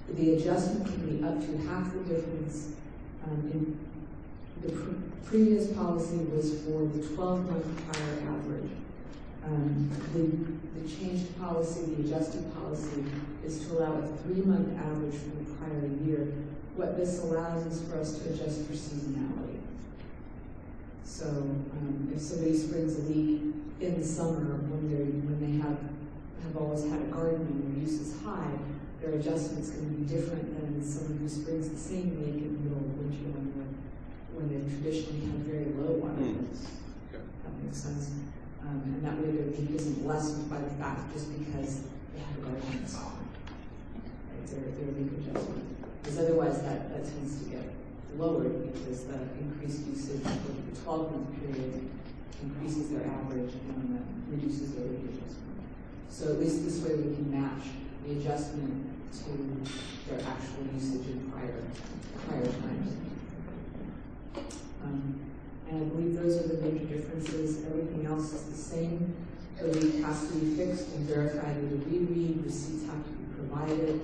the adjustment can be up to half the difference. In the previous policy was for the 12-month prior average. The changed policy, the adjusted policy, is to allow a 3-month average from the prior year, what this allows is for us to adjust for seasonality. So if somebody springs a leak in the summer when they have always had a garden and their use is high, their adjustment's going to be different than someone who springs the same leak in the middle of winter when they've traditionally had very low water bills. That makes sense. And that way their leak isn't lessened by the fact just because they have a garden this summer. Right? Their leak adjustment. Because otherwise that tends to get lowered because the increased usage over the 12-month period increases their average and reduces their leak adjustment. So at least this way we can match the adjustment to their actual usage in prior times. And I believe those are the major differences. Everything else is the same. The leak has to be fixed and verified with a reread. Receipts have to be provided.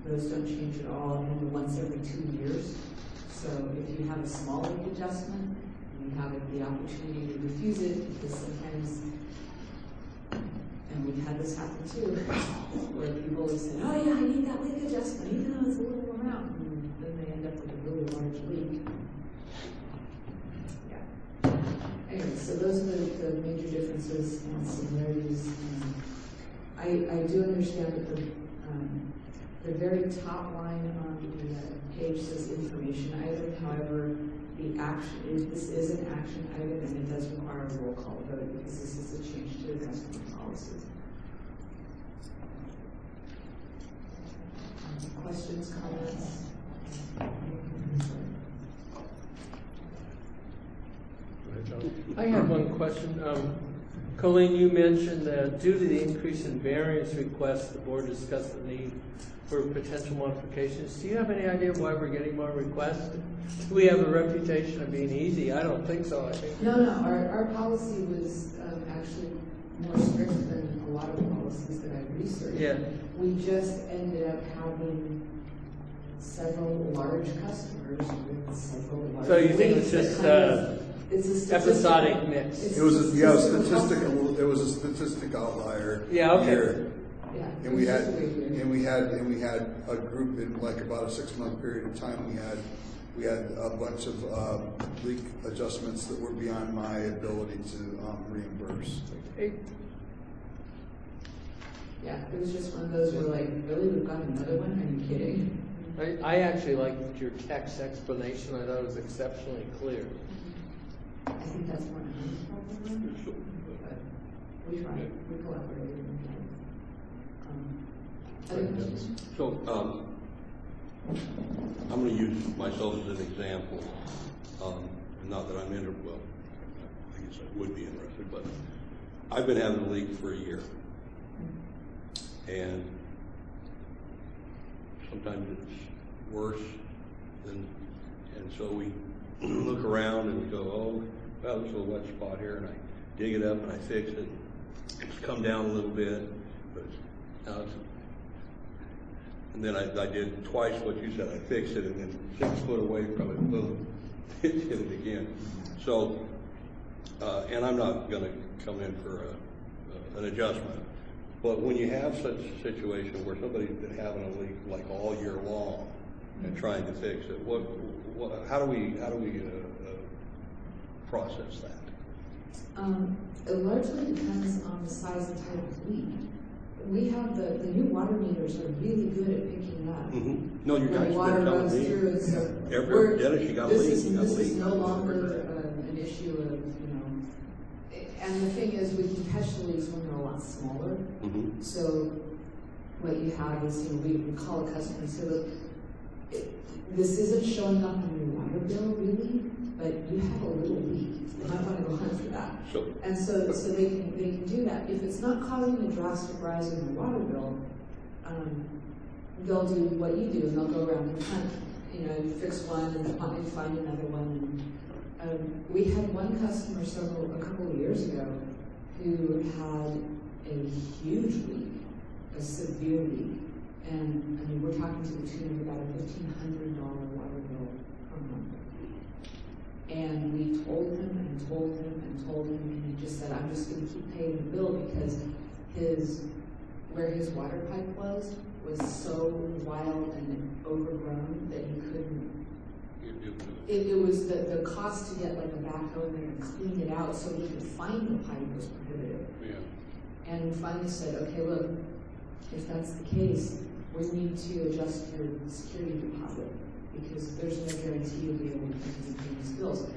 Those don't change at all, and once every 2 years. So if you have a small leak adjustment, you have the opportunity to refuse it because sometimes, and we've had this happen too, where people have said, oh yeah, I need that leak adjustment, even though it's a little amount, and then they end up with a really large leak. Yeah. Anyway, so those are the major differences and similarities. I do understand that the very top line on the page says information item. However, this is an action item and it does require a roll call vote because this is a change to the customer policies. Questions, comments? I have one question. Colleen, you mentioned that due to the increase in variance requests, the board discussed the need for potential modifications. Do you have any idea why we're getting more requests? Do we have a reputation of being easy? I don't think so. I think No. Our policy was actually more strict than a lot of policies that I've researched. Yeah. We just ended up having several large customers with several large So you think leaks it's just it's a episodic mix? It was a statistic outlier. Yeah, okay. Here. Yeah. And we had a group in like about a 6-month period of time. We had a bunch of leak adjustments that were beyond my ability to reimburse. Yeah, it was just one of those where like, really, we've got another one? Are you kidding? I actually liked your text explanation. I thought it was exceptionally clear. I think that's one of them. But we tried. We collaborated. So, I'm going to use myself as an example. Not that I'm well, I guess I would be interested, but I've been having a leak for a year. And sometimes it's worse and so we look around and we go, oh, well, there's a little wet spot here, and I dig it up and I fix it. It's come down a little bit, but now it's, and then I did twice what you said. I fixed it, and then 6 foot away from it, boom, hit it again. So, and I'm not going to come in for an adjustment. But when you have such a situation where somebody's been having a leak like all year long and trying to fix it, how do we process that? It largely depends on the size and type of leak. We have the new water meters are really good at picking up. Mm-hmm. No, you guys water been runs telling me. through, so Dennis, you got a leak. This is no longer an issue of, and the thing is, we can catch the leaks when they're a lot smaller. Mm-hmm. So what you have is, we call a customer and say, look, this isn't showing up on your water bill really, but you have a little leak. You might want to go hunt for that. And so they can do that. If it's not causing a drastic rise in the water bill, they'll do what you do, and they'll go around and hunt. Fix one and find another one. We had one customer a couple of years ago who had a huge leak, a severe leak, and we're talking to the tune of about a $1,500 water bill per month. And we told him and told him and told him, and he just said, I'm just going to keep paying the bill because where his water pipe was was so wild and overgrown that he couldn't. It was the cost to get like a backhoe in there and clean it out so he could find the pipe was prohibitive. Yeah. And we finally said, okay, look, if that's the case, we need to adjust your security deposit because there's no guarantee you'll be able to pay these bills.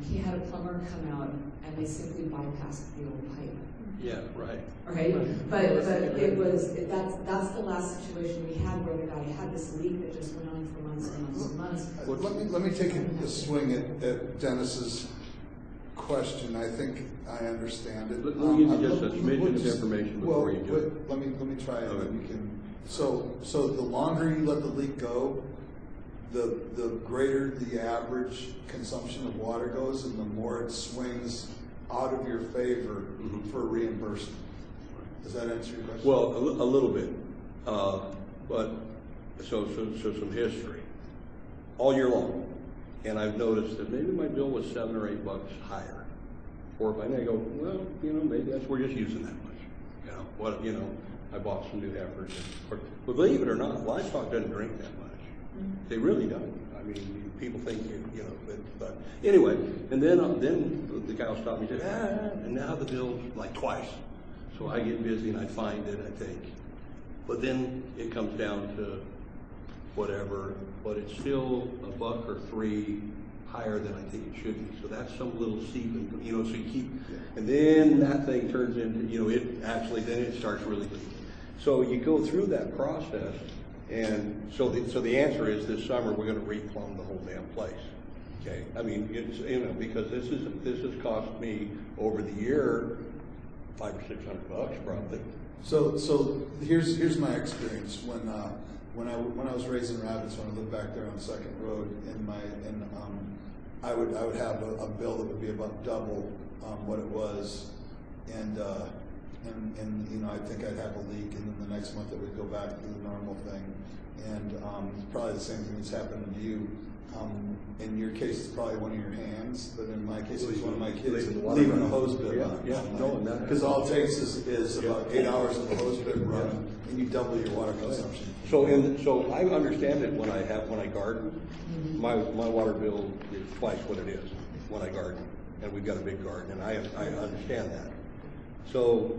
He had a plumber come out and they simply bypassed the old pipe. Yeah, right. Right? But it was, that's the last situation we had where the guy had this leak that just went on for months and months and months. Let me take a swing at Dennis's question. I think I understand it. Let me give you just a smidgen of information before you do it. Let me try it. Okay. We can. So the longer you let the leak go, the greater the average consumption of water goes, and the more it swings out of your favor for reimbursement. Does that answer your question? Well, a little bit, but so some history. All year long, and I've noticed that maybe my bill was $7 or $8 higher. Or if I may go, well, maybe we're just using that much. I bought some new heifers. But believe it or not, livestock doesn't drink that much. They really don't. I mean, people think but anyway. And then the cow stopped me and said, and now the bill's like twice. So I get busy and I find it, I think. But then it comes down to whatever, but it's still $1 or $3 higher than I think it should be. So that's some little seeping, so you keep, and then that thing turns into, then it starts really leaking. So you go through that process, and so the answer is this summer we're going to replumb the whole damn place. Okay, I mean, it's, because this has cost me over the year $500 or $600 probably. So here's my experience when I was raising rabbits, when I lived back there on Second Road, I would have a bill that would be about double what it was, and I think I'd have a leak, and then the next month it would go back to the normal thing, and probably the same thing that's happened to you. In your case, it's probably one of your hands, but in my case, it was one of my kids leaving the hose bit on. Because all it takes is about 8 hours of the hose bit running, and you double your water consumption. So I understand it when I garden. My water bill is twice what it is when I garden, and we've got a big garden, and I understand that. So,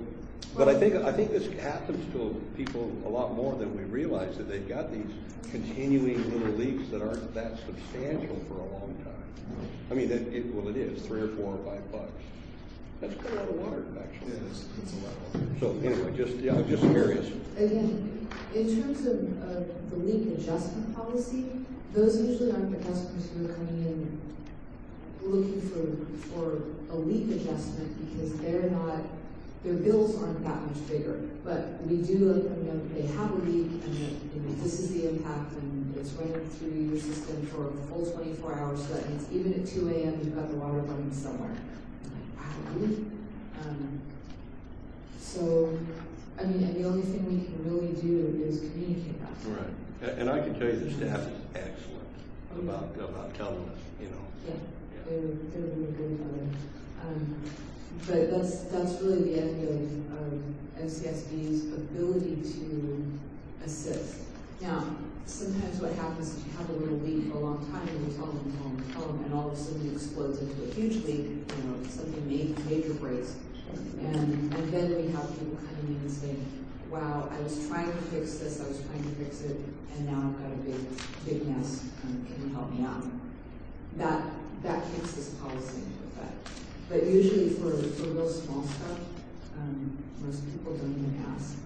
but I think this happens to people a lot more than we realize, that they've got these continuing little leaks that aren't that substantial for a long time. I mean, it is $3 or $4 or $5. That's quite a lot of water, actually. Yeah, it's a lot of water. So anyway, I'm just curious. Again, in terms of the leak adjustment policy, those usually aren't the customers who are coming in looking for a leak adjustment because their bills aren't that much bigger. But we do let them know that they have a leak and that this is the impact and it's running through your system for a full 24 hours. So that means even at 2 a.m. you've got the water running somewhere. I'm like, wow, really? And the only thing we can really do is communicate that. Right. And I can tell you the staff is excellent about telling us, Yeah, they're really good about it. But that's really the end of MCSD's ability to assist. Now, sometimes what happens is you have a little leak for a long time and you tell them, and all of a sudden it explodes into a huge leak, something major breaks. And then we have people coming in and saying, wow, I was trying to fix this, and now I've got a big mess, can you help me out? That kicks this policy into effect. But usually for real small stuff, most people don't even ask.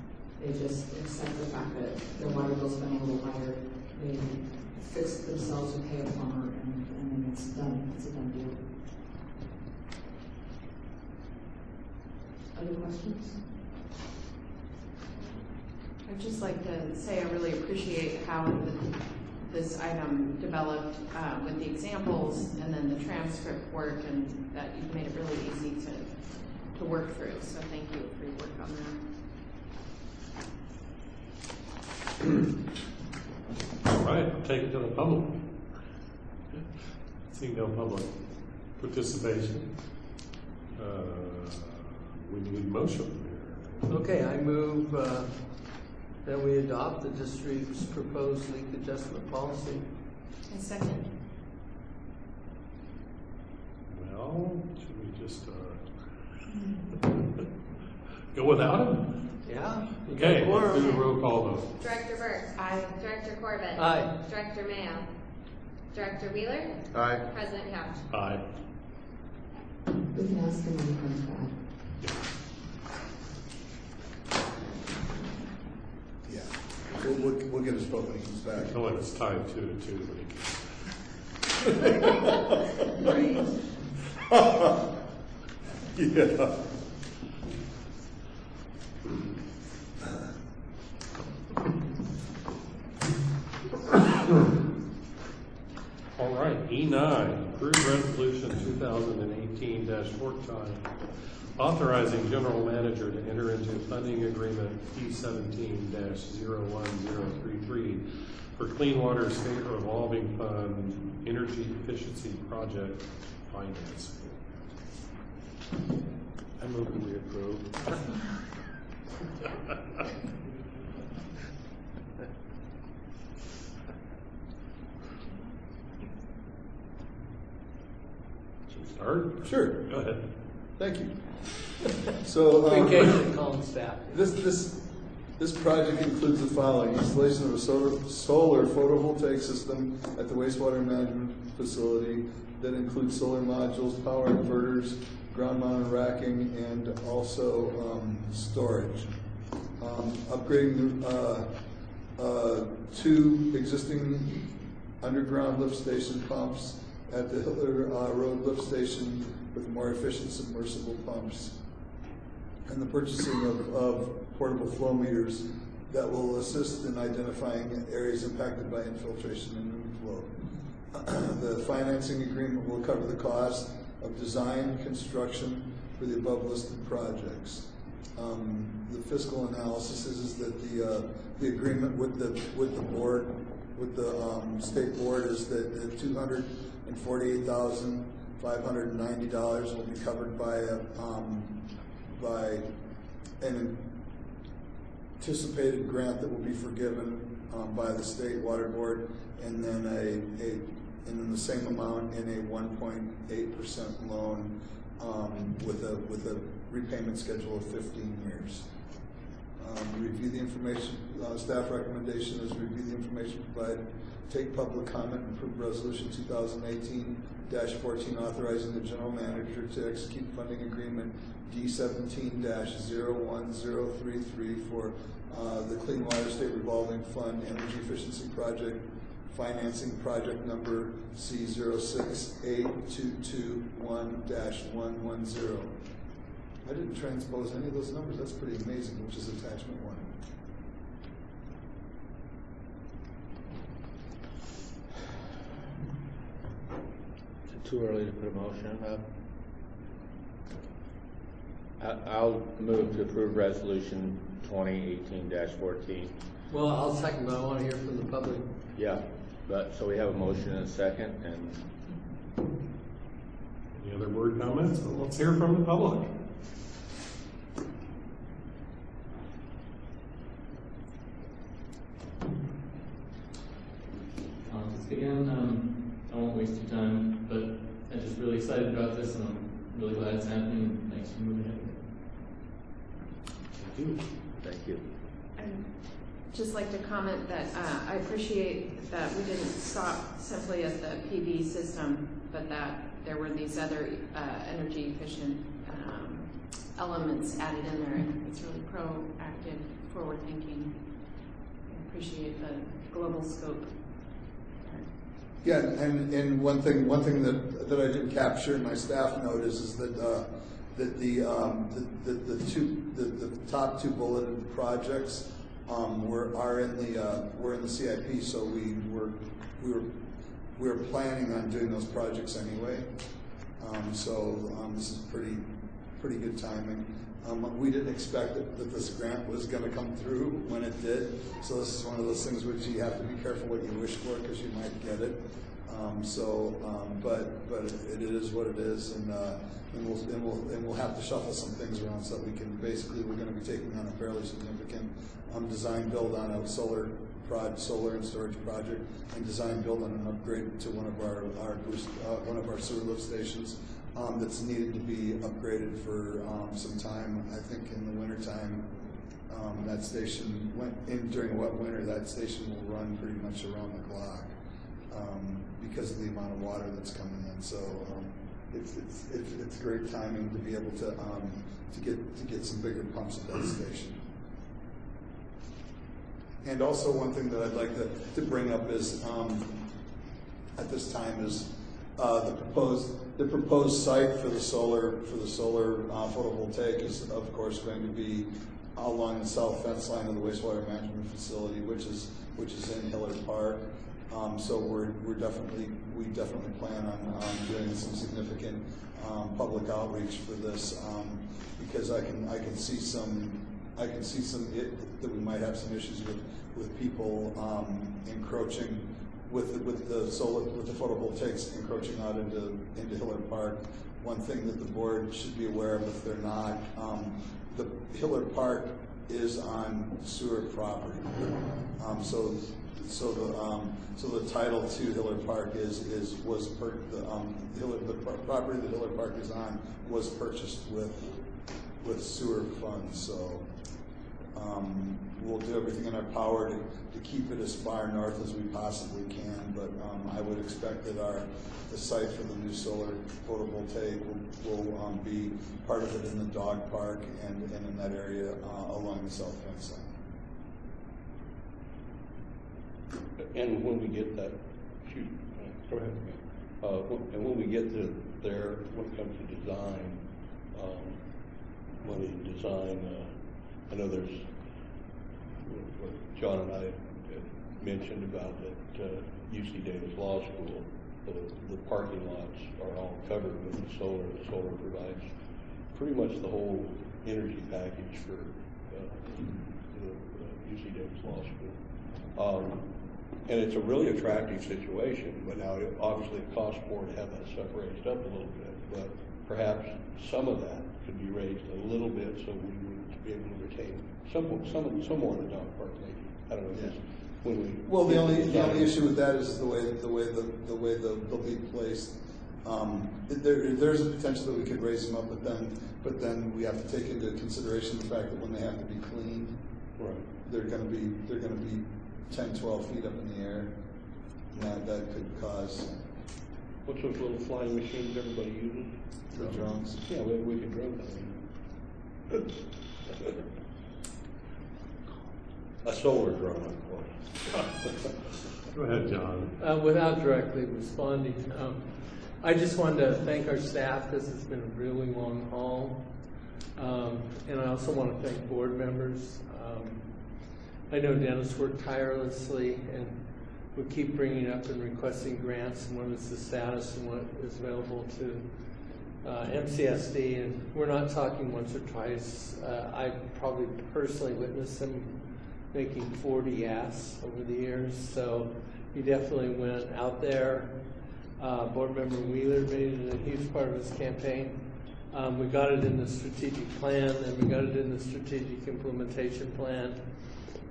They just accept the fact that their water bill's been a little higher. They fix it themselves or pay a plumber, and then it's done. It's a done deal. Other questions? I'd just like to say I really appreciate how this item developed with the examples and then the transcript work, and that you've made it really easy to work through. So thank you for your work on that. All right, I'll take it to the public. Seeing no public participation, we need motion here. Okay, I move that we adopt the district's proposed leak adjustment policy. And second. Well, should we just go without it? Yeah. Okay, let's do the roll call vote. Director Burke. Aye. Director Corbett. Aye. Director Mayo. Director Wheeler. Aye. President Couch. Aye. We can ask him when he comes back. Yeah, we'll get his vote when he comes back. Oh, and it's tied 2-2. Yeah. All right, E9, approved resolution 2018-14, authorizing general manager to enter into funding agreement P17-01033 for Clean Water State Revolving Fund Energy Efficiency Project Finance. I move that we approve. Start? Sure. Go ahead. Thank you. So, Vacation calling staff. This project includes the following: installation of a solar photovoltaic system at the wastewater management facility that includes solar modules, power inverters, ground mounted racking, and also storage. Upgrading 2 existing underground lift station pumps at the Hitler Road lift station with more efficient submersible pumps, and the purchasing of portable flow meters that will assist in identifying areas impacted by infiltration and inflow. The financing agreement will cover the cost of design, construction for the above listed projects. The fiscal analysis is that the agreement with the board, with the state board, is that $248,590 will be covered by an anticipated grant that will be forgiven by the state water board, and then the same amount in a 1.8% loan with a repayment schedule of 15 years. Review the information. Staff recommendation is review the information provided, take public comment, and approve resolution 2018-14 authorizing the general manager to execute funding agreement D17-01033 for the Clean Water State Revolving Fund Energy Efficiency Project financing project number C0682221-110. I didn't transpose any of those numbers. That's pretty amazing, which is attachment 1. Is it too early to put a motion up? I'll move to approve resolution 2018-14. Well, I'll second, but I want to hear from the public. Yeah, so we have a motion and a second, and Any other word comments? Well, let's hear from the public. Again, I won't waste your time, but I'm just really excited about this, and I'm really glad it's happening, and thanks for moving ahead. thank you. Thank you. I'd just like to comment that I appreciate that we didn't stop simply at the PV system, but that there were these other energy efficient elements added in there. It's really proactive, forward thinking. I appreciate the global scope. Yeah, and one thing that I didn't capture in my staff note is that the top 2 bulleted projects were in the CIP, so we were planning on doing those projects anyway. This is pretty pretty good timing. We didn't expect that this grant was going to come through when it did. So this is one of those things which you have to be careful what you wish for because you might get it. But it is what it is, and we'll have to shuffle some things around so that we can basically we're going to be taking on a fairly significant design build on a solar and storage project, and design build on an upgrade to one of our sewer lift stations that's needed to be upgraded for some time. I think in the wintertime, that station during a wet winter. That station will run pretty much around the clock because of the amount of water that's coming in. So it's great timing to be able to get some bigger pumps at that station. And also one thing that I'd like to bring up is at this time is the proposed site for the solar photovoltaic is of course going to be along the south fence line of the wastewater management facility, which is in Hillard Park. So we definitely plan on doing some significant public outreach for this because I can see some that we might have some issues with people encroaching with the photovoltaics encroaching out into Hillard Park. One thing that the board should be aware of if they're not, the Hillard Park is on sewer property. So the title to Hillard Park the property that Hillard Park is on was purchased with sewer funds. So we'll do everything in our power to keep it as far north as we possibly can. But I would expect that the site for the new solar photovoltaic will be part of it in the dog park and in that area along the south fence line. And when we get that, go ahead. And when we get to there, when it comes to design, I know there's what John and I had mentioned about that UC Davis Law School, the parking lots are all covered with the solar. The solar provides pretty much the whole energy package for the UC Davis Law School. And it's a really attractive situation, but now obviously it costs more to have that stuff raised up a little bit, but perhaps some of that could be raised a little bit so we would be able to retain some more of the dog park maybe. I don't know. Yeah. When we the only issue with that is the way they'll be placed. There's a potential that we could raise them up, but then we have to take into consideration the fact that when they have to be cleaned, right, they're going to be 10, 12 feet up in the air, and that could cause. What's those little flying machines everybody uses? The drones. Yeah, we could drone them. A solar drone, of course. Go ahead, John. Without directly responding, I just wanted to thank our staff. This has been a really long haul. And I also want to thank board members. I know Dennis worked tirelessly and we keep bringing up and requesting grants and what is the status and what is available to MCSD. And we're not talking once or twice. I probably personally witnessed them making 40 asks over the years. So he definitely went out there. Board member Wheeler made it a huge part of his campaign. We got it in the strategic plan, and we got it in the strategic implementation plan.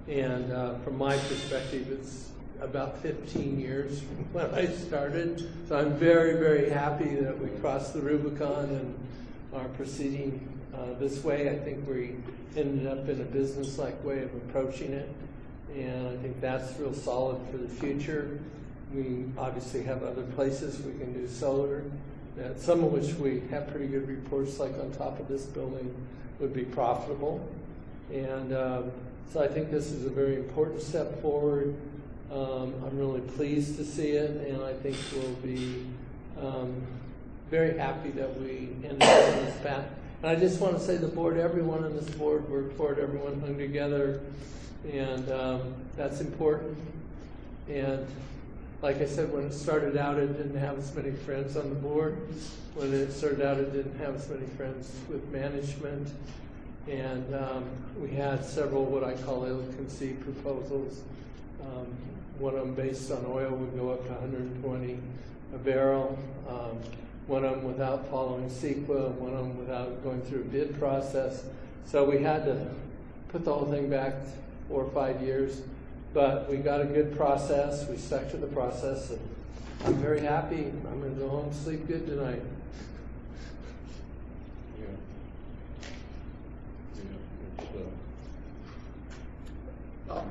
And from my perspective, it's about 15 years from when I started. So I'm very, very happy that we crossed the Rubicon and are proceeding this way. I think we ended up in a business-like way of approaching it. And I think that's real solid for the future. We obviously have other places we can do solar, some of which we have pretty good reports, like on top of this building, would be profitable. And so I think this is a very important step forward. I'm really pleased to see it, and I think we'll be very happy that we ended up on this path. And I just want to say the board, everyone on this board worked for it, everyone hung together, and that's important. And like I said, when it started out, it didn't have as many friends on the board. When it started out, it didn't have as many friends with management. And we had several what I call ill-conceived proposals. One of them based on oil would go up to 120 a barrel. One of them without following CEQA, one of them without going through a bid process. So we had to put the whole thing back 4 or 5 years. But we got a good process. We stuck to the process. And I'm very happy. I'm going to go home and sleep good tonight.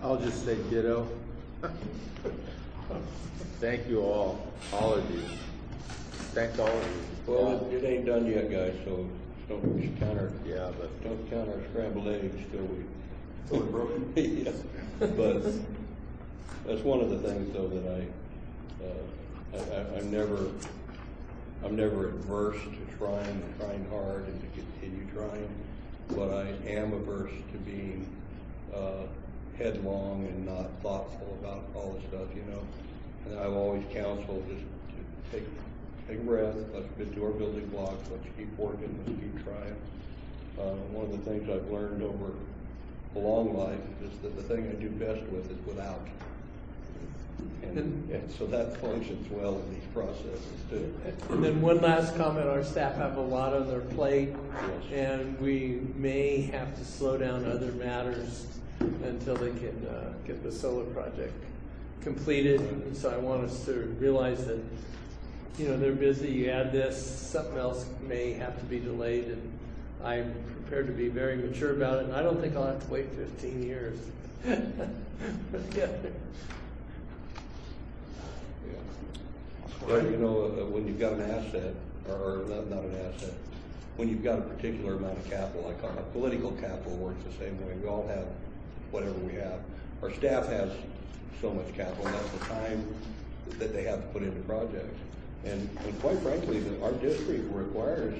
I'll just say ditto. Thank you all of you. Thank all of you. Well, it ain't done yet, guys, so don't count our, don't count our scrambled eggs till we're broken. Yeah. But that's one of the things, though, that I'm never adverse to trying hard and to continue trying, but I am averse to being headlong and not thoughtful about all this stuff, you know. And I've always counseled just to take a breath, let's get to our building blocks, let's keep working, let's keep trying. One of the things I've learned over a long life is that the thing I do best with is without. And so that functions well in these processes too. And then one last comment, our staff have a lot on their plate, and we may have to slow down other matters until they can get the solar project completed. And so I want us to realize that, you know, they're busy, you add this, something else may have to be delayed, and I'm prepared to be very mature about it, and I don't think I'll have to wait 15 years. Well, you know, when you've got an asset, or not an asset, when you've got a particular amount of capital, I call it political capital, works the same way. We all have whatever we have. Our staff has so much capital, and that's the time that they have to put into projects. And quite frankly, our district requires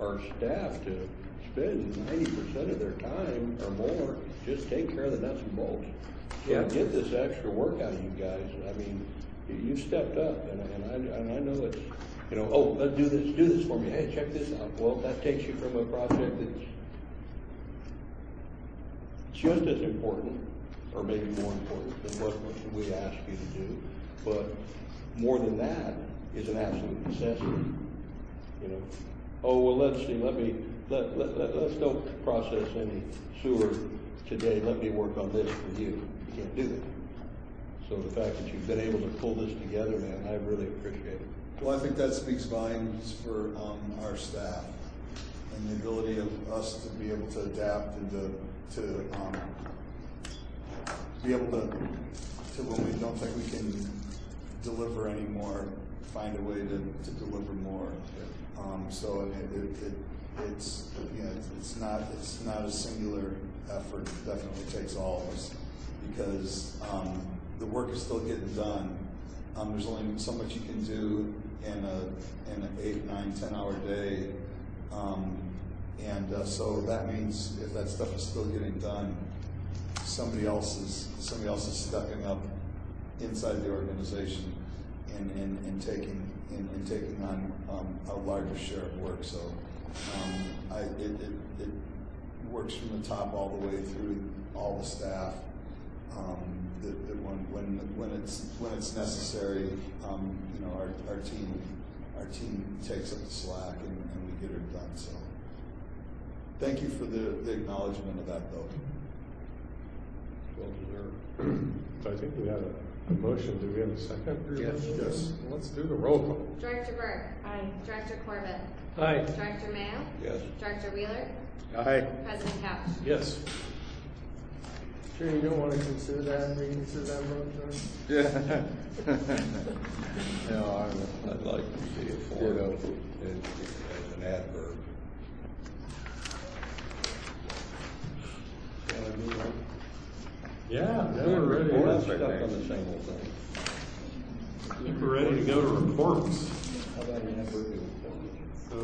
our staff to spend 90% of their time or more just take care of the nuts and bolts. So to get this extra work out of you guys, I mean, you've stepped up, and I know it's, you know, oh, let's do this for me. Hey, check this out. Well, that takes you from a project that's just as important, or maybe more important than what we ask you to do. But more than that is an absolute necessity. You know, oh well, let's don't process any sewer today. Let me work on this for you. You can't do that. So the fact that you've been able to pull this together, man, I really appreciate it. Well, I think that speaks volumes for our staff and the ability of us to be able to adapt and to be able to when we don't think we can deliver anymore, find a way to deliver more. So it's you know, it's not a singular effort. It definitely takes all of us, because the work is still getting done. There's only so much you can do in an 8, 9, 10-hour day, so that means if that stuff is still getting done, somebody else is stepping up inside the organization and taking on a larger share of work. So it works from the top all the way through all the staff. That when it's necessary, you know, our team takes up the slack and we get it done. So thank you for the acknowledgement of that, though. Well deserved. So I think we had a motion. Do we have a second? Yes. Let's do the roll call. Director Burke. Aye. Director Corbett. Aye. Director Mayo. Yes. Director Wheeler. Aye. President Couch. Yes. Sure you don't want to consider that, reconsider that vote, John? Yeah. No, I'd like to see it formed as an adverb. Yeah, now we're ready. We're stuck on the same old thing. I think we're ready to go to reports. How about an adverb? So,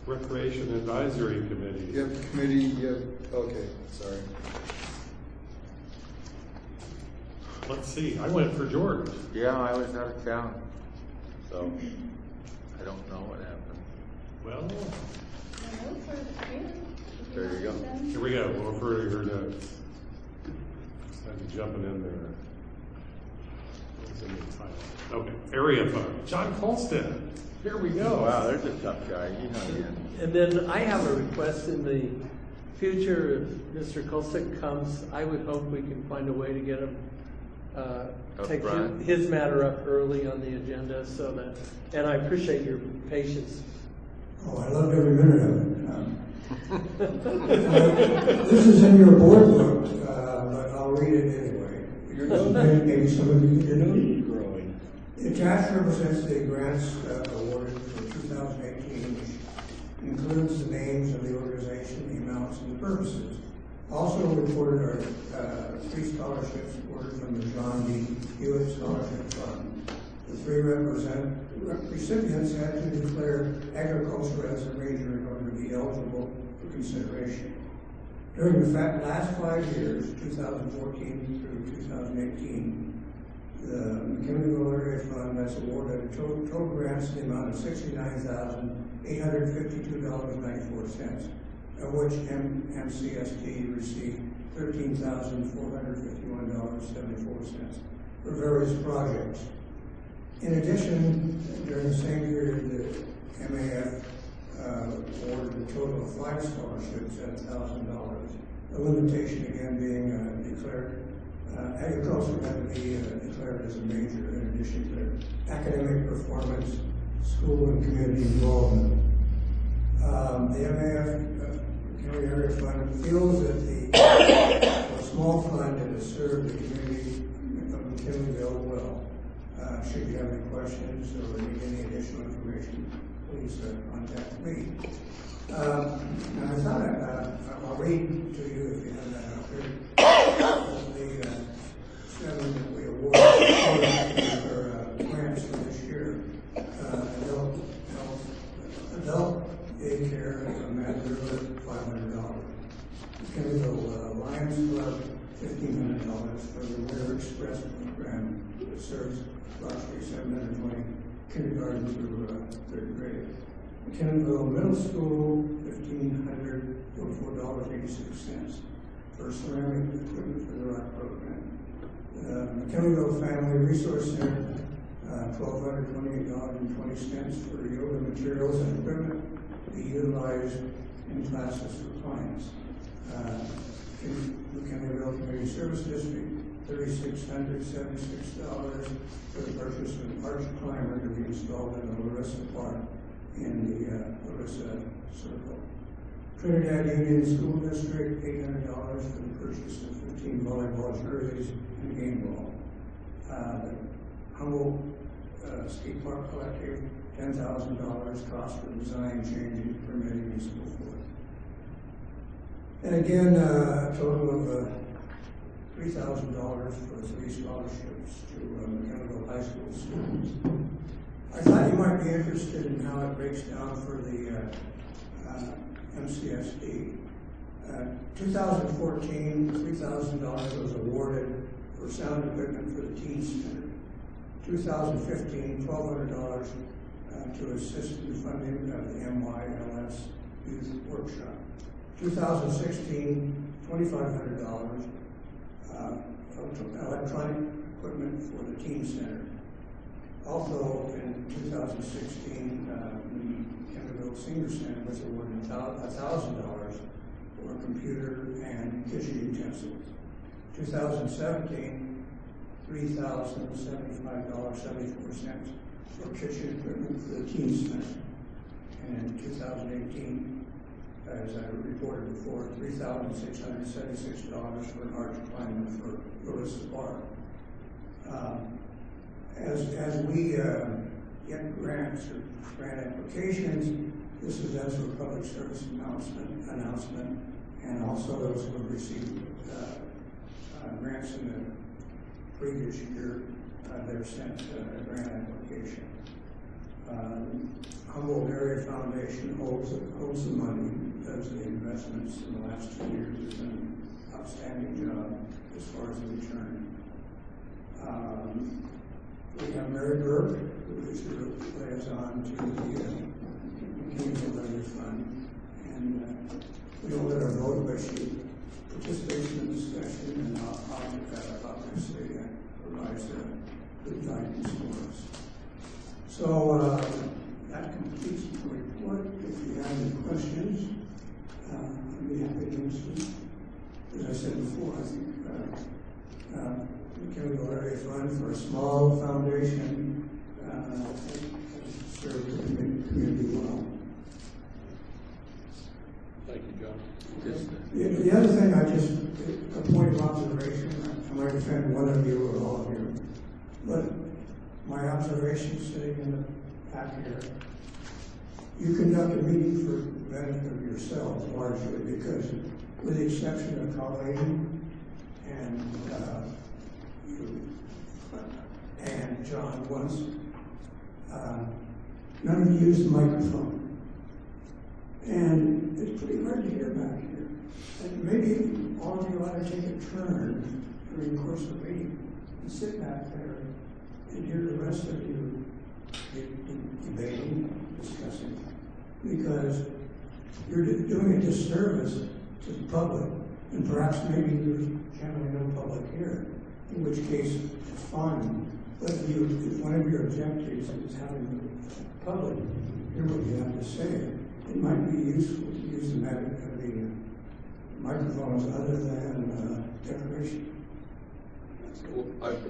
Recreation Advisory Committee. You have committee. Okay, sorry. Let's see, I went for George. Yeah, I was out of town, so I don't know what happened. Well, There you go. here we go, we'll refer to your notes. I'm jumping in there. What's in the title? Okay, area fund, John Colstead, here we go. Wow, there's a tough guy, you know him. And then I have a request in the future, if Mr. Kolsik comes, I would hope we can find a way to get him, take his matter up early on the agenda so that, and I appreciate your patience. Oh, I loved every minute of it. This is in your board book, but I'll read it anyway. Your note, maybe some of you didn't know. Growing. The attached represents the grants awarded for 2018, which includes the names of the organization, the amounts, and the purposes. Also reported are 3 scholarships awarded from the John D. Hewitt Scholarship Fund. The 3 recipients had to declare agriculture as a major in order to be eligible for consideration. During the last 5 years, 2014 through 2018, the McKinleyville Area Fund has awarded total grants in the amount of $69,852.94, of which MCSD received $13,451.74 for various projects. In addition, during the same period, the MAF awarded a total of 5 scholarships at $1,000. The limitation again being declared agriculture had to be declared as a major in addition to academic performance, school and community involvement. The MAF County Area Fund feels that the small fund has served the community of McKinleyville well. Should you have any questions or need any additional information, please contact me. And I thought I'll read to you if you have that up here. The 7 that we awarded for grants for this year. Adult daycare from Mad River, $500. McKinleyville Lions Club, $1,500 for the Winter Express program that serves approximately 720 kindergarten through 3rd grade. McKinleyville Middle School, $1,544.86 for ceramic equipment for the rock program. McKinleyville Family Resource Center, $1,228.20 for yoga materials and equipment to be utilized in classes for clients. McKinleyville Community Service District, $3,676 for the purchase of an arch climber to be installed in the Larissa Park in the Larissa Circle. Trinidad Union School District, $800 for the purchase of 15 volleyball jerseys and game ball. Humboldt Skate Park Collective, $10,000 cost for design changes, permitting, and so forth. And again, a total of $3,000 for 3 scholarships to McKinleyville High School students. I thought you might be interested in how it breaks down for the MCSD. 2014, $3,000 was awarded for sound equipment for the Teen Center. 2015, $1,200 to assist in funding of the MYLS Youth Workshop. 2016, $2,500 electronic equipment for the Teen Center. Also, in 2016, the Kennerville Senior Center was awarded $1,000 for a computer and kitchen utensils. 2017, $3,075.74 for kitchen equipment for the Teen Center. And in 2018, as I reported before, $3,676 for an arch climber for Larissa Park. As we get grants or grant applications, this is as a public service announcement, and also those who have received grants in the previous year, they're sent a grant application. Humboldt Area Foundation holds the money, does the investments in the last 2 years, has done an outstanding job as far as the return. We have Mary Burke, who is your liaison to the Community Lenders Fund. And we don't let her vote, but she participates in the discussion and obviously provides good guidance for us. So that completes the report. If you have any questions, I'd be happy to answer. As I said before, I think the Chemical Area Fund for a small foundation has served the community well. Thank you, John. The other thing, a point of observation, I might offend one of you or all of you, but my observation sitting in the back here, you conduct a meeting for the benefit of yourselves largely, because with the exception of Colleen and John once, none of you use the microphone. And it's pretty hard to hear back here. And maybe all of you ought to take a turn during the course of the meeting and sit back there and hear the rest of you debating, discussing, because you're doing a disservice to the public, and perhaps maybe there's generally no public here, in which case it's fine. But if one of your objectives is having the public hear what you have to say, it might be useful to use the microphones other than decoration. Well,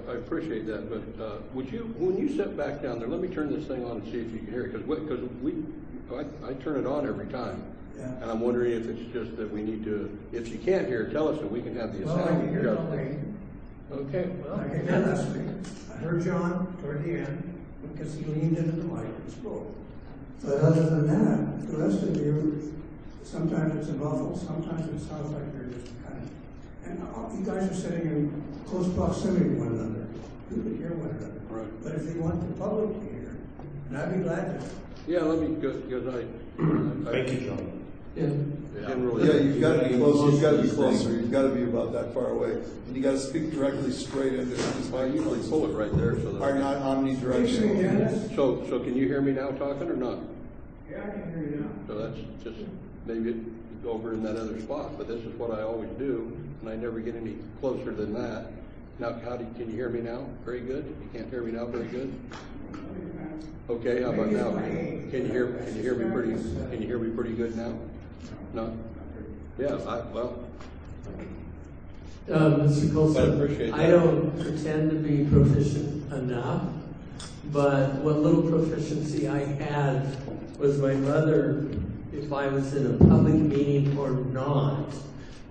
I appreciate that, but would you, when you sit back down there, let me turn this thing on and see if you can hear it, because I turn it on every time. Yeah. And I'm wondering if it's just that we need to, if you can't hear, tell us and we can have the Well, I sound. can hear Colleen. Okay, well. I can hear Leslie. I heard John toward the end because he leaned into the mic and spoke. But other than that, the rest of you, sometimes it's a muffle, sometimes it sounds like you're just kind of, and you guys are sitting in close proximity to one another. You can hear one another. Right. But if you want the public to hear, and I'd be glad to. Yeah, let me, because I. Thank you, John. Yeah. Yeah, you've got to be closer. You've got to be closer. You've got to be about that far away, and you got to speak directly straight into it. I usually pull it right there, so that. Are not omnidirectional. So can you hear me now talking or not? Yeah, I can hear you now. So that's just maybe over in that other spot, but this is what I always do, and I never get any closer than that. Now, can you hear me now? Very good. You can't hear me now? Very good. Okay, how about now? Can you hear me pretty good now? No? Yeah, Mr. Colson, I don't pretend to be proficient enough, but what little proficiency I had was my mother, if I was in a public meeting or not,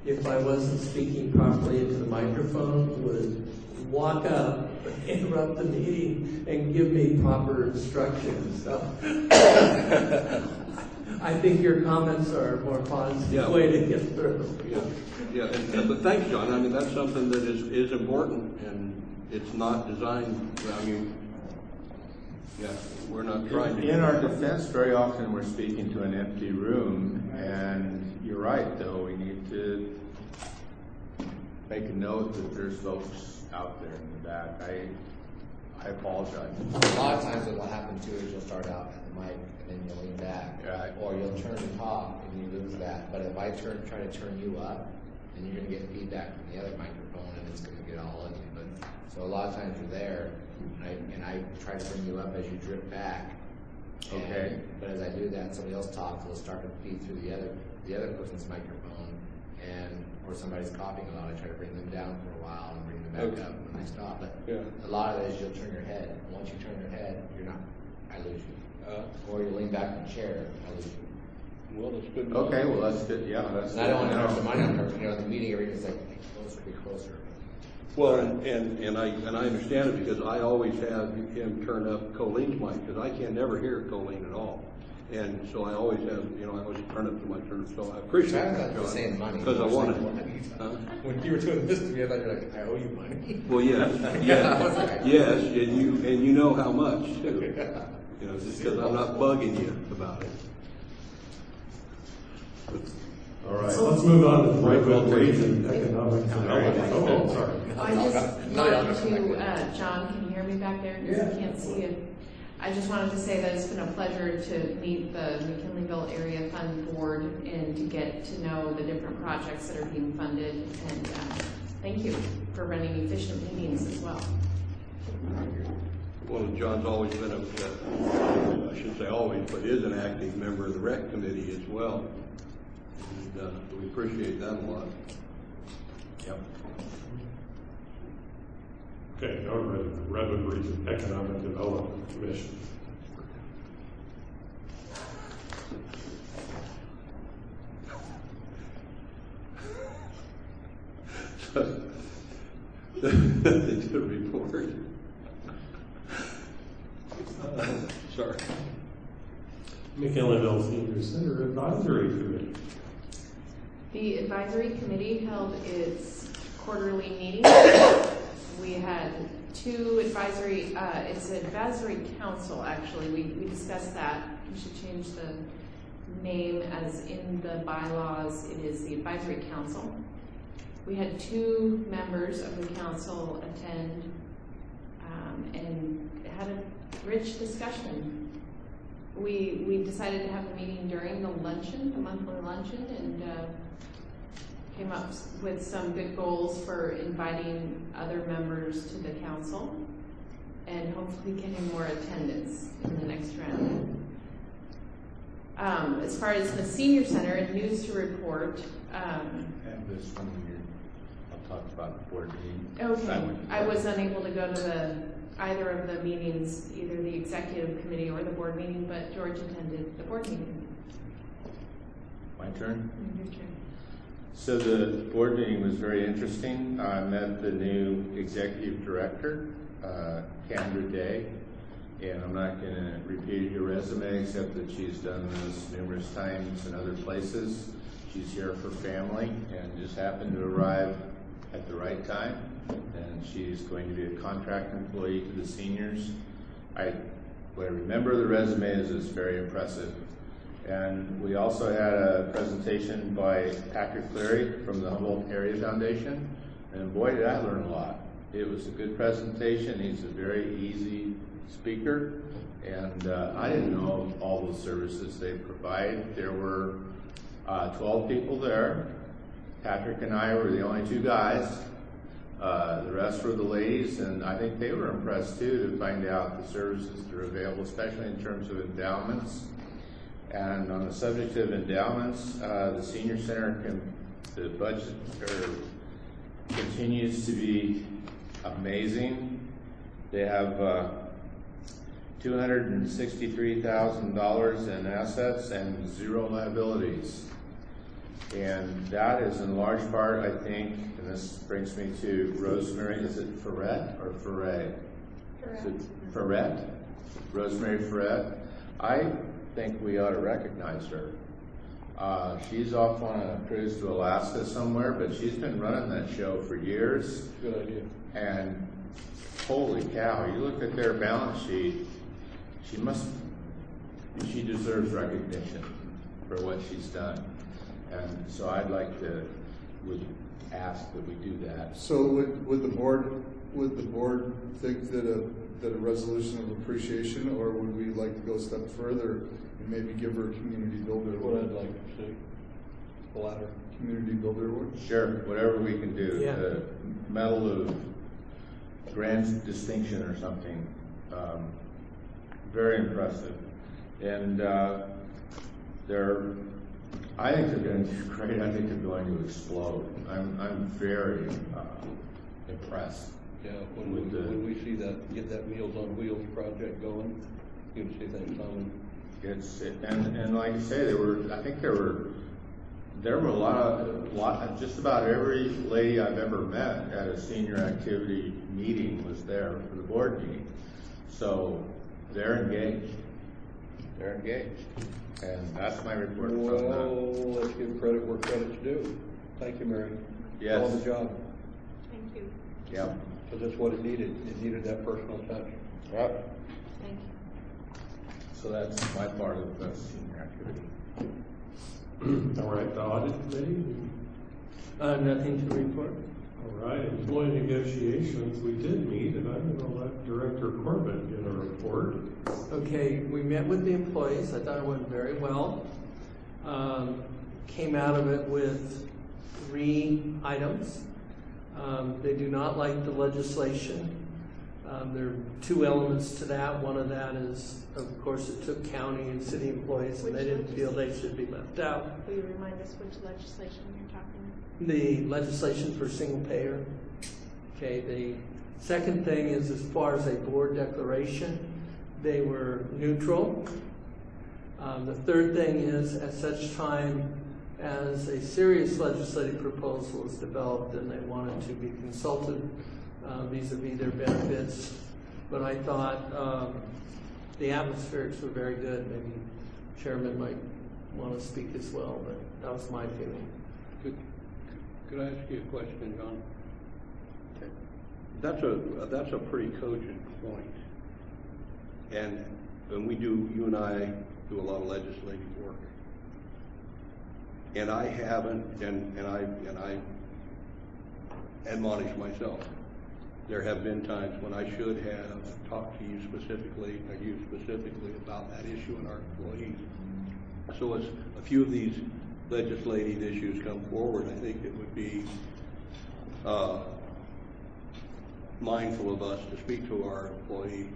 if I wasn't speaking properly into the microphone, would walk up, interrupt the meeting, and give me proper instructions. So I think your comments are a more positive way to get through. But thanks, John. I mean, that's something that is important, and it's not designed, we're not trying to. In our defense, very often we're speaking to an empty room, and you're right, though, we need to make a note that there's folks out there in the back. I apologize. A lot of times what will happen too is you'll start out at the mic and then you'll lean back. Right. Or you'll turn to talk and you lose that. But if I try to turn you up, then you're gonna get feedback from the other microphone and it's gonna get all ugly. But so a lot of times you're there and I try to bring you up as you drift back. Okay. But as I do that, somebody else talks, it'll start to feed through the other person's microphone, or somebody's coughing a lot. I try to bring them down for a while and bring them back up when they stop. But a lot of it is you'll turn your head. Once you turn your head, I lose you. Or you lean back in the chair, I lose you. Well, that's good. Okay, well that's good. Yeah, that's. And I don't want to interrupt mine on purpose. In the meeting, everybody's like, be closer. Well, and I understand it because I always have him turn up Colleen's mic because I can never hear Colleen at all. And so I always have, I always turn up to my turn. So I appreciate that, John. Saying money. Because I want it. When you were doing this to me, I thought you were like, I owe you money. Well, yes, and you know how much too. Just because I'm not bugging you about it. All right, let's move on to the Redwood Region Economic Development. Oh, sorry. I just wanted to, John, can you hear me back there? Because I can't see you. I just wanted to say that it's been a pleasure to meet the McKinleyville Area Fund Board and to get to know the different projects that are being funded. And thank you for running efficient meetings as well. Well, John's always been I shouldn't say always, but is an active member of the rec committee as well. And we appreciate that a lot. Yep. Okay, now we're at the Redwood Region Economic Development Commission. It's a report. Sorry. McKinleyville Senior Center Advisory Committee. The advisory committee held its quarterly meeting. We had two advisory, it's an advisory council actually. We discussed that. We should change the name as in the bylaws. It is the advisory council. We had two members of the council attend and had a rich discussion. We decided to have the meeting during the luncheon, the monthly luncheon, and came up with some good goals for inviting other members to the council and hopefully getting more attendance in the next round. As far as the senior center and news to report. And this one here, I'll talk about the board meeting. Okay, I was unable to go to either of the meetings, either the executive committee or the board meeting, but George attended the board meeting. My turn? Your turn. So the board meeting was very interesting. I met the new executive director, Kendra Day, and I'm not going to repeat her resume except that she's done this numerous times in other places. She's here for family and just happened to arrive at the right time, and she's going to be a contract employee to the seniors. What I remember of the resume is it's very impressive. And we also had a presentation by Patrick Cleary from the Humboldt Area Foundation, and boy did I learn a lot. It was a good presentation. He's a very easy speaker, and I didn't know all the services they provide. There were 12 people there. Patrick and I were the only two guys. The rest were the ladies, and I think they were impressed too to find out the services that are available, especially in terms of endowments. And on the subject of endowments, the senior center the budget continues to be amazing. They have $263,000 in assets and 0 liabilities. And that is in large part, I think, and this brings me to Rosemary, is it Ferret or Ferret? Ferret? Rosemary Ferret. I think we ought to recognize her. She's off on a cruise to Alaska somewhere, but she's been running that show for years. Good idea. And holy cow, you look at their balance sheet, she deserves recognition for what she's done. And so I'd like to ask that we do that. So would the board think that a resolution of appreciation, or would we like to go a step further and maybe give her a community builder What award? I'd like to see, the latter. Community builder award? Sure, whatever we can do. Yeah. The Medal of Grand Distinction or something. Very impressive. And I think they're going to do great. I think they're going to explode. I'm very impressed. Yeah, when we see that, get that Meals on Wheels project going, you're going to see things coming. And like I say, there were a lot, just about every lady I've ever met at a senior activity meeting was there for the board meeting. So they're engaged. And that's my report. Well, let's give credit where credit's due. Thank you, Mary. Yes. On the job. Thank you. Yeah. Because that's what it needed. It needed that personal touch. Yep. Thank you. So that's my part of the senior activity. All right, the audit committee? Nothing to report. All right, employee negotiations, we did meet, and I'm going to let Director Corbett give a report. Okay, we met with the employees. I thought it went very well. Came out of it with 3 items. They do not like the legislation. There are 2 elements to that. One of that is, of course, it took county and city employees, and they didn't feel they should be left out. Will you remind us which legislation you're talking about? The legislation for single payer. Okay, the second thing is as far as a board declaration, they were neutral. The third thing is at such time as a serious legislative proposal is developed, then they wanted to be consulted vis-a-vis their benefits. But I thought the atmospherics were very good. Maybe Chairman might want to speak as well, but that was my feeling. Could I ask you a question, John? That's a pretty cogent point. And you and I do a lot of legislative work. And I haven't, and I admonish myself. There have been times when I should have talked to you specifically about that issue in our employees. So as a few of these legislative issues come forward, I think it would be mindful of us to speak to our employee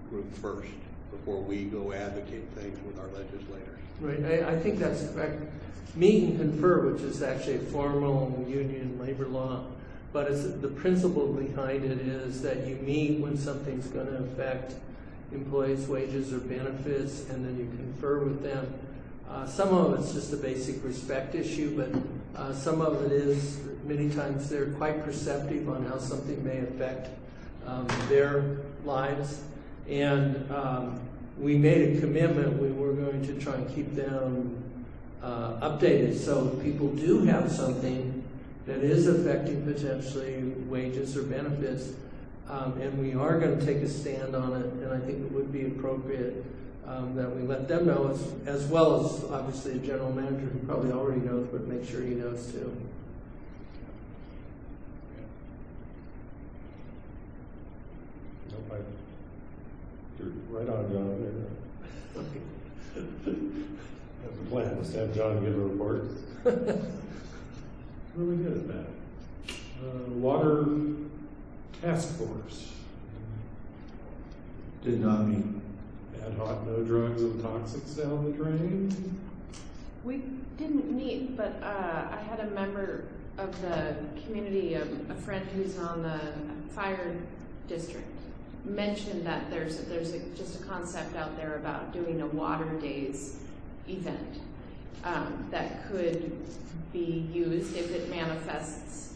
group first before we go advocate things with our legislators. Right, I think that's correct. Meet and confer, which is actually a formal union labor law, but it's, the principle behind it is that you meet when something's going to affect employees' wages or benefits, and then you confer with them. Some of it's just a basic respect issue, but some of it is, many times they're quite perceptive on how something may affect their lives. And we made a commitment, we were going to try and keep them updated, so if people do have something that is affecting potentially wages or benefits, and we are going to take a stand on it, and I think it would be appropriate that we let them know, as well as obviously a general manager who probably already knows, but make sure he knows too. Nope, you're right on, John. That's the plan, was to have John give a report. Really good at that. Water task force. Did not meet. Ad hoc, no drugs and toxics down the drain. We didn't meet, but I had a member of the community, a friend who's on the fire district, mentioned that there's just a concept out there about doing a water days event that could be used if it manifests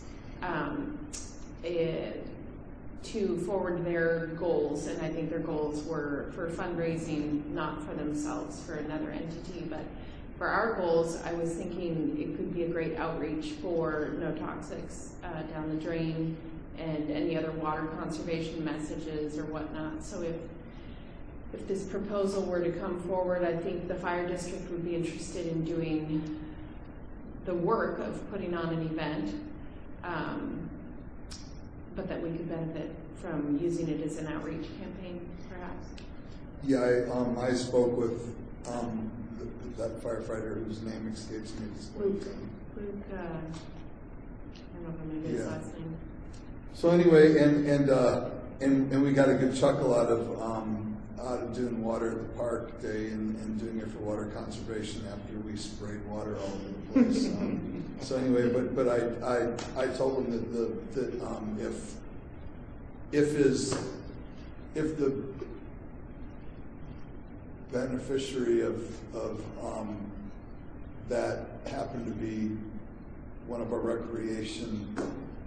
to forward their goals, and I think their goals were for fundraising, not for themselves, for another entity, but for our goals, I was thinking it could be a great outreach for no toxics down the drain and any other water conservation messages or whatnot. So if this proposal were to come forward, I think the fire district would be interested in doing the work of putting on an event, but that we could benefit from using it as an outreach campaign, perhaps. Yeah, I spoke with that firefighter whose name escapes me. Luke, I don't know if I know his last name. So anyway, and we got a good chuckle out of doing water at the park day and doing it for water conservation after we sprayed water all over the place. So anyway, but I told him that if the beneficiary of that happened to be one of our recreation,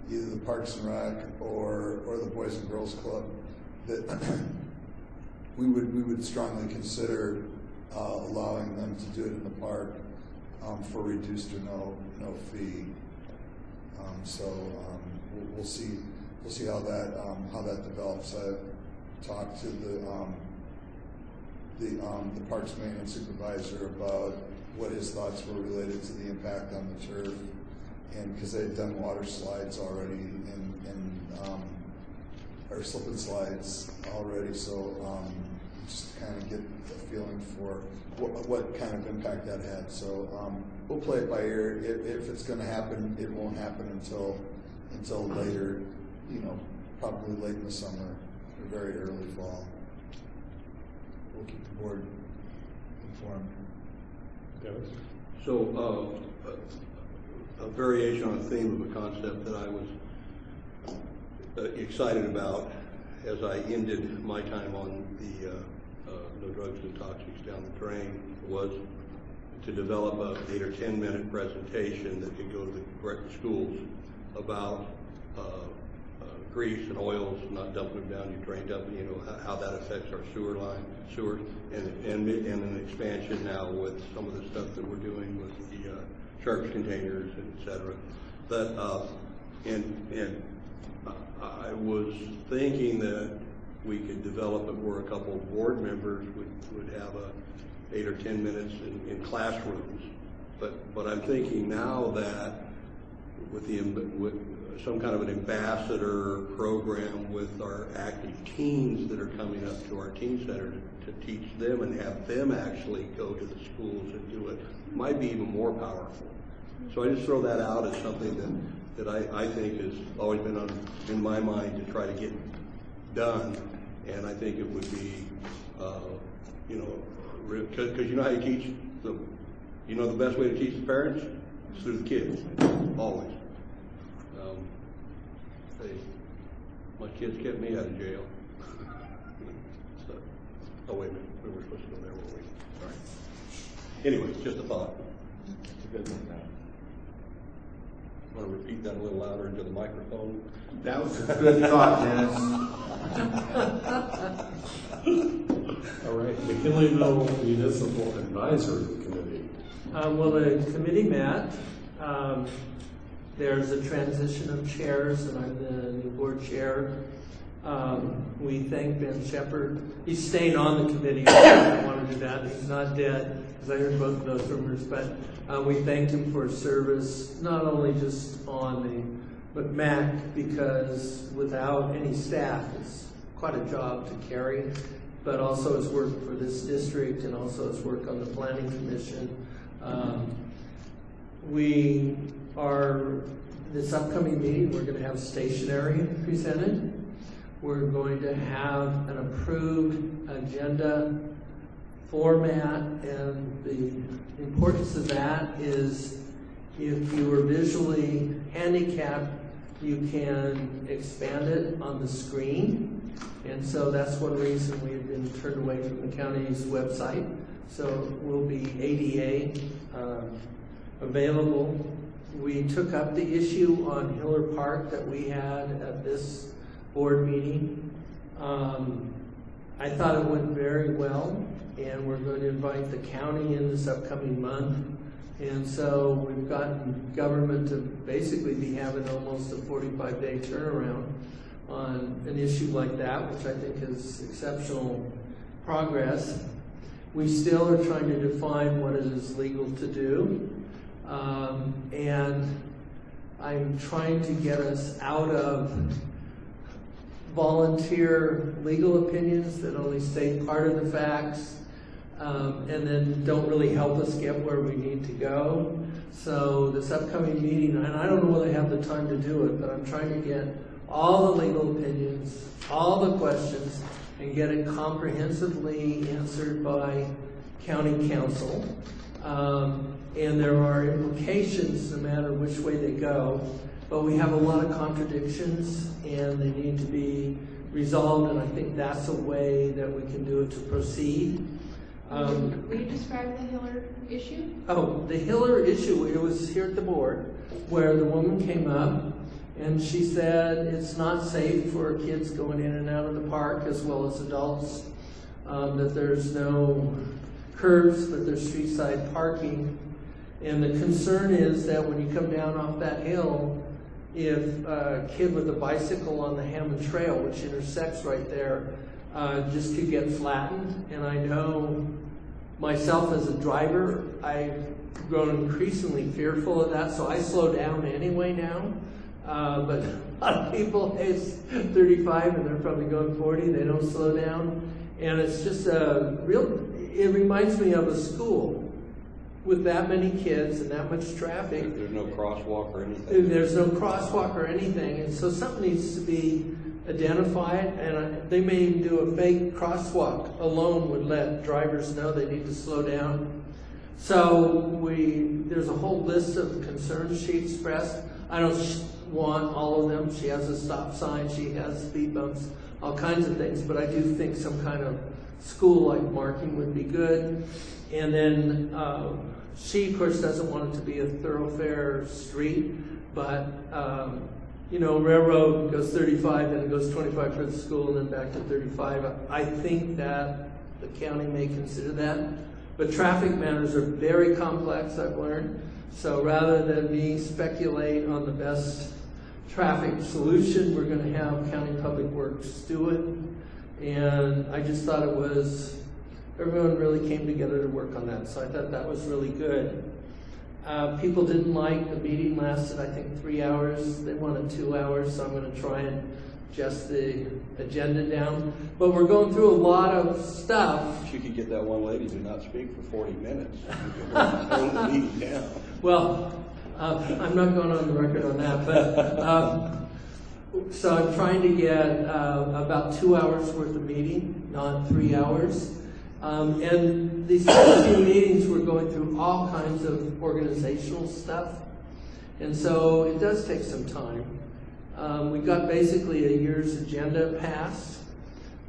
either the Parks and Rec or the Boys and Girls Club, that we would strongly consider allowing them to do it in the park for reduced or no fee. We'll see how that develops. I talked to the parks maintenance supervisor about what his thoughts were related to the impact on the turf, and because they had done water slides already or slip and slides already, so just to kind of get a feeling for what kind of impact that had. So we'll play it by ear. If it's going to happen, it won't happen until later, probably late in the summer or very early fall. We'll keep the board informed. Dennis? So a variation on a theme of a concept that I was excited about as I ended my time on the No Drugs and Toxics Down the Drain was to develop a 8 or 10 minute presentation that could go to the schools about grease and oils, not dumping them down your drain, how that affects our sewers, and an expansion now with some of the stuff that we're doing with the sharps containers, etc. But and I was thinking that we could develop it where a couple of board members would have 8 or 10 minutes in classrooms. But I'm thinking now that with some kind of an ambassador program with our active teens that are coming up to our teen center to teach them and have them actually go to the schools and do it might be even more powerful. So I just throw that out as something that I think has always been in my mind to try to get done, and I think it would be, because how you teach them, the best way to teach the parents is through the kids, always. My kids kept me out of jail. So, oh wait a minute, we were supposed to go there, weren't we? All right. Anyway, just a thought. It's a good one. Want to repeat that a little louder into the microphone? That was a good thought, Dennis. All right, McKinleyville Municipal Advisory Committee. Well, the committee met. There's a transition of chairs, and I'm the new board chair. We thank Ben Shepherd. He's staying on the committee. I want to do that. He's not dead, because I heard both of those rumors. But we thanked him for his service, not only just but MAC, because without any staff, it's quite a job to carry, but also his work for this district and also his work on the Planning Commission. This upcoming meeting, we're going to have stationery presented. We're going to have an approved agenda format, and the importance of that is if you are visually handicapped, you can expand it on the screen. And so that's one reason we've been turned away from the county's website. So we'll be ADA available. We took up the issue on Hiller Park that we had at this board meeting. I thought it went very well, and we're going to invite the county in this upcoming month. And so we've gotten government to basically be having almost a 45-day turnaround on an issue like that, which I think is exceptional progress. We still are trying to define what it is legal to do. And I'm trying to get us out of volunteer legal opinions that only state part of the facts and then don't really help us get where we need to go. So this upcoming meeting, and I don't know whether I have the time to do it, but I'm trying to get all the legal opinions, all the questions, and get it comprehensively answered by county council. And there are implications no matter which way they go, but we have a lot of contradictions and they need to be resolved, and I think that's a way that we can do it to proceed. Will you describe the Hiller issue? Oh, the Hiller issue, it was here at the board where the woman came up and she said it's not safe for kids going in and out of the park as well as adults, that there's no curbs, that there's street side parking. And the concern is that when you come down off that hill, if a kid with a bicycle on the Hammond Trail, which intersects right there, just could get flattened. And I know myself as a driver, I've grown increasingly fearful of that, so I slow down anyway now. But a lot of people, it's 35 and they're probably going 40, they don't slow down. And it's just it reminds me of a school with that many kids and that much traffic. There's no crosswalk or anything. There's no crosswalk or anything, and so something needs to be identified, and they may even do a fake crosswalk alone would let drivers know they need to slow down. So there's a whole list of concerns she expressed. I don't want all of them. She has a stop sign, she has speed bumps, all kinds of things, but I do think some kind of school-like marking would be good. And then she, of course, doesn't want it to be a thoroughfare street, but railroad goes 35, then it goes 25 for the school, and then back to 35. I think that the county may consider that. But traffic matters are very complex, I've learned. So rather than me speculate on the best traffic solution, we're going to have County Public Works do it. And I just thought everyone really came together to work on that. So I thought that was really good. People didn't like the meeting lasted, I think, 3 hours. They wanted 2 hours, so I'm going to try and adjust the agenda down. But we're going through a lot of stuff. She could get that one lady to not speak for 40 minutes. Tone the meeting down. Well, I'm not going on the record on that, but so I'm trying to get about 2 hours worth of meeting, not 3 hours. And these 15 meetings, we're going through all kinds of organizational stuff. And so it does take some time. We got basically a year's agenda passed,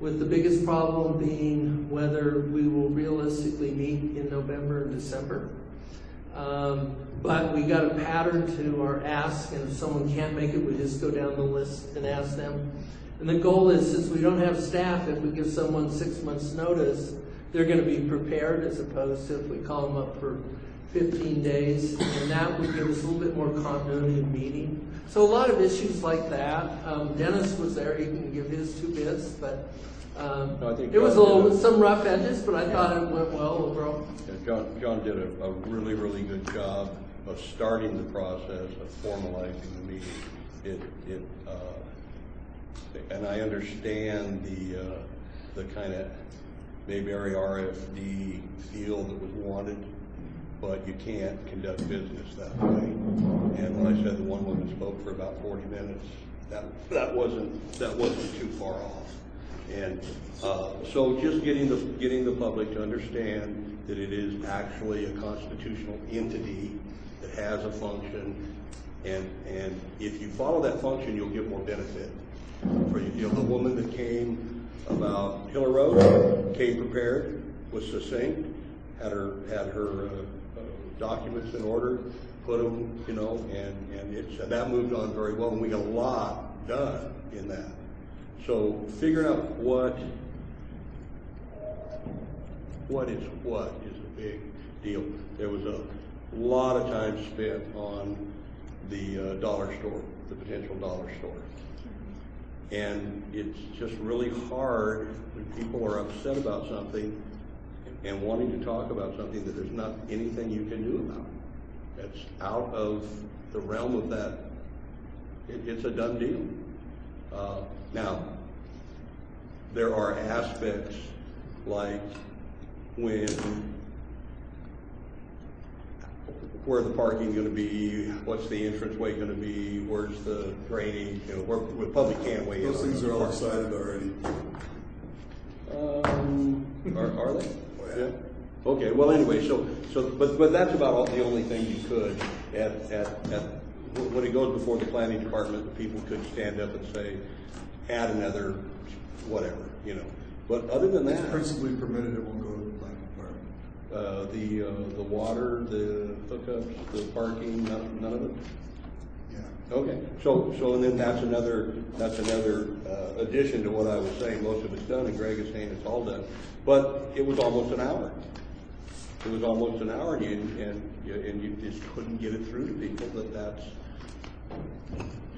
with the biggest problem being whether we will realistically meet in November and December. But we got a pattern to our ask, and if someone can't make it, we just go down the list and ask them. And the goal is, since we don't have staff, if we give someone 6 months' notice, they're going to be prepared, as opposed to if we call them up for 15 days, and that would give us a little bit more continuity in meeting. So a lot of issues like that. Dennis was there; he can give his 2 bits, but No, I think it was some rough edges, but I thought it went well overall. Yeah, John did a really, really good job of starting the process of formalizing the meeting. And I understand the kind of Mayberry RFD feel that was wanted, but you can't conduct business that way. And when I said the one woman spoke for about 40 minutes, that wasn't too far off. And so just getting the public to understand that it is actually a constitutional entity that has a function, and if you follow that function, you'll get more benefit for you. You know, the woman that came about Hiller Road came prepared, was succinct, had her documents in order, put them, and that moved on very well, and we got a lot done in that. So figuring out what is a big deal. There was a lot of time spent on the dollar store, the potential dollar store. And it's just really hard when people are upset about something and wanting to talk about something that there's not anything you can do about. That's out of the realm of that. It's a done deal. Now, there are aspects like where the parking going to be, what's the entranceway going to be, where's the drainage, where the public can't weigh in. Those things are all decided already. Are they? Yeah. Okay. Well, anyway, but that's about the only thing you could when it goes before the planning department, the people could stand up and say, add another whatever, But other than that, it's principally permitted. It won't go to the planning department. The water, the hookups, the parking, none of it. Yeah. Okay. So and then that's another addition to what I was saying. Most of it's done, and Greg is saying it's all done. But it was almost an hour. It was almost an hour, and you just couldn't get it through to people that's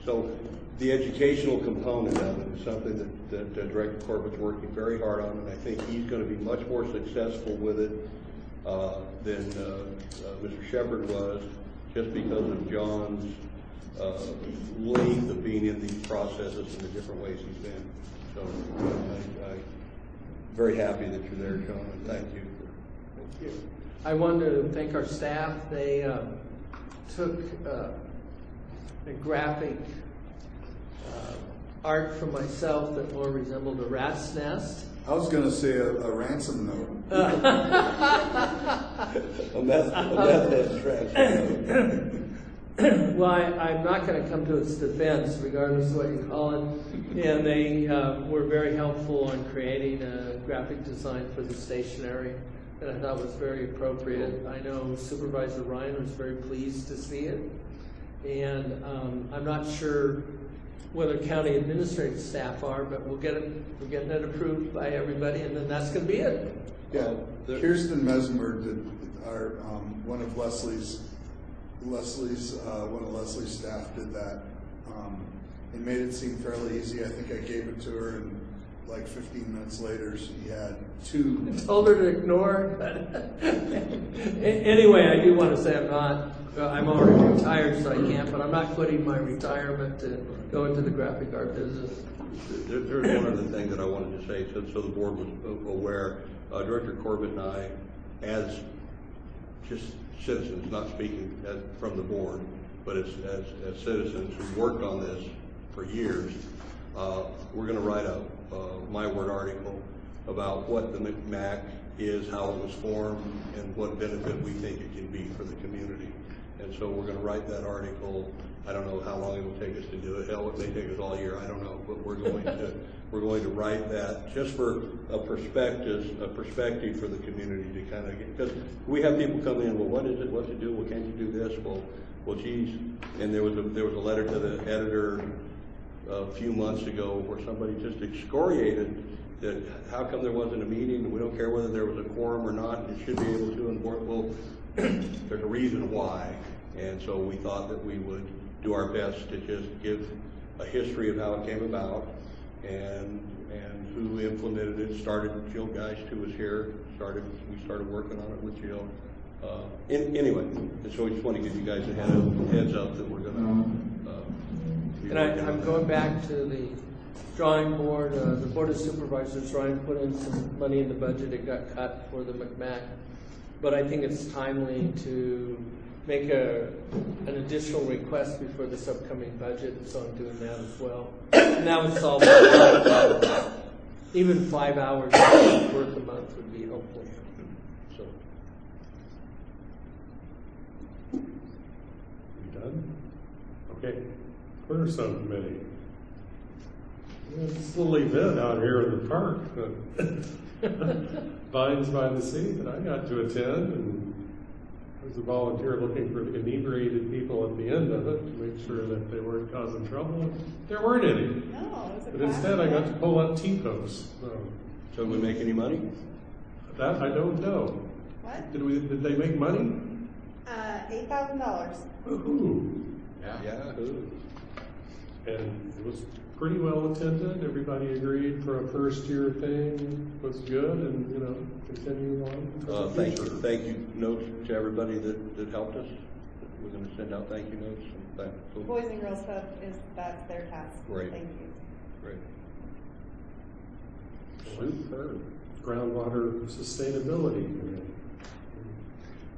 So the educational component of it is something that Director Corbett's working very hard on, and I think he's going to be much more successful with it than Mr. Shepard was, just because of John's length of being in these processes and the different ways he's been. So I'm very happy that you're there, John, and thank you. Thank you. I want to thank our staff. They took a graphic art from myself that more resembled a rat's nest. I was going to say a ransom note. A meth ransom note. Well, I'm not going to come to its defense, regardless of what you call it. And they were very helpful in creating a graphic design for the stationery that I thought was very appropriate. I know Supervisor Ryan was very pleased to see it. And I'm not sure whether county administrative staff are, but we're getting it approved by everybody, and then that's going to be it. Yeah, Kirsten Mesmer did our one of Leslie's staff did that. It made it seem fairly easy. I think I gave it to her, and like 15 minutes later, she had two. I told her to ignore it. Anyway, I do want to say I'm already retired, so I can't, but I'm not quitting my retirement to go into the graphic art business. There's one other thing that I wanted to say, so the board was aware. Director Corbett and I, as just citizens, not speaking from the board, but as citizens who worked on this for years, we're going to write a My Word article about what the MCMAC is, how it was formed, and what benefit we think it can be for the community. And so we're going to write that article. I don't know how long it will take us to do it. Hell, it may take us all year. I don't know, but we're going to write that just for a perspective for the community to kind of get, because we have people come in. Well, what is it? What's it do? Well, can't you do this? Well, geez. And there was a letter to the editor a few months ago where somebody just excoriated that how come there wasn't a meeting, and we don't care whether there was a quorum or not, and it should be able to. And well, there's a reason why. And so we thought that we would do our best to just give a history of how it came about and who implemented it. Jill Geist, who was here, we started working on it with Jill. Anyway, and so we just want to give you guys a heads up that we're going to. And I'm going back to the drawing board. The Board of Supervisors, Ryan put in some money in the budget. It got cut for the MCMAC. But I think it's timely to make an additional request before this upcoming budget, so I'm doing that as well. And that would solve a lot. Even 5 hours worth a month would be helpful. So, we done? Okay. Quarter subcommittee. It's a little event out here in the park. Vines by the Sea that I got to attend, and I was a volunteer looking for inebriated people at the end of it to make sure that they weren't causing trouble. There weren't any. No, it was a but instead I got to pull up T-posts. So did we make any money? That I don't know. What? Did they make money? $8,000. Woohoo! Yeah. And it was pretty well attended. Everybody agreed for a first year thing was good, and continue on. Thank you notes to everybody that helped us. We're going to send out thank you notes. Boys and Girls Club that's their task. Great. Thank you. Great. Superb. Groundwater sustainability.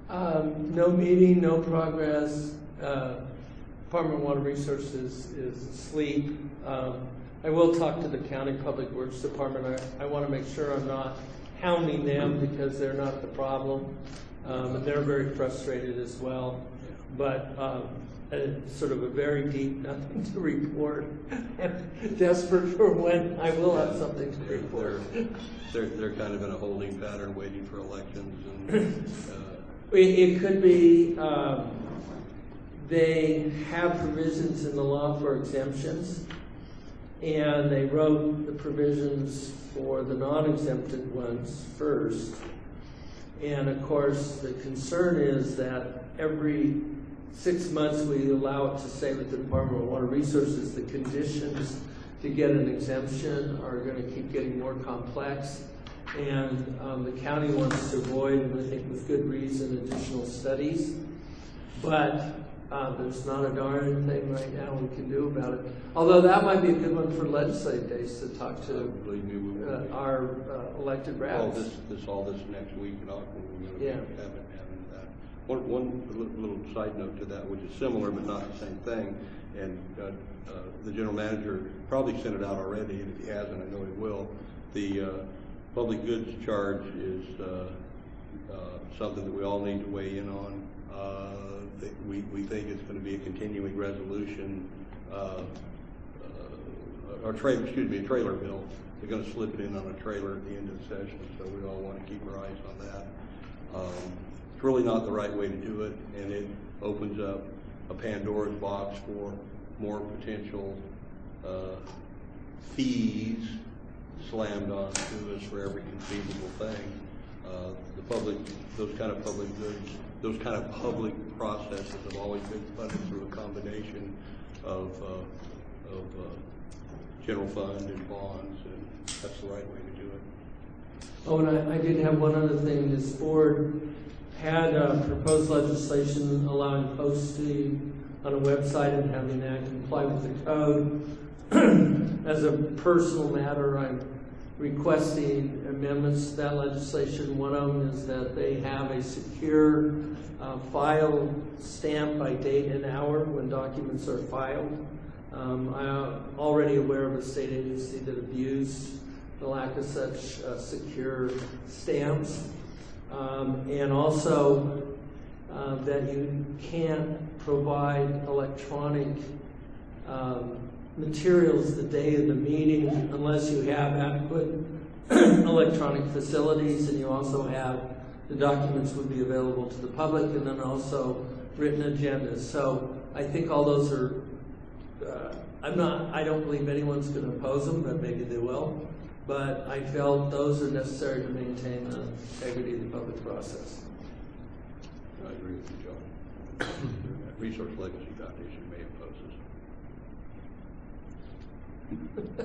No meeting, no progress. Department of Water Resources is asleep. I will talk to the County Public Works Department. I want to make sure I'm not hounding them because they're not the problem. And they're very frustrated as well. But it's sort of a very deep nothing to report. I'm desperate for when I will have something to report. They're kind of in a holding pattern waiting for elections. And, it could be they have provisions in the law for exemptions, and they wrote the provisions for the non-exempted ones first. And of course, the concern is that every 6 months, we allow it to say with the Department of Water Resources, the conditions to get an exemption are going to keep getting more complex. And the county wants to avoid, and I think with good reason, additional studies. But there's not a darn thing right now we can do about it. Although that might be a good one for legislative days to talk to our elected reps. All this next week in Auckland, we're going to Yeah. have it. And one little side note to that, which is similar but not the same thing, and the general manager probably sent it out already, and if he hasn't, I know he will. The public goods charge is something that we all need to weigh in on. We think it's going to be a continuing resolution, a trailer bill. They're going to slip it in on a trailer at the end of the session, so we all want to keep our eyes on that. It's really not the right way to do it, and it opens up a Pandora's box for more potential fees slammed onto us for every conceivable thing. Those kind of public processes have always been funded through a combination of general fund and bonds, and that's the right way to do it. Oh, and I did have one other thing. This board had proposed legislation allowing posting on a website and having that comply with the code. As a personal matter, I'm requesting amendments to that legislation. One of them is that they have a secure file stamped by date and hour when documents are filed. I'm already aware of a state agency that abused the lack of such secure stamps. And also that you can't provide electronic materials the day of the meeting unless you have adequate electronic facilities, and you also have the documents would be available to the public, and then also written agendas. So I think all those are, I don't believe anyone's going to oppose them, but maybe they will. But I felt those are necessary to maintain the integrity of the public process. I agree with you, John. Resource Legacy Foundation may oppose us.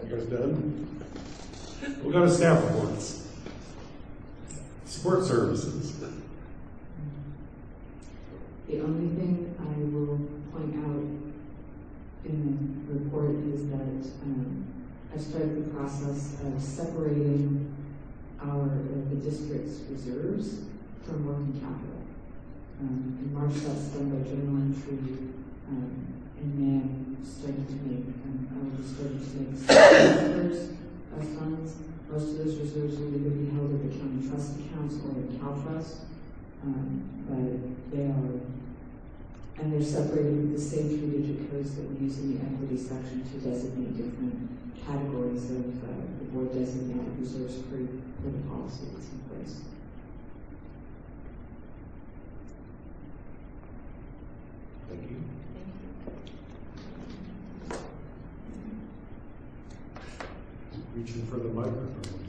You guys done? We'll go to staff reports. Support services. The only thing I will point out in the report is that I started the process of separating the district's reserves from working capital. In March, that's done by journal entry, and then starting to make, I will be starting to make transfers of funds. Most of those reserves will either be held at the county trust accounts or in CalTrust, but they're separated with the same 3-digit codes that we use in the equity section to designate different categories of the board designated reserves for the policy that's in place. Thank you. Reaching for the microphone.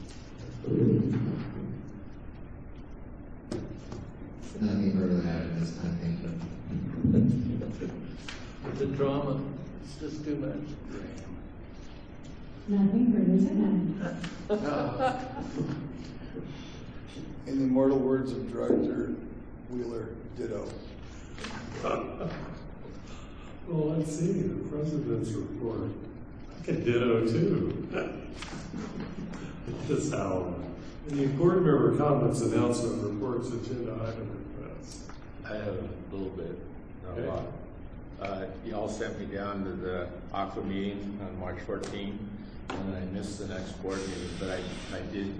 Nothing further to add at this time, thank you. The drama, it's just too much. Nothing further to add. In the immortal words of Director Wheeler, ditto. Well, let's see, the president's report. I can ditto too. Just how, any board member comments, announcement, reports, agenda item requests? I have a little bit, not Okay. a lot. Y'all sent me down to the Aqua meeting on March 14th, and I missed the next board meeting, but I did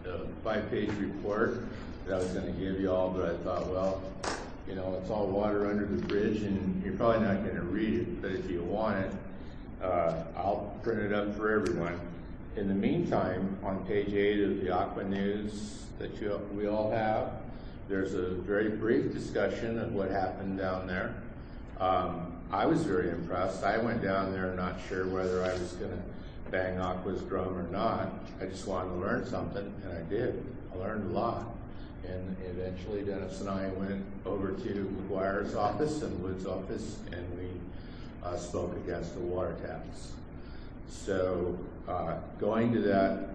a 5-page report that I was going to give y'all, but I thought, well, you know, it's all water under the bridge, and you're probably not going to read it, but if you want it, I'll print it up for everyone. In the meantime, on page 8 of the Aqua News that we all have, there's a very brief discussion of what happened down there. I was very impressed. I went down there not sure whether I was going to bang Aqua's drum or not. I just wanted to learn something, and I did. I learned a lot. And eventually Dennis and I went over to McGuire's office and Wood's office, and we spoke against the water tax. So going to that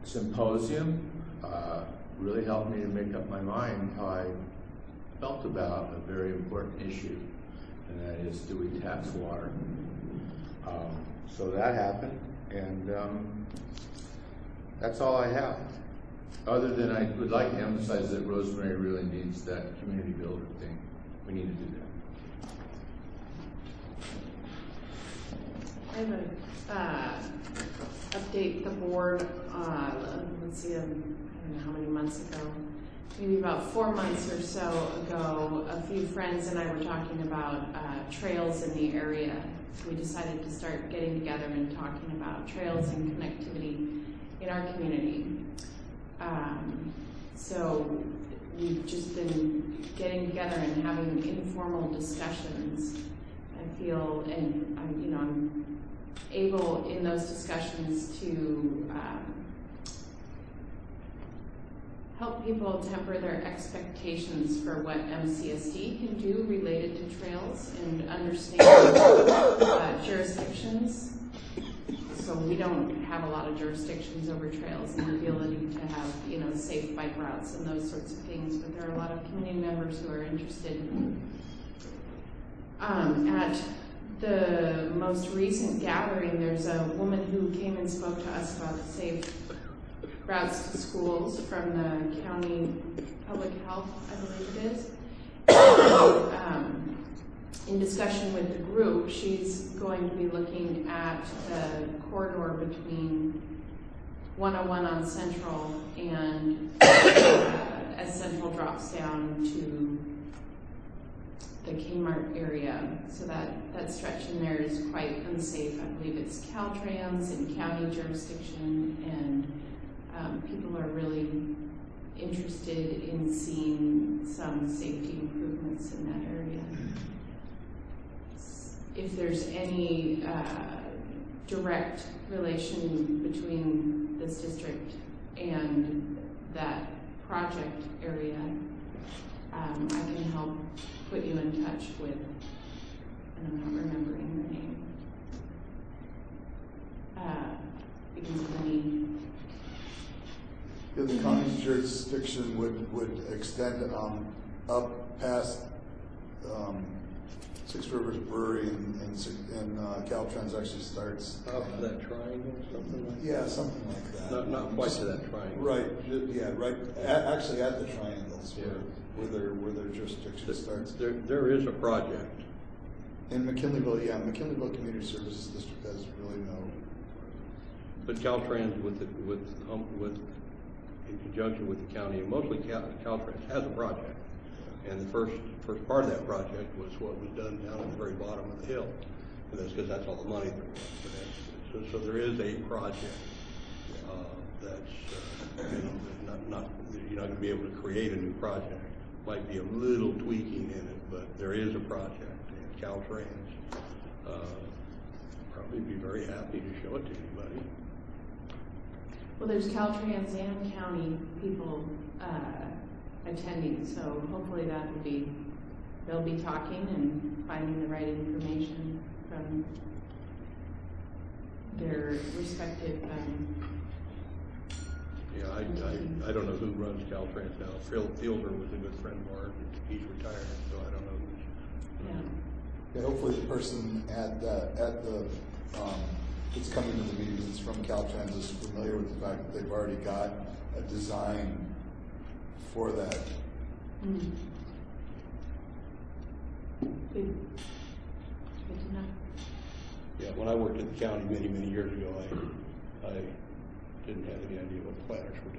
symposium really helped me to make up my mind how I felt about a very important issue, and that is, do we tax water? So that happened, and that's all I have. Other than I would like to emphasize that Rosemary really needs that community builder thing. We need to do that. I have a update the board, let's see, I don't know how many months ago, maybe about 4 months or so ago, a few friends and I were talking about trails in the area. We decided to start getting together and talking about trails and connectivity in our community. So we've just been getting together and having informal discussions. I feel, and I'm able in those discussions to help people temper their expectations for what MCSD can do related to trails and understand jurisdictions. So we don't have a lot of jurisdictions over trails and the ability to have, safe bike routes and those sorts of things, but there are a lot of community members who are interested. At the most recent gathering, there's a woman who came and spoke to us about safe routes to schools from the county public health, I believe it is. In discussion with the group, she's going to be looking at the corridor between 101 on Central and as Central drops down to the Kmart area. So that stretch in there is quite unsafe. I believe it's Caltrans and county jurisdiction, and people are really interested in seeing some safety improvements in that area. If there's any direct relation between this district and that project area, I can help put you in touch with, and I'm not remembering her name, begins with an E. Yeah, the county's jurisdiction would extend up past Six Rivers Brewery, and Caltrans actually starts up to that triangle, something like that. Yeah, something like that. Not quite to that triangle. Right. Yeah. Right. Actually, at the triangles where their jurisdiction starts. There is a project In McKinleyville, yeah, McKinleyville Community Services District has really no. But Caltrans in conjunction with the county, and mostly Caltrans has a project. And the first part of that project was what was done down at the very bottom of the hill. And that's because that's all the money there was. So there is a project that's not you're not going to be able to create a new project. Might be a little tweaking in it, but there is a project. And Caltrans probably be very happy to show it to anybody. Well, there's Caltrans and county people attending, so hopefully they'll be talking and finding the right information from their respective. Yeah, I don't know who runs Caltrans now. Phil Fielder was a good friend of ours. He's retired, so I don't know who's. Yeah. Yeah, hopefully the person at the that's coming to the meetings from Caltrans is familiar with the fact that they've already got a design for that. Mm. Good. Good to know. Yeah, when I worked in the county many years ago, I didn't have any idea what the planners were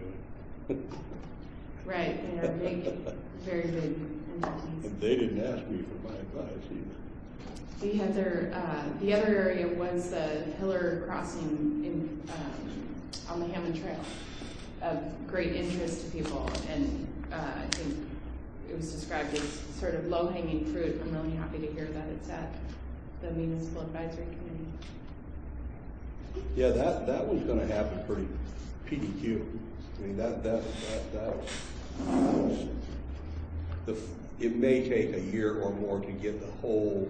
doing. Right, they are big, very big entities. And they didn't ask me for my advice either. The other area was the Hiller crossing on the Hammond Trail, of great interest to people, and I think it was described as sort of low-hanging fruit. I'm really happy to hear that it's at the Municipal Advisory Committee. Yeah, that one's going to happen pretty PDQ. I mean, that It may take a year or more to get the whole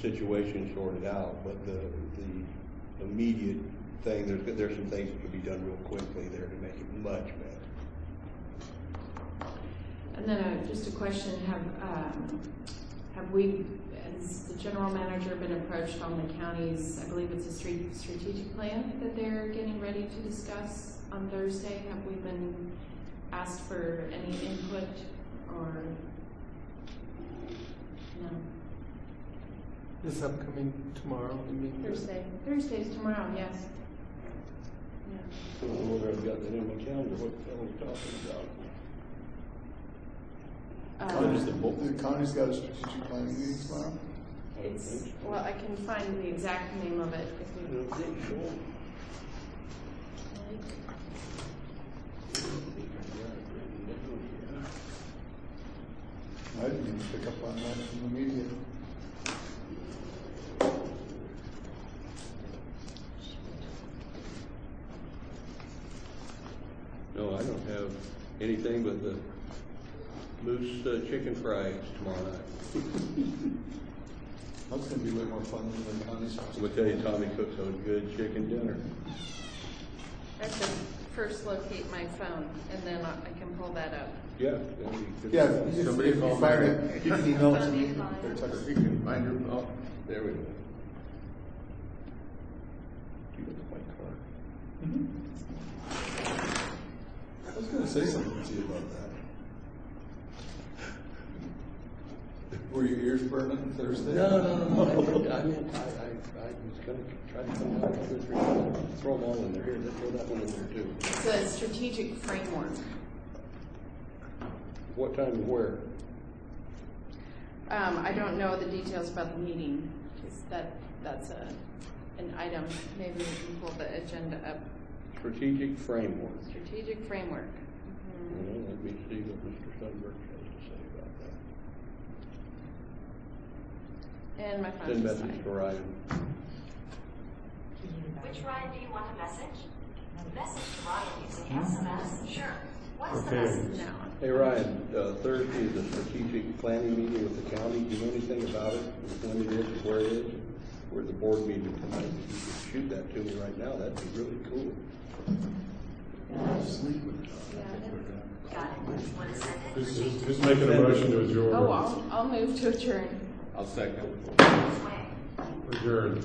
situation sorted out, but the immediate thing, there's some things that can be done real quickly there to make it much better. And then just a question, have we, has the general manager been approached on the county's, I believe it's a strategic plan that they're getting ready to discuss on Thursday? Have we been asked for any input or no? This upcoming tomorrow, you mean? Thursday. Thursday's tomorrow, yes. Yeah. I don't know whether I've got that in my calendar, what the hell are we talking about? The county's got a strategic planning meeting tomorrow? It's, well, I can find the exact name of it if we I don't think so. I didn't even pick up on that from the media. No, I don't have anything but the moose chicken fries tomorrow night. That's gonna be way more fun than the county's. I'm gonna tell you, Tommy cooks a good chicken dinner. I have to first locate my phone and then I can pull that up. Yeah, that'd be good. Yeah, if Somebody you call find Mary. it, you can email it to me. Somebody Or Tucker. You can find her, oh, There we go. Do you look at my car? I was gonna say something to you about that. Were your ears burning Thursday? No. I was gonna try to come out with 2 or 3, throw them all in there. Here, let's throw that one in there too. It's a strategic framework. What time and where? I don't know the details about the meeting. That's an item. Maybe we can pull the agenda up. Strategic framework. Strategic framework. Well, let me see what Mr. Sundberg has to say about that. And my phone Send just message died. to Ryan. Which Ryan do you want a message? Message to Ryan using SMS? Sure. What's the Okay. message? No. Hey Ryan, Thursday is a strategic planning meeting with the county. Do you know anything about it? When it is, where it is? Where the board meeting tonight? If you could shoot that to me right now, that'd be really cool. Got it. Want to send it? Who's making a motion to adjourn? Oh, I'll move to adjourn. I'll second. Adjourn.